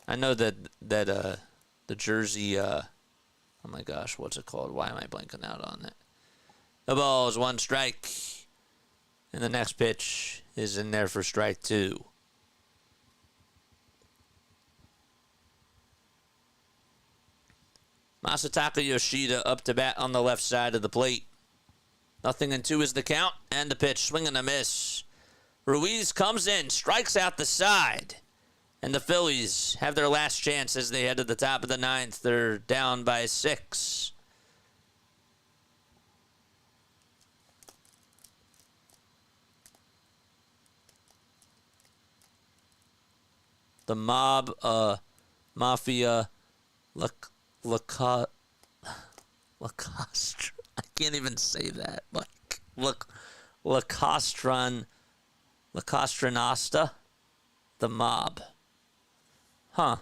I know that the Jersey, oh my gosh, what's it called? Why am I blanking out on it? The ball is 1 strike. And the next pitch is in there for strike 2. Masataka Yoshida up to bat on the left side of the plate. 0-2 is the count, and the pitch, swing and a miss. Ruiz comes in, strikes out the side. And the Phillies have their last chance as they head to the top of the 9th. They're down by 6. The mob, mafia, Lacastre. I can't even say that. Lacastranasta. The mob. Huh.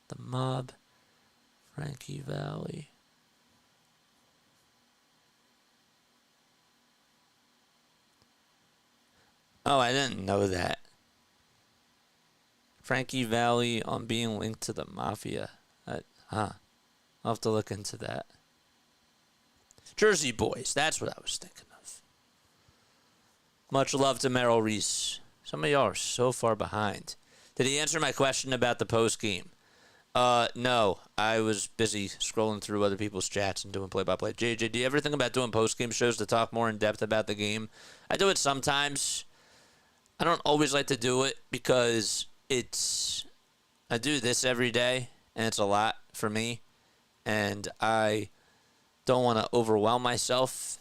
The mob. Frankie Valli. Oh, I didn't know that. Frankie Valli on being linked to the mafia. I'll have to look into that. Jersey Boys, that's what I was thinking of. Much love to Merrill Reese. Some of y'all are so far behind. Did he answer my question about the post game? No. I was busy scrolling through other people's chats and doing play-by-play. JJ, do you ever think about doing post-game shows to talk more in depth about the game? I do it sometimes. I don't always like to do it because I do this every day, and it's a lot for me, and I don't want to overwhelm myself.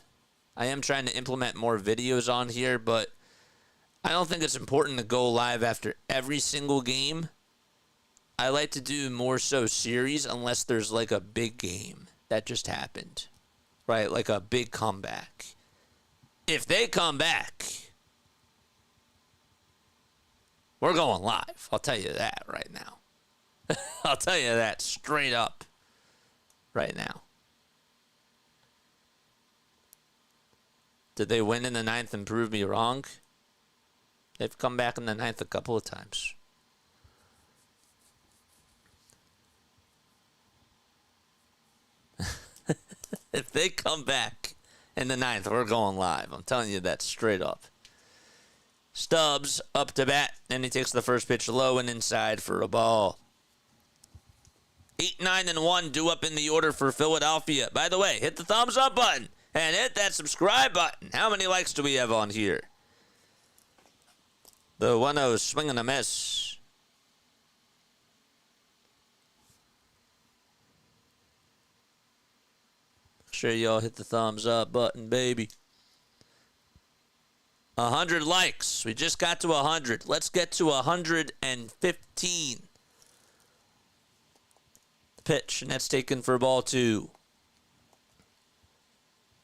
I am trying to implement more videos on here, but I don't think it's important to go live after every single game. I like to do more so series unless there's like a big game that just happened. right? Like a big comeback. If they come back, we're going live. I'll tell you that right now. I'll tell you that straight up right now. Did they win in the ninth and prove me wrong? They've come back in the ninth a couple of times. If they come back in the ninth, we're going live. I'm telling you that straight up. Stubbs up to bat, and he takes the first pitch low and inside for a ball. 8, 9, and 1 due up in the order for Philadelphia. By the way, hit the thumbs up button and hit that subscribe button. How many likes do we have on here? The 1-0 swing and a miss. Make sure y'all hit the thumbs up button, baby. 100 likes. We just got to 100. Let's get to 115. The pitch, and that's taken for ball 2.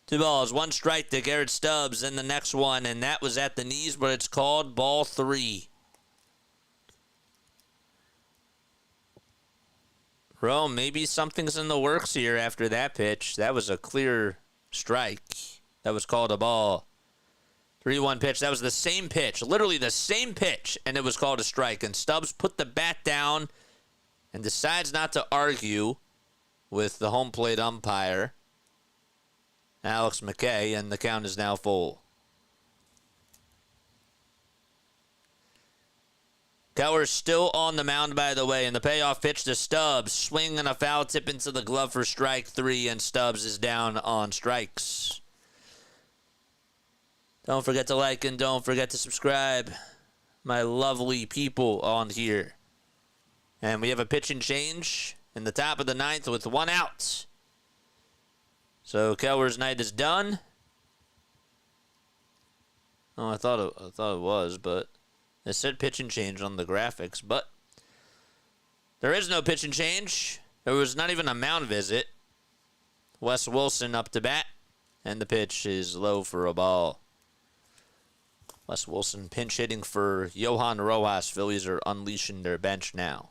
2 balls, 1 strike to Garrett Stubbs in the next one, and that was at the knees, but it's called ball 3. Rome, maybe something's in the works here after that pitch. That was a clear strike. That was called a ball. 3-1 pitch. That was the same pitch, literally the same pitch, and it was called a strike. And Stubbs put the bat down and decides not to argue with the home plate umpire, Alex McKay, and the count is now full. Keller's still on the mound, by the way, and the payoff pitch to Stubbs. Swing and a foul tip into the glove for strike 3, and Stubbs is down on strikes. Don't forget to like and don't forget to subscribe, my lovely people on here. And we have a pitch and change in the top of the ninth with 1 out. So Keller's night is done. Oh, I thought it was, but it said pitch and change on the graphics. But there is no pitch and change. There was not even a mound visit. Wes Wilson up to bat, and the pitch is low for a ball. Wes Wilson pinch hitting for Johan Rojas. Phillies are unleashing their bench now.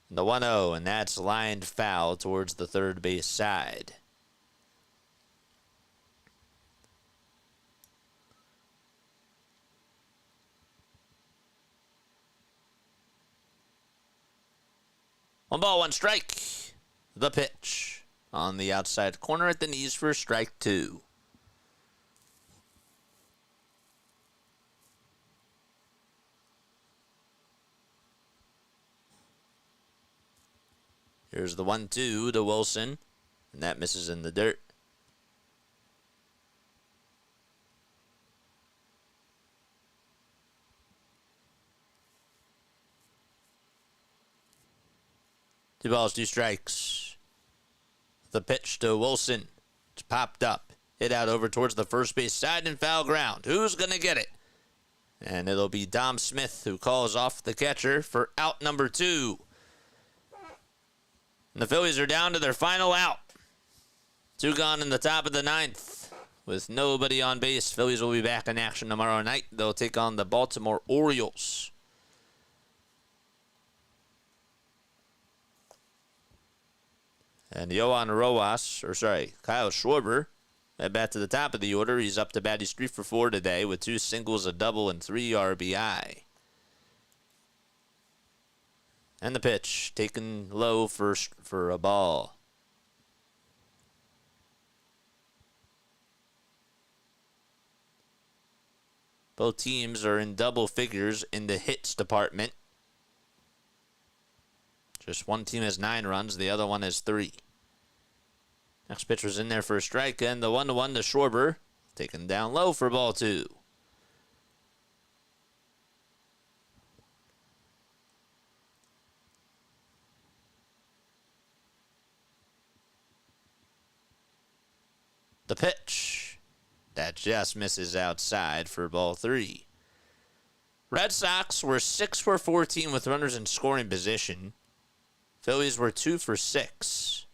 And the 1-0, and that's lined foul towards the third base side. One ball, 1 strike. The pitch on the outside corner at the knees for strike 2. Here's the 1-2 to Wilson, and that misses in the dirt. Two balls, 2 strikes. The pitch to Wilson. It's popped up. Hit out over towards the first base side and foul ground. Who's going to get it? And it'll be Dom Smith who calls off the catcher for out number 2. And the Phillies are down to their final out. 2 gone in the top of the ninth with nobody on base. Phillies will be back in action tomorrow night. They'll take on the Baltimore Orioles. And Kyle Schwarber, at bat to the top of the order. He's up to bat. He's 3 for 4 today with 2 singles, a double, and 3 RBI. And the pitch taken low for a ball. Both teams are in double figures in the hits department. Just one team has 9 runs, the other one has 3. Next pitcher's in there for a strike, and the 1-1 to Schwarber, taken down low for ball 2. The pitch. That just misses outside for ball 3. Red Sox were 6 for 14 with runners in scoring position. Phillies were 2 for 6.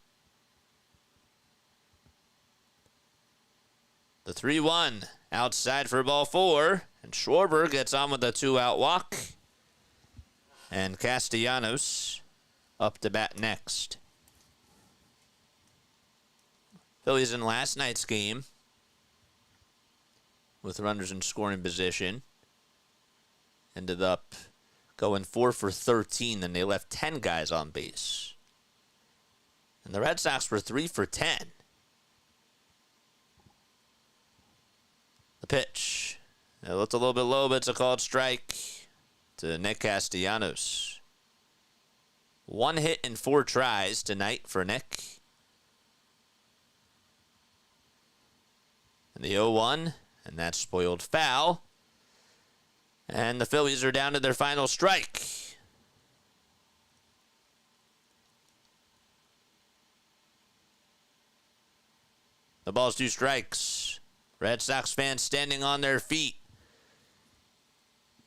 The 3-1 outside for ball 4. And Schwarber gets on with a 2-out walk. And Castellanos up to bat next. Phillies in last night's game with runners in scoring position ended up going 4 for 13, and they left 10 guys on base. And the Red Sox were 3 for 10. The pitch. It looked a little bit low, but it's a called strike to Nick Castellanos. 1 hit and 4 tries tonight for Nick. And the 0-1, and that's spoiled foul. And the Phillies are down to their final strike. The ball's 2 strikes. Red Sox fans standing on their feet.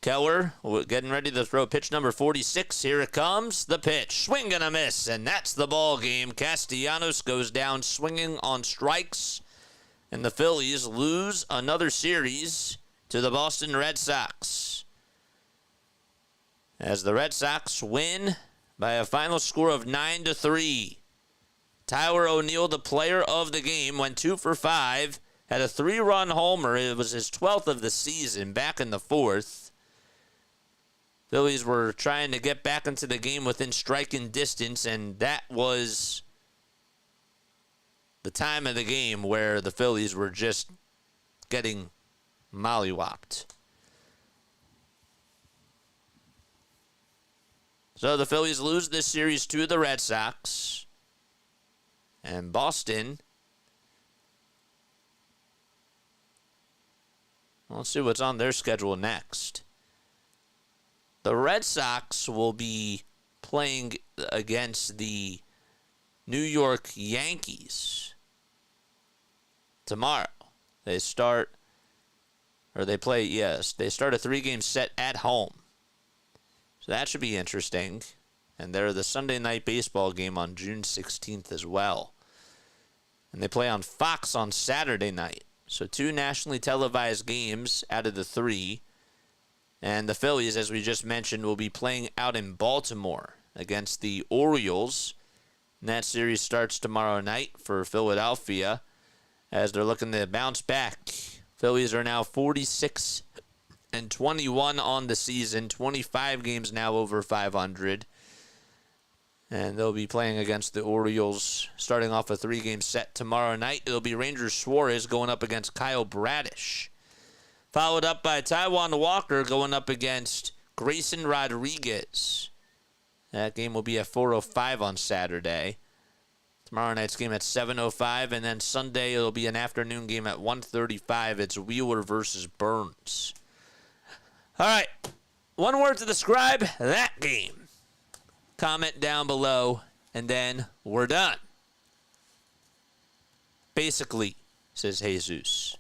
Keller getting ready to throw pitch number 46. Here it comes. The pitch. Swing and a miss. And that's the ball game. Castellanos goes down swinging on strikes. And the Phillies lose another series to the Boston Red Sox. As the Red Sox win by a final score of 9-3. Tyler O'Neill, the player of the game, went 2 for 5. Had a 3-run homer. It was his 12th of the season back in the 4th. Phillies were trying to get back into the game within striking distance, and that was the time of the game where the Phillies were just getting mollywopped. So the Phillies lose this series to the Red Sox. And Boston, let's see what's on their schedule next. The Red Sox will be playing against the New York Yankees tomorrow. They start a 3-game set at home. So that should be interesting. And they're the Sunday night baseball game on June 16th as well. And they play on Fox on Saturday night. So 2 nationally televised games out of the 3. And the Phillies, as we just mentioned, will be playing out in Baltimore against the Orioles. And that series starts tomorrow night for Philadelphia as they're looking to bounce back. Phillies are now 46-21 on the season, 25 games now over 500. And they'll be playing against the Orioles, starting off a 3-game set tomorrow night. It'll be Ranger Suarez going up against Kyle Bradish. Followed up by Taijuan Walker going up against Grayson Rodriguez. That game will be at 4:05 on Saturday. Tomorrow night's game at 7:05, and then Sunday it'll be an afternoon game at 1:35. It's Wheeler versus Burns. All right, one word to describe that game. Comment down below, and then we're done. Basically, says Jesus.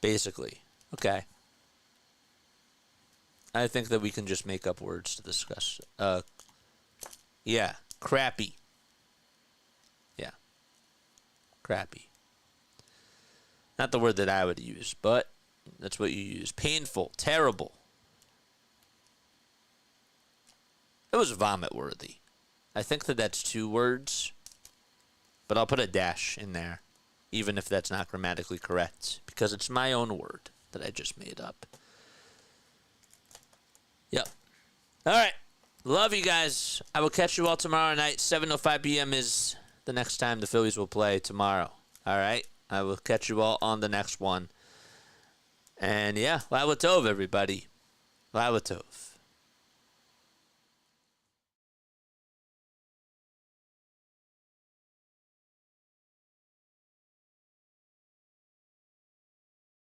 Basically. Okay. I think that we can just make up words to discuss. Yeah, crappy. Yeah, crappy. Not the word that I would use, but that's what you use. Painful, terrible. It was vomit-worthy. I think that that's 2 words, but I'll put a dash in there, even if that's not grammatically correct, because it's my own word that I just made up. Yep. All right. Love you guys. I will catch you all tomorrow night. 7:05 p.m. is the next time the Phillies will play tomorrow. All right. I will catch you all on the next one. And yeah, Laila Tov, everybody. Laila Tov.